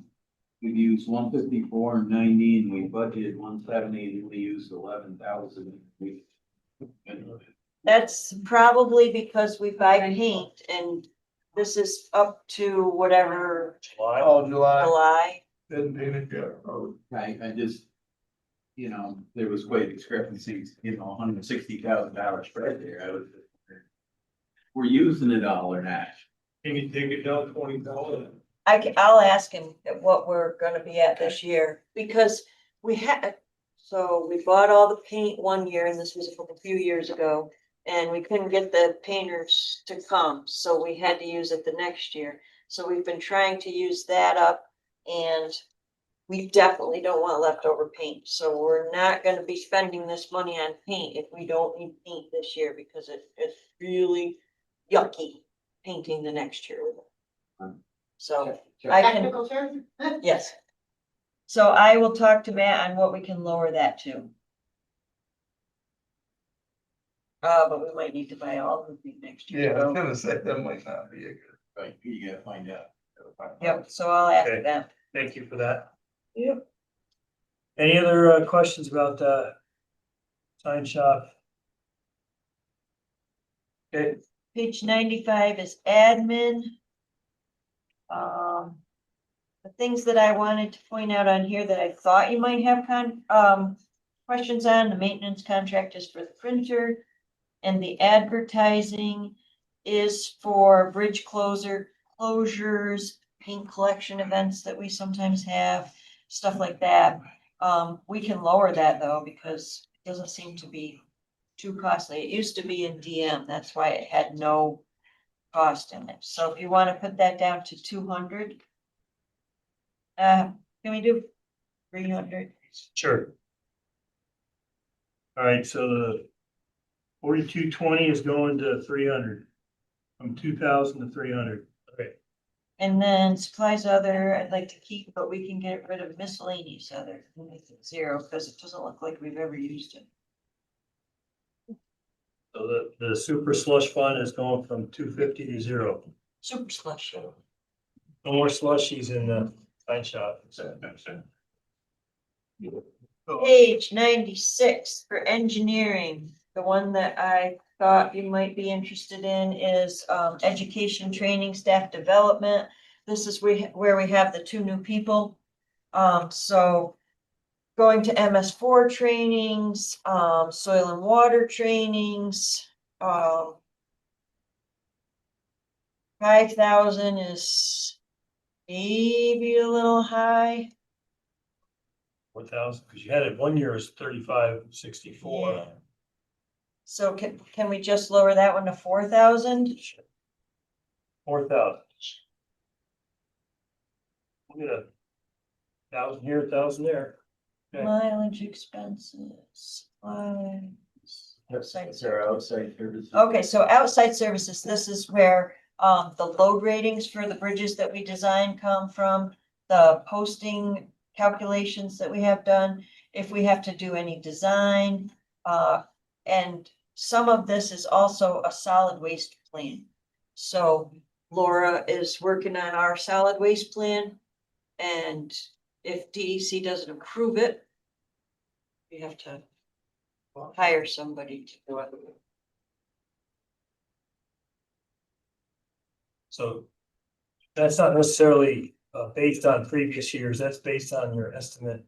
used 154.90 and we budgeted 170 and we used 11,000. that's probably because we buy paint, and this is up to whatever July. Oh, July, July. didn't paint it yet. I just, there was quite discrepancies, $160,000 spread there. I was. We're using it all or not. Can you take it down $20,000? I'll ask him at what we're gonna be at this year, because we had, so we bought all the paint one year, and this was a few years ago. And we couldn't get the painters to come, so we had to use it the next year. So we've been trying to use that up, and we definitely don't want leftover paint. So we're not gonna be spending this money on paint if we don't need paint this year, because it's really yucky painting the next year with it. So I can, Technical term? yes. So I will talk to Matt on what we can lower that to. But we might need to buy all of them next year. Yeah, I was gonna say, that might not be a good. Right, you gotta find out. Yep, so I'll ask Okay. them. Thank you for that. Yep. Any other questions about sign shop? Okay, Page 95 is admin. The things that I wanted to point out on here that I thought you might have questions on, the maintenance contract is for the printer. And the advertising is for bridge closures, paint collection events that we sometimes have, stuff like that. We can lower that though, because it doesn't seem to be too costly. It used to be in DM, that's why it had no cost in it. So if you want to put that down to 200. Can we do 300? sure. All right, so the 4220 is going to 300, from 2,000 to 300. Okay, And then supplies other, I'd like to keep, but we can get rid of miscellaneous other, and make it 0, because it doesn't look like we've ever used it. so the super slush fund is going from 250 to 0. Super slush. No more slushies in the sign shop. Page 96 for engineering. The one that I thought you might be interested in is education, training, staff development. This is where we have the 2 new people. So going to MS4 trainings, soil and water trainings. 5,000 is maybe a little high. 4,000, because you had it 1 year is 3564. Yeah. So can we just lower that one to 4,000? 4,000. We'll get 1,000 here, 1,000 there. Okay. Mileage expenses, supplies. Outside Is there outside services? Okay, so outside services, this is where the load ratings for the bridges that we design come from, the posting calculations that we have done, if we have to do any design, and some of this is also a solid waste plan. So Laura is working on our solid waste plan, and if DEC doesn't approve it, we have to hire somebody to do it. So that's not necessarily based on previous years, that's based on your estimate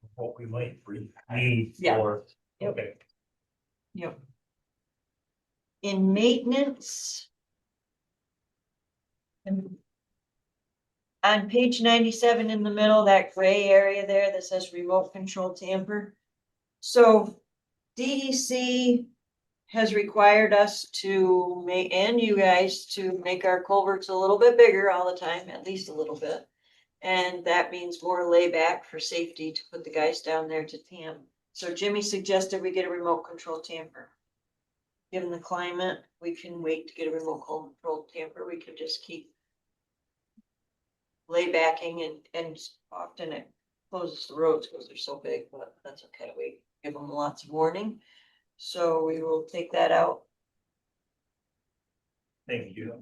of what we might need Yeah. for. Yep. Okay, Yep. In maintenance. and On page 97 in the middle, that gray area there that says remote control tamper. So DEC has required us to make, and you guys to make our culverts a little bit bigger all the time, at least a little bit. And that means more layback for safety to put the guys down there to tamp. So Jimmy suggested we get a remote control tamper. Given the climate, we can wait to get a remote control tamper. We could just keep laybacking and often it closes the roads because they're so big, but that's okay. We give them lots of warning. So we will take that out. Thank you.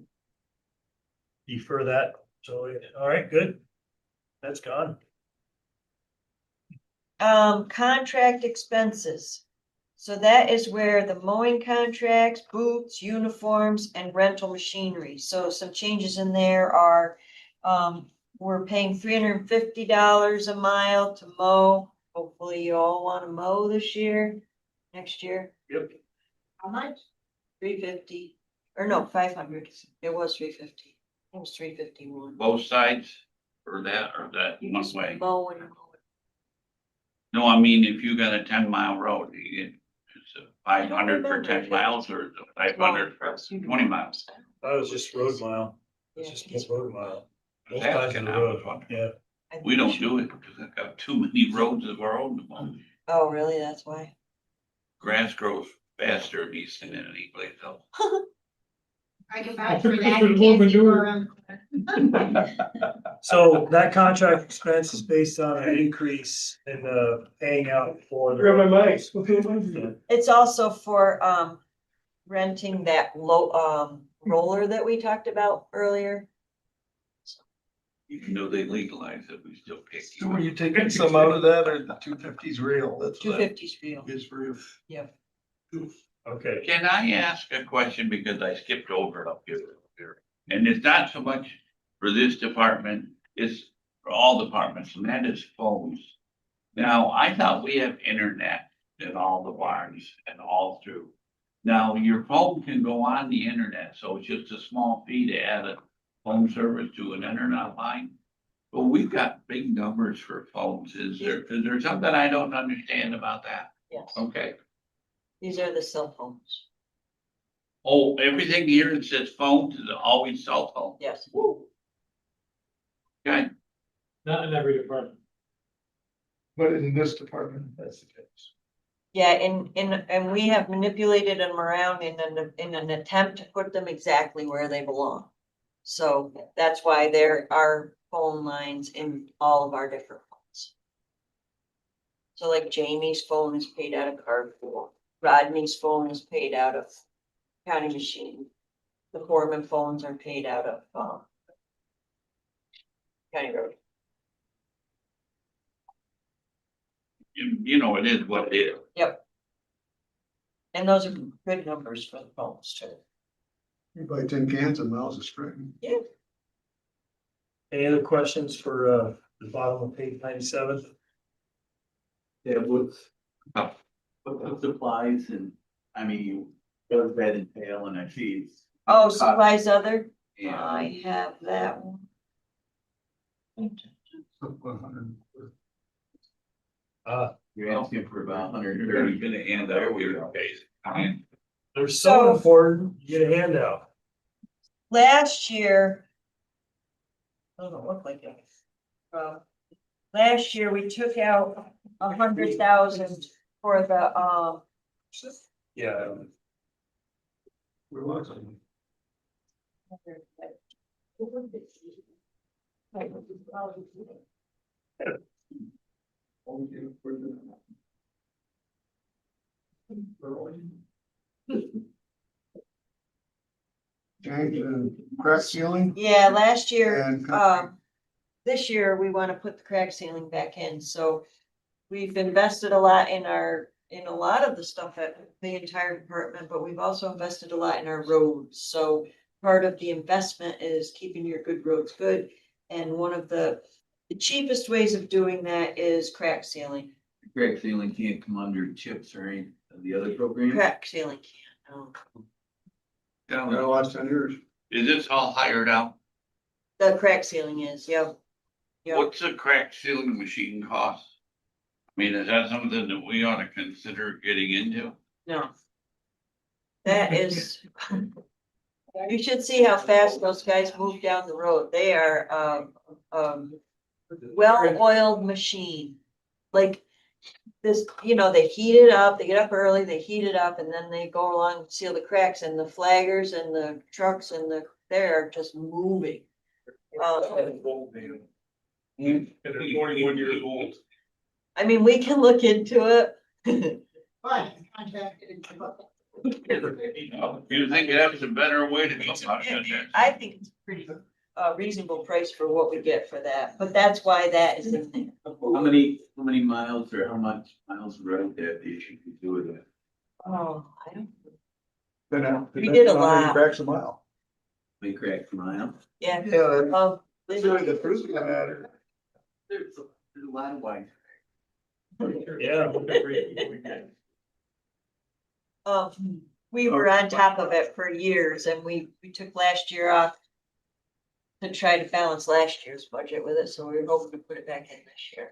Defer that, so, all right, good. That's gone. Contract expenses. So that is where the mowing contracts, boots, uniforms, and rental machinery. So some changes in there are, we're paying $350 a mile to mow. Hopefully you all want to mow this year, next year. Yep. How much? 350, or no, 500. It was 350. It was 351. Both sides or that one way? Mow and mow. No, I mean, if you got a 10-mile road, you get, it's a 500 for 10 miles or it's a 500 for 20 miles. That was just road mile. Yeah. It's just road mile. Both Just sides of asking, the I was road, wondering. yeah. We don't do it because I've got too many roads of our own. Oh, really? That's why. Grass grows faster in Easton than any place else. I can vouch for that. For the You more can't see manure. where I'm- So that contract expense is based on an increase in paying out for the. It's also for renting that low roller that we talked about earlier. Even though they legalize it, we still pay. So are you taking some out of that or the 250's real? That's what 250's real. Is real. Okay, Can I ask a question because I skipped over it up here? And it's not so much for this department, it's for all departments, and that is phones. Now, I thought we have internet in all the barns and all through. Now, your phone can go on the internet, so it's just a small fee to add a phone service to an internet line. But we've got big numbers for phones. Is there something I don't understand about that? Yes. Okay. These are the cell phones. Oh, everything here that says phones is always cell phone. Yes. Okay, Not in every department. But in this department, that's the case. Yeah, and we have manipulated them around in an attempt to put them exactly where they belong. So that's why there are phone lines in all of our different phones. So like Jamie's phone is paid out of carpool. Rodney's phone is paid out of county machine. The foreman phones are paid out of county road. you know, it is what it is. Yep. And those are good numbers for the phones too. You buy 10 cans of miles of string. Yeah. any other questions for the bottom of page 97? Yeah, what's supplies and, I mean, what does that entail? And I see. Oh, supplies other, Yeah, I have that one. you're asking for about 130. You're gonna hand out your case. They're so So- important, you get a handout. Last year. Doesn't look like it. Last year, we took out 100,000 for the, Yeah. Change and crack ceiling yeah, last year, and. this year, we want to put the crack ceiling back in, so. We've invested a lot in a lot of the stuff at the entire department, but we've also invested a lot in our roads, so. Part of the investment is keeping your good roads good, and one of the cheapest ways of doing that is crack sealing. Crack ceiling can't come under chips or any of the other programs. Crack sealing can't, no. Yeah, the last 10 years. Is this all hired out? The crack sealing is, yeah. Yeah. What's the crack sealing machine cost? I mean, is that something that we ought to consider getting into? No. That is. You should see how fast those guys move down the road. They are, well-oiled machine. Like this, they heat it up, they get up early, they heat it up, and then they go along and seal the cracks, and the flaggers and the trucks and they're just moving. And they're 41 years old. I mean, we can look into it. But contracted. You think that's a better way to go about it? I think it's pretty, reasonable price for what we get for that, but that's why that is in there. How many miles or how much miles of road that you should be doing it? Oh, I don't, Then We did a lot. Cracks a mile. We cracked a mile. yeah. Yeah, This- really the first thing that matter. There's a lot of wine. Yeah. We were on top of it for years, and we took last year off to try to balance last year's budget with it, so we were hoping to put it back in this year.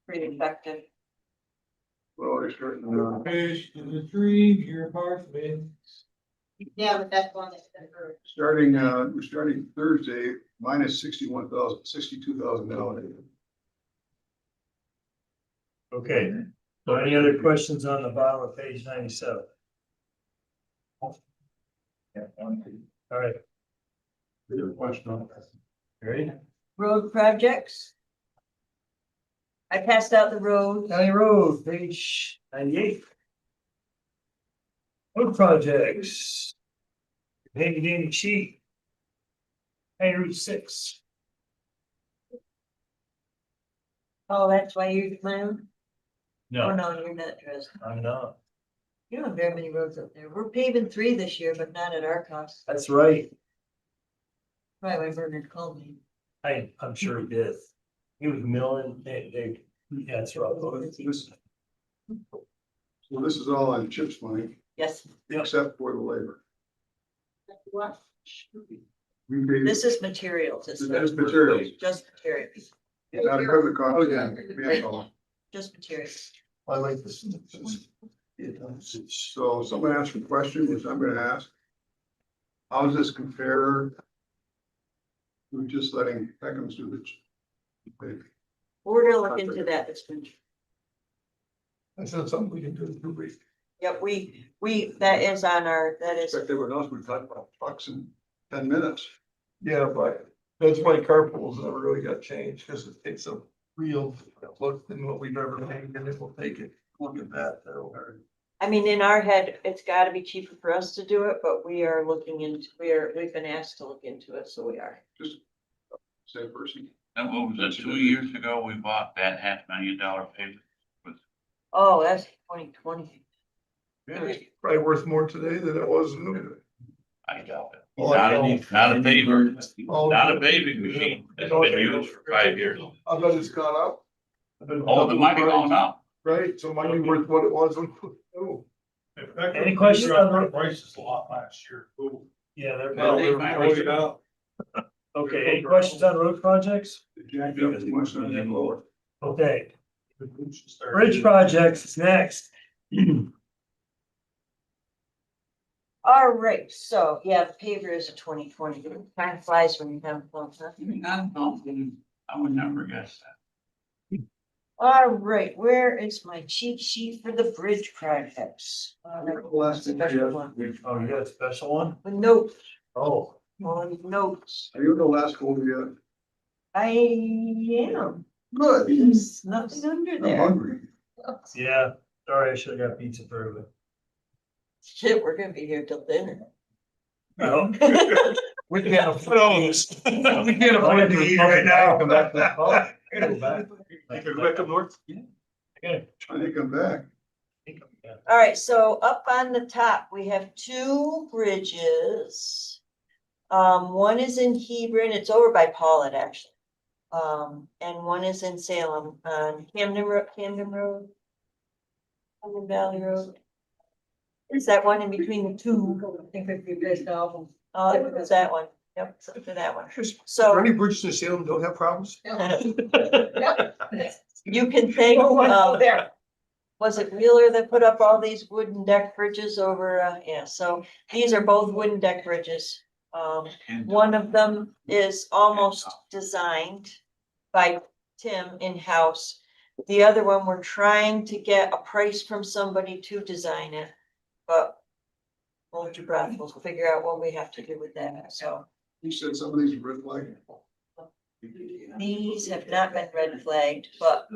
Pretty effective. Well, they're starting, Fish in the dream, your heart wins. Yeah, but that's one that's been heard. we're starting Thursday, minus 62,000 dollars. Okay, so any other questions on the bottom of page 97? All right, Question on that. ready? Road projects. I passed out the road. County Road, page 98. Road projects. Handy dandy sheet. County Route 6. Oh, that's why you're clown? Oh, No, no, you're not dressed. I'm not. You don't have very many roads up there. We're paving 3 this year, but not at our cost. That's right. Probably why Bernard called me. I'm sure he did. He was milling, yeah, that's right. So this is all on CHIPS money, Yes, except for the labor. What? We paid, this is materials. It's this is materials, just materials, not equipment cost. Oh, yeah. just materials. I like this. So someone asked a question, which I'm gonna ask. How does this compare to just letting Peckham's do the? We're gonna look into that this winter. That's not something we can do in 2 weeks. Yep, that is on our, that is, Expect everyone else would talk about trucks in 10 minutes. Yeah, but that's why carpools never really got changed, because it takes a real look than what we've ever made, and it will take it, look at that. I mean, in our head, it's gotta be cheaper for us to do it, but we are looking into, we've been asked to look into it, so we are. Just same person. And what was it, 2 years ago, we bought that $500,000 pavement? Oh, that's 2020. Yeah, it's probably worth more today than it was new. I doubt it. Oh, Not I a paving, Oh, not a paving machine. It's been used for 5 years. I bet it's gone up. Oh, it might be going up. Right, so it might be worth what it was when. Oh. Any questions on the Prices a lot last year. Yeah, they're. Well, they might raise it up. Okay, any questions on road projects? Jack, you have much on that lower. Okay, bridge projects is next. All right, so, yeah, the paver is a 2020. Time flies when you have fun, huh? I would never guess that. All right, where is my cheat sheet for the bridge projects? Last thing, Special yeah. one. Oh, you got a special one? With notes, Oh, on notes. Are you the last one yet? I am, Good. there's nothing under I'm there. hungry. yeah, sorry, I should have got pizza for everybody. Shit, we're gonna be here till dinner. No. We can't afford those. We can't afford to eat right now. Come back to the call. Go back. You can back up north? Okay. I think I'm back. All right, so up on the top, we have 2 bridges. One is in Hebron, it's over by Paulette, actually. And one is in Salem on Camden Road, Camden Valley Road. Is that one in between the 2? I think we've replaced all of them. Oh, it was that one. Yep, so for that one. Are there So any bridges in Salem don't have problems? you can thank, Oh, there. was it Wheeler that put up all these wooden deck bridges over, yeah, so these are both wooden deck bridges. One of them is almost designed by Tim in-house. The other one, we're trying to get a price from somebody to design it, but hold your breath, we'll figure out what we have to do with that, so. You said some of these are red flag. These have not been red flagged, but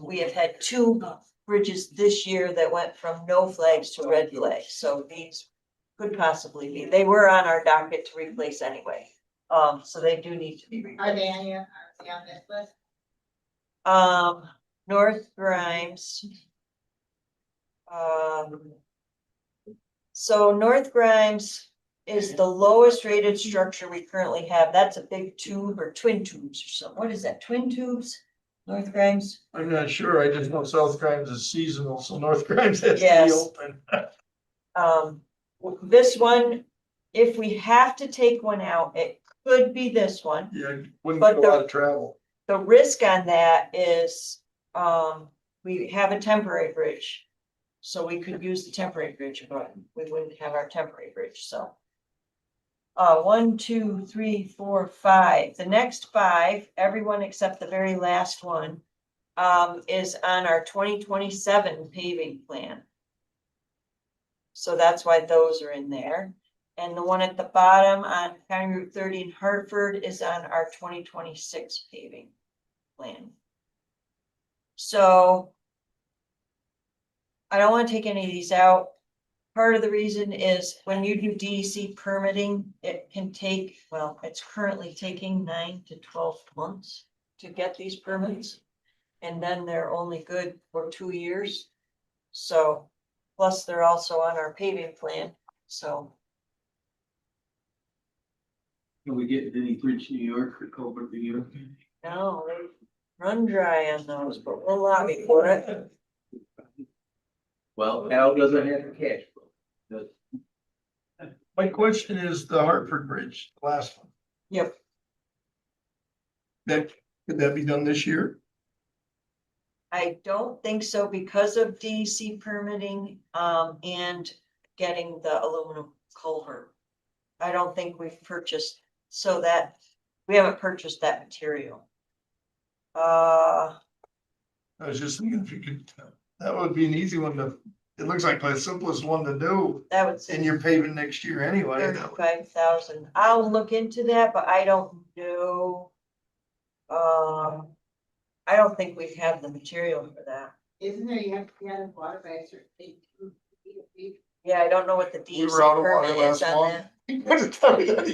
we have had 2 bridges this year that went from no flags to red flags, so these could possibly be, they were on our docket to replace anyway. So they do need to be Are they replaced. are they on this list? North Grimes. So North Grimes is the lowest rated structure we currently have. That's a big tube or twin tubes or something. What is that? Twin tubes? North Grimes? I'm not sure, I just know South Grimes is seasonal, so North Grimes has to be Yes. open. This one, if we have to take one out, it could be this one. Yeah, wouldn't But get a lot of travel. The risk on that is, we have a temporary bridge. So we could use the temporary bridge, but we wouldn't have our temporary bridge, so. 1, 2, 3, 4, 5. The next 5, everyone except the very last one, is on our 2027 paving plan. So that's why those are in there. And the one at the bottom on County Route 30 in Hartford is on our 2026 paving plan. So I don't want to take any of these out. Part of the reason is when you do DEC permitting, it can take, well, it's currently taking 9 to 12 months to get these permits. And then they're only good for 2 years. So, plus they're also on our paving plan, so. Can we get any Bridge New York or Culver New York? No, they run dry on those, but we'll lobby for it. Well, Al doesn't have the cash flow. My question is the Hartford Bridge, the last one, Yep, could that be done this year? I don't think so because of DEC permitting, and getting the aluminum culvert. I don't think we've purchased, so that, we haven't purchased that material. I was just thinking if you could, that would be an easy one to, it looks like the simplest one to do. That would. And you're paving next year anyway. 35,000. I'll look into that, but I don't know. I don't think we have the material for that. Isn't there, you have to get a water by a certain date? Yeah, I don't know what the DEC were out of water permit is last on month. that. What did tell me that?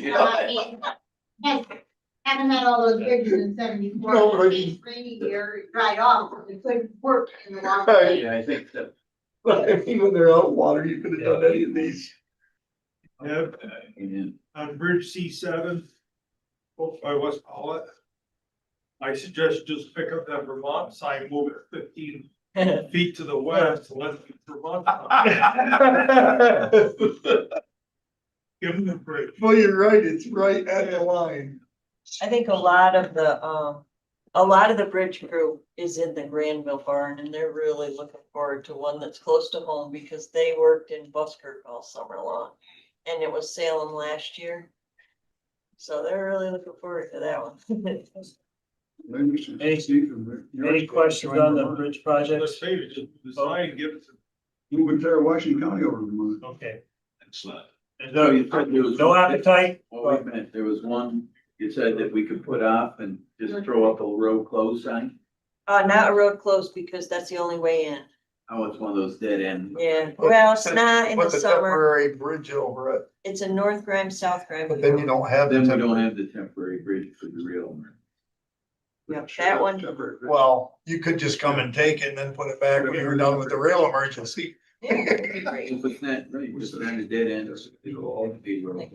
Haven't had all those bridges in 74. No, but I It's mean- rainy year, it dried off, it couldn't work in the water. Right. Yeah, I think so. But even they're out of water, you could have done any of these. Yeah, And on Bridge C7. I was call it. I suggest just pick up that Vermont sign, move it 15 feet to the west, let Vermont. Give them a break. Well, you're right, it's right at the line. I think a lot of the bridge crew is in the Granville barn and they're really looking forward to one that's close to home because they worked in Buskirk all summer long. And it was Salem last year. So they're really looking forward to that one. Any questions on the bridge project? Let's say it, just design, give it to. Move entire Washington County over to Vermont. Okay. Excellent. There's So you said there was no one- appetite? Oh, wait a minute, there was one, you said that we could put off and just throw up a road closed sign? Not a road closed because that's the only way in. Oh, it's one of those dead end. Yeah, well, it's not in the Put the summer. temporary bridge over it, It's a North Grimes, South Grimes. but then you don't have. the Then we don't temporary- have the temporary bridge for the real one. Yep, that one. Well, you could just come and take it and then put it back when you're done with the rail emergency. If it's not, right, it's not a dead end. It'll all be road.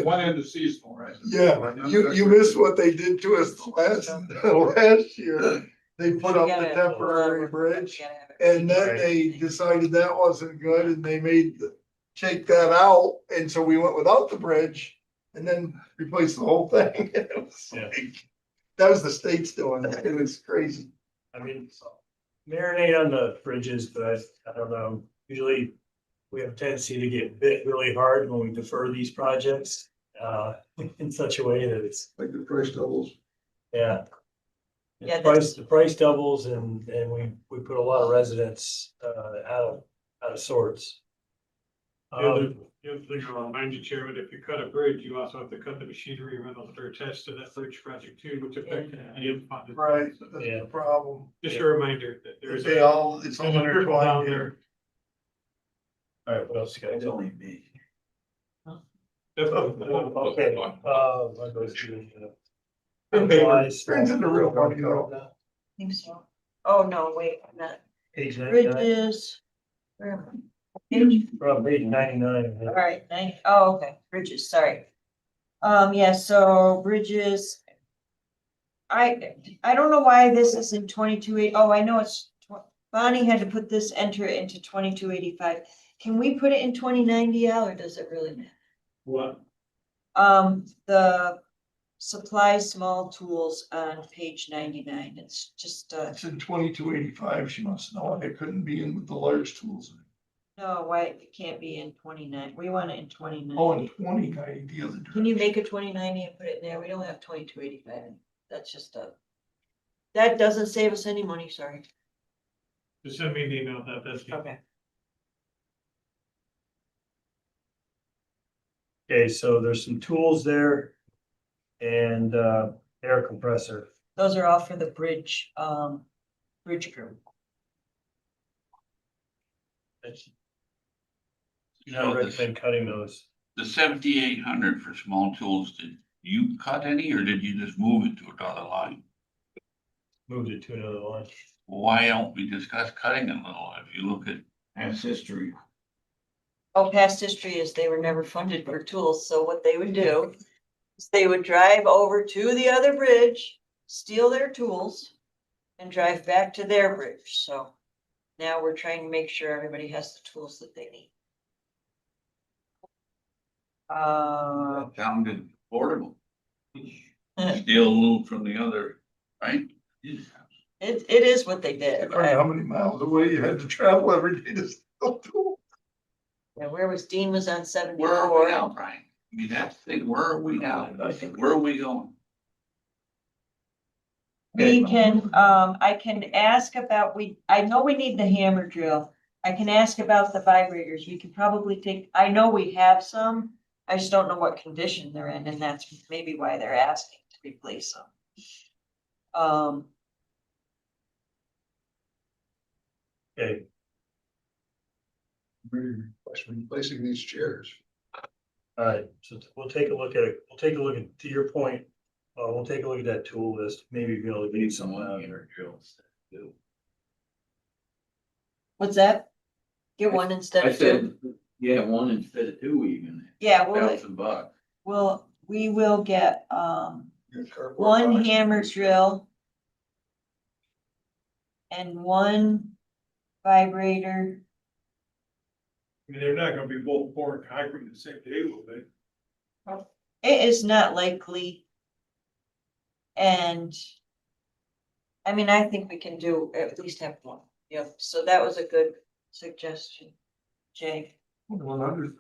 One end is seasonal, right? Yeah, you missed what they did to us last year. They put up the temporary bridge and then they decided that wasn't good and they checked that out. And so we went without the bridge and then replaced the whole thing. It was Yeah. like, that was the state's doing it. It was crazy. I mean, marinate on the bridges, but I don't know, usually we have a tendency to get bit really hard when we defer these projects, in such a way that it's, Like the price doubles. yeah. Yeah, The price doubles and we put a lot of residents, out of sorts. The other thing I'll remind you, Chairman, if you cut a bridge, you also have to cut the machinery rentals that are attached to that bridge project too, which affect any unfunded. Right, that's Yeah. the problem. Just a reminder that there's It's a, all there's a trickle down intertwined there. here. All right, what else you got? It's only me. Definitely. Okay, I'll go through the. Brings in the real money though. I think so. Oh, no, wait, not Page 99, bridges. Where am I? Page, we're on page 99. all right, oh, okay, bridges, sorry. Yeah, so bridges. I don't know why this is in 2280. Oh, I know it's, Bonnie had to put this, enter it into 2285. Can we put it in 2090, or does it really matter? What? The supply small tools on page 99, it's just, It's in 2285, she must know, it couldn't be in with the large tools. no, why, it can't be in 29, we want it in 2090. Oh, and 2090, the other. Can you make a 2090 and put it in there? We don't have 2285, that's just that doesn't save us any money, sorry. Just send me an email that's. Okay. Okay, so there's some tools there. And air compressor. Those are all for the bridge crew. I recommend cutting those. The 7,800 for small tools, did you cut any or did you just move it to another line? Moved it to another line. Why don't we discuss cutting a little? If you look at past history. Oh, past history is they were never funded for tools, so what they would do is they would drive over to the other bridge, steal their tools, and drive back to their bridge, so now we're trying to make sure everybody has the tools that they need. Sounded affordable. Steal a little from the other, right? It is what they did. How many miles away you had to travel every day to steal tools? Yeah, where was Dean was on Where are we 74. now, Brian? I mean, that's the thing, where are we now? Where are we going? We can, I can ask about, I know we need the hammer drill. I can ask about the vibrators. We can probably take, I know we have some. I just don't know what condition they're in, and that's maybe why they're asking to replace them. Okay, Replacing these chairs. all right, so we'll take a look at it. We'll take a look at, to your point, we'll take a look at that tool list, maybe be able to get someone out here. What's that? Get one instead I of two? said, yeah, one instead of two even. Yeah, $1,000. we will get, Your cardboard one box. hammer drill. And one vibrator. I mean, they're not gonna be both pouring concrete the same day, will they? It is not likely. And. I mean, I think we can do, at least have one. Yep, so that was a good suggestion, Jay. 100.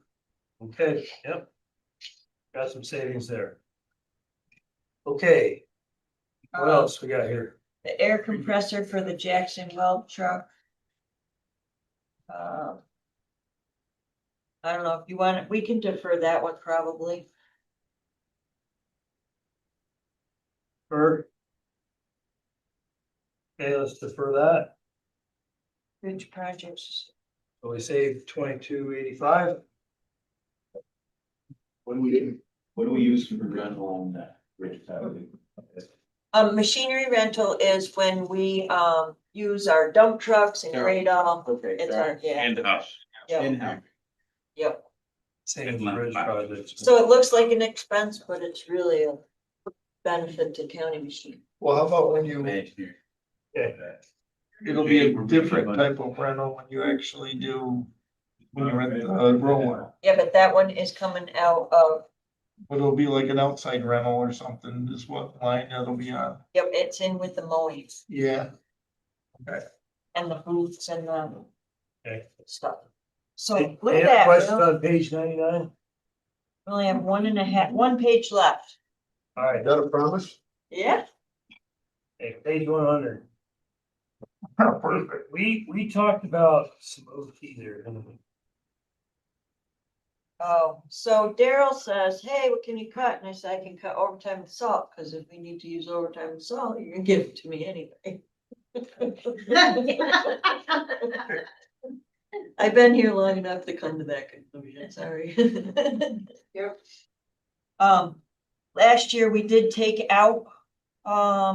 Okay, yep. Got some savings there. Okay. What else we got here? The air compressor for the Jackson Weld truck. I don't know if you want it, we can defer that one probably. Okay, let's defer that. Bridge projects. So we saved 2285. What do we use for rental on that bridge? Machinery rental is when we, use our dump trucks and grade all. Okay. It's our, yeah, And us. yep, In-house. yep. Saving bridge projects. So it looks like an expense, but it's really a benefit to county machine. Well, how about when you, Okay. it'll be a different type of rental when you actually do, when you rent the roller. Yeah, but that one is coming out of, But it'll be like an outside rental or something, is what line that'll be on. yep, it's in with the mowing. Yeah. Okay. and the booths and the Okay. stuff. So Any look at other that, questions Bill. on page 99? We only have 1 page left. All right, Is that a promise? Yeah. okay, page 100. We talked about some OT there. didn't we? Oh, so Daryl says, hey, what can you cut? And I said, I can cut overtime and salt, because if we need to use overtime and salt, you're gonna give it to me anyway. I've been here long enough to come to that conclusion, sorry. Yep. Last year we did take out,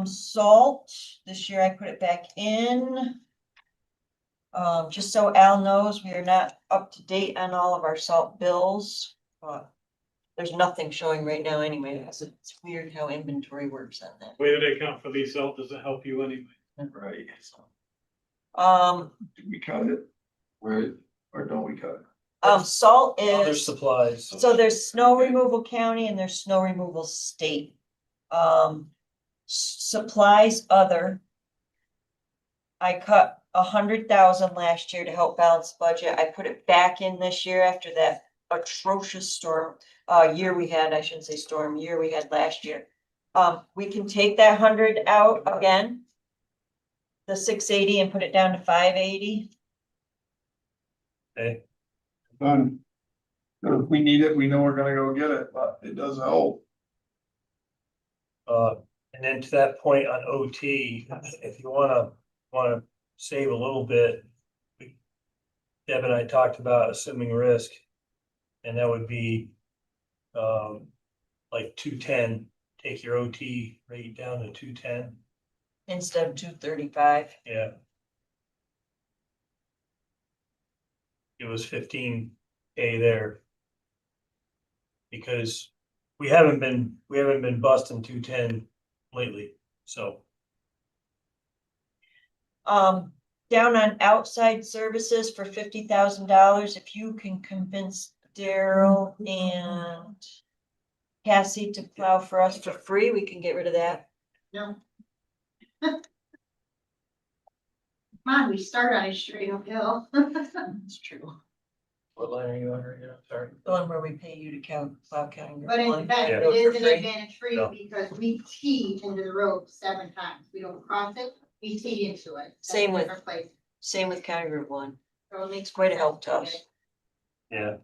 salt. This year I put it back in. Just so Al knows, we are not up to date on all of our salt bills. There's nothing showing right now anyway, because it's weird how inventory works on that. Way that they account for these salt doesn't help you anyway. Right. Um, Do we cut it? Right. Or don't we cut it? Salt Other is, supplies. so there's snow removal county and there's snow removal state. Supplies other. I cut 100,000 last year to help balance the budget. I put it back in this year after that atrocious storm, year we had, I shouldn't say storm, year we had last year. We can take that 100 out again. The 680 and put it down to 580. Okay, Done. So if we need it, we know we're gonna go get it, but it doesn't help. and then to that point on OT, if you wanna save a little bit. Deb and I talked about assuming risk. And that would be, like 210, take your OT rate down to 210, Instead of 235. yeah. It was 15K there. Because we haven't been busting 210 lately, so. Down on outside services for $50,000, if you can convince Daryl and Cassie to plow for us for free, we can get rid of that. No. Come on, we start on a straight uphill. That's true. What line are you on right now? Sorry. The one where we pay you to plow county. But in fact, Yeah. it is an Free. advantage for you No. because we tee into the road 7 times. We don't cross it, we tee into it. That's Same with- different place. Same with County Route 1. So it makes Quite a help to us. Yeah.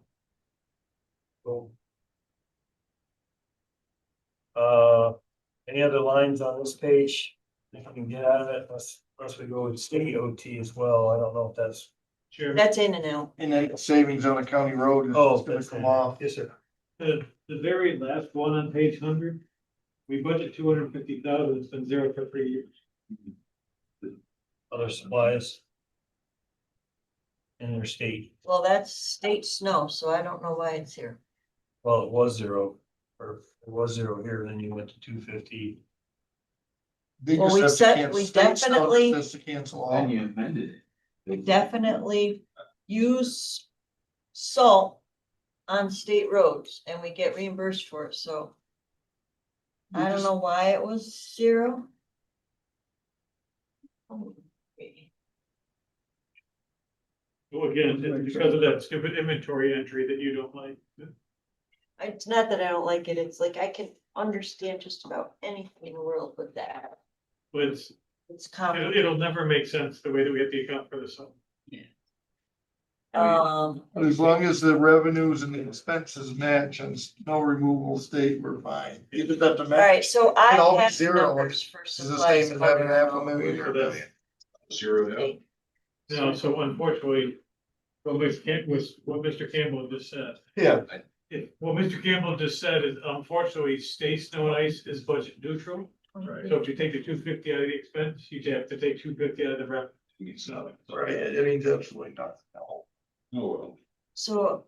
Cool. Any other lines on this page? If we can get out of it, unless we go with state OT as well, I don't know if that's. Sure. That's in and out. And then the savings on a county road is Oh, gonna that's come off. Yes, sir. The very last one on page 100, we budget 250,000, it's been zero for 3 years. Other supplies. In their state, Well, that's state snow, so I don't know why it's here. well, it was zero, or it was zero here, then you went to 250. They Well, just we have to said- cancel- we state stuff definitely- says to cancel all. Then you amended it. We definitely use salt on state roads and we get reimbursed for it, so. I don't know why it was 0. Well, again, it's because of that stupid inventory entry that you don't like. It's not that I don't like it, it's like I can understand just about anything in the world with that. But It's it'll never make sense the way that we have to account for this. But as long as the revenues and the expenses match and snow removal state, we're fine. You just have to All match. right, so I It'll be have zero. numbers for This is the supplies. same as having other. 500,000 or $1 million. Zero. No, so unfortunately, what Mr. Campbell just said, Yeah, what Mr. Campbell just said is unfortunately, state snow and ice is budget neutral. right, So if you take the 250 out of the expense, you have to take 250 out of the revenue. So, right, it means absolutely nothing. No. Oh, well. So,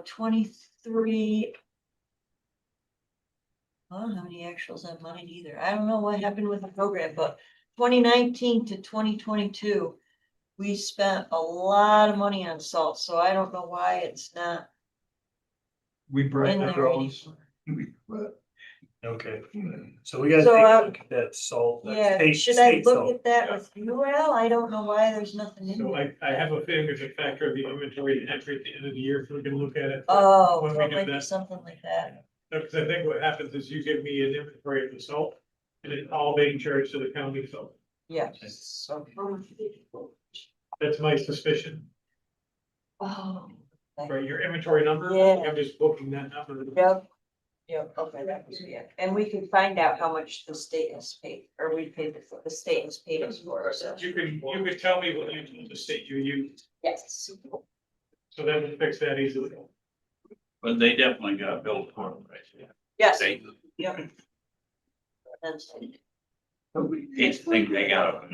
23. I don't have any actuals on mine either. I don't know what happened with the program, but 2019 to 2022. We spent a lot of money on salt, so I don't know why it's not We break in the there roads. anymore. But Okay, so we gotta So, take a look at that salt. that Yeah, state- should I state look salt. at that with you, Al? I don't know why there's nothing in So there. I have a feeling there's a factor of the inventory entry at the end of the year, so we can look at it. Oh, When so we it do might be that. something like that. Because I think what happens is you give me an inventory of the salt, and it's all being charged to the county, so Yeah. So. that's my suspicion. Oh. Right, your inventory number, Yeah. I'm just booking that number. Yep. Yep, okay, that was, yeah, and we can find out how much the state has paid, or we paid the state has paid us for, so. You can tell me what you told the state you used, Yes. so that would fix that easily. But they definitely got billed for it, right? Yes. They, Yep. That's- it's the thing they got.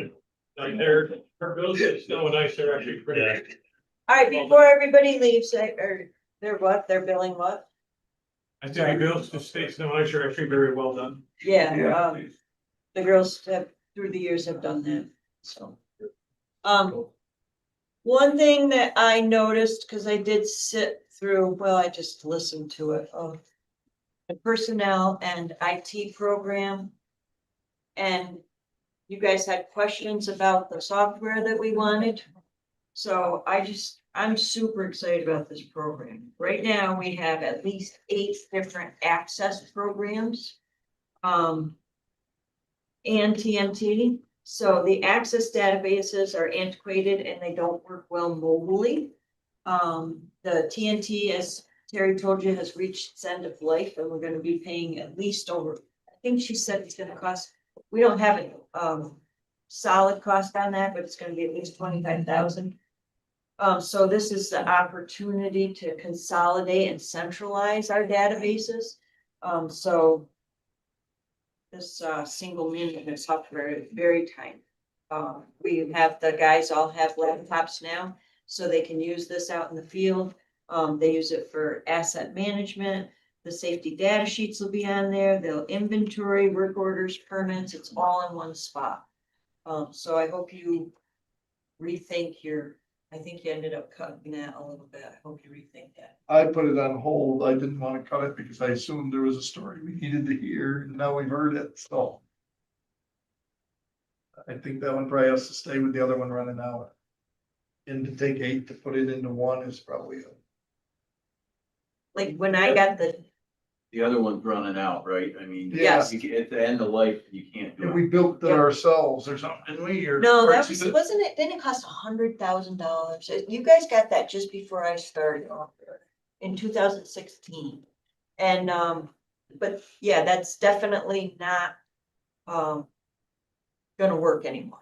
Like their bills of snow and ice are actually pretty. All right, before everybody leaves, they're billing what? I think the bills to state snow and ice are actually very well done. Yeah, the girls have, through the years have done that, so. One thing that I noticed, cause I did sit through, well, I just listened to it, the personnel and IT program. And you guys had questions about the software that we wanted. So I'm super excited about this program. Right now, we have at least 8 different access programs. And TNT. So the access databases are antiquated and they don't work well mobilely. The TNT, as Terry told you, has reached its end of life and we're gonna be paying at least over, I think she said it's gonna cost, we don't have a solid cost on that, but it's gonna be at least 25,000. So this is the opportunity to consolidate and centralize our databases. So this single management software is very tiny. We have, the guys all have laptops now, so they can use this out in the field. They use it for asset management. The safety data sheets will be on there. They'll inventory, work orders, permits. It's all in one spot. So I hope you rethink I think you ended up cutting that a little bit. I hope you rethink that. I put it on hold. I didn't want to cut it because I assumed there was a story we needed to hear, and now we've heard it, so. I think that one probably has to stay with the other one running out. And to take 8 to put it into one is probably. Like when I got The other one's running out, right? I mean. Yes. At the end of life, you can't do And it. we built it Yep. ourselves or something, didn't we? Or- No, or that is was, wasn't it, didn't it cost $100,000? You guys got that just before I started in 2016. And, but yeah, that's definitely not, gonna work anymore.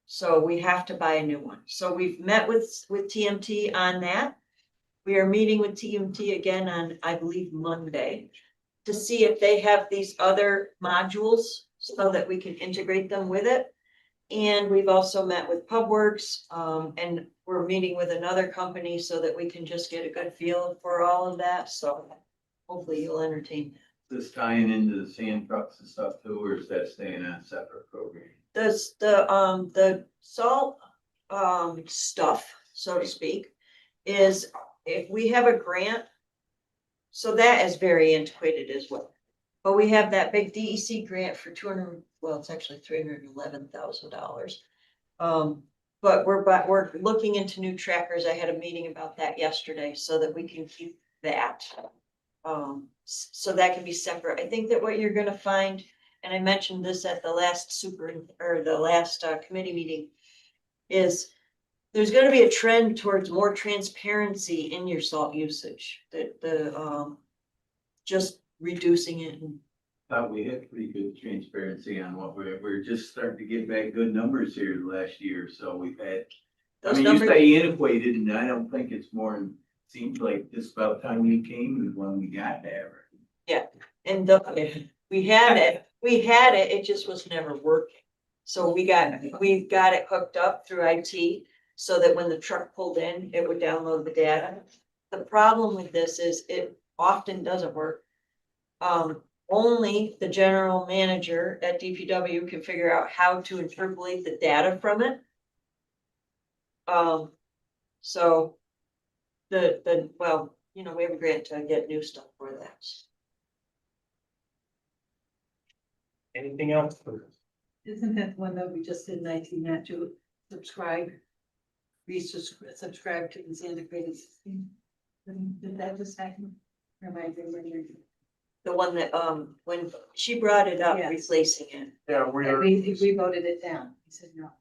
So we have to buy a new one. So we've met with TMT on that. We are meeting with TMT again on, I believe, Monday to see if they have these other modules so that we can integrate them with it. And we've also met with PubWorks, and we're meeting with another company so that we can just get a good feel for all of that. So hopefully you'll entertain that. This tying into the sand trucks and stuff too, or is that staying on a separate program? Does the salt, stuff, so to speak, is if we have a grant. So that is very antiquated as well. But we have that big DEC grant for 200, well, it's actually $311,000. But we're looking into new trackers. I had a meeting about that yesterday so that we can keep that. So that can be separate. I think that what you're gonna find, and I mentioned this at the last committee meeting, is there's gonna be a trend towards more transparency in your salt usage, just reducing it. And Thought we had pretty good transparency on what we're just starting to get back good numbers here the last year, so we've had. I those mean, you numbers, say antiquated, and I don't think it's more, seems like just about time you came is when we got there. and we had it, it just was never working. So we got it hooked up through IT so that when the truck pulled in, it would download the data. The problem with this is it often doesn't work. Only the general manager at DPW can figure out how to interpolate the data from it. So well, we have a grant to get new stuff for that. Anything else? Isn't that one that we just did 19 not to subscribe? Subscribe to this integrated system? Did that just happen? Or am I remembering? The one that, when she brought it up, Yes. replacing it. Yeah, We voted it down. He said no.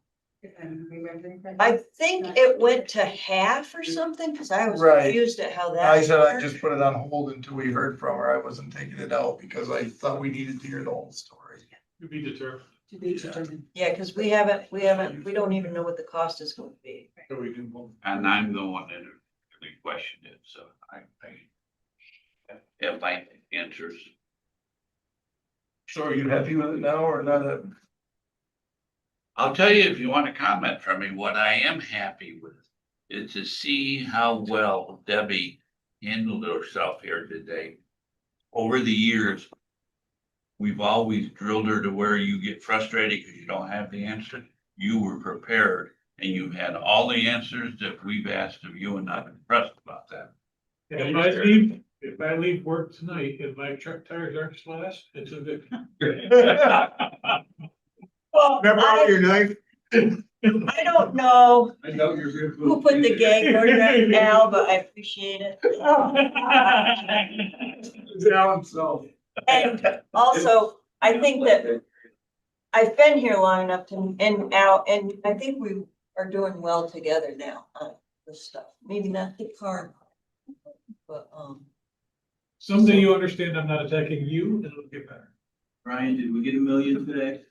If I'm remembering correctly. I think it went to half or something, cause I was Right. confused at how that. I said I worked. just put it on hold until we heard from her. I wasn't taking it out because I thought we needed to hear the whole story. To be determined. To be determined. Yeah, cause we don't even know what the cost is going to be. So we can move. And I'm the one that really questioned it, so I have my answers. So are you happy with it now or not? I'll tell you, if you want to comment from me, what I am happy with is to see how well Debbie handled herself here today. Over the years, we've always drilled her to where you get frustrated because you don't have the answer. You were prepared and you had all the answers that we've asked of you, and I'm impressed about that. If I leave work tonight, if my truck tires aren't slashed, it's a good. Remember all your knife? I don't know I know you're. who put the gag order on Al, but I appreciate it. Down, so. And also, I think that I've been here long enough to, and Al, and I think we are doing well together now on this stuff. Maybe not the car. But, Someday you understand I'm not attacking you and it'll get better. Brian, did we get 1 million today?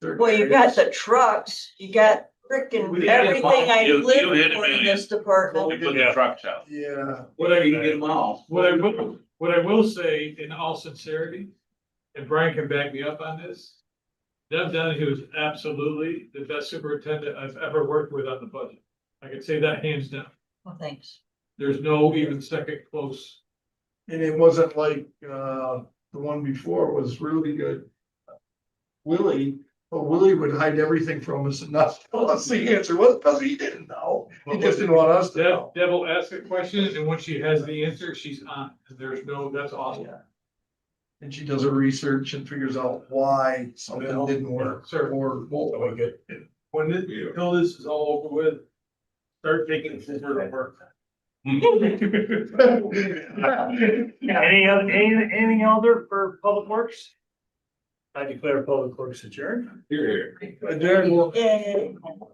well, you got the trucks, you got frickin' We didn't get everything mine. I You live hit a for in million. this department. We put the trucks out. Yeah. What I, We can get them all. what I will say in all sincerity, and Brian can back me up on this. Deb Donahue is absolutely the best superintendent I've ever worked with on the budget. I can say that hands down. Well, thanks. There's no even second close. And it wasn't like, the one before was really good. Willie would hide everything from us and not tell us the answer, was because he didn't know. He just didn't want us to know. Deb will ask a question and when she has the answer, she's on. And there's no, that's awesome. And she does her research and figures out why something didn't work. Sure. Or won't work. When until this is all over with, start taking full work. Anything other for Public Works? I declare Public Works adjourned. Here. Adjourned. Yay.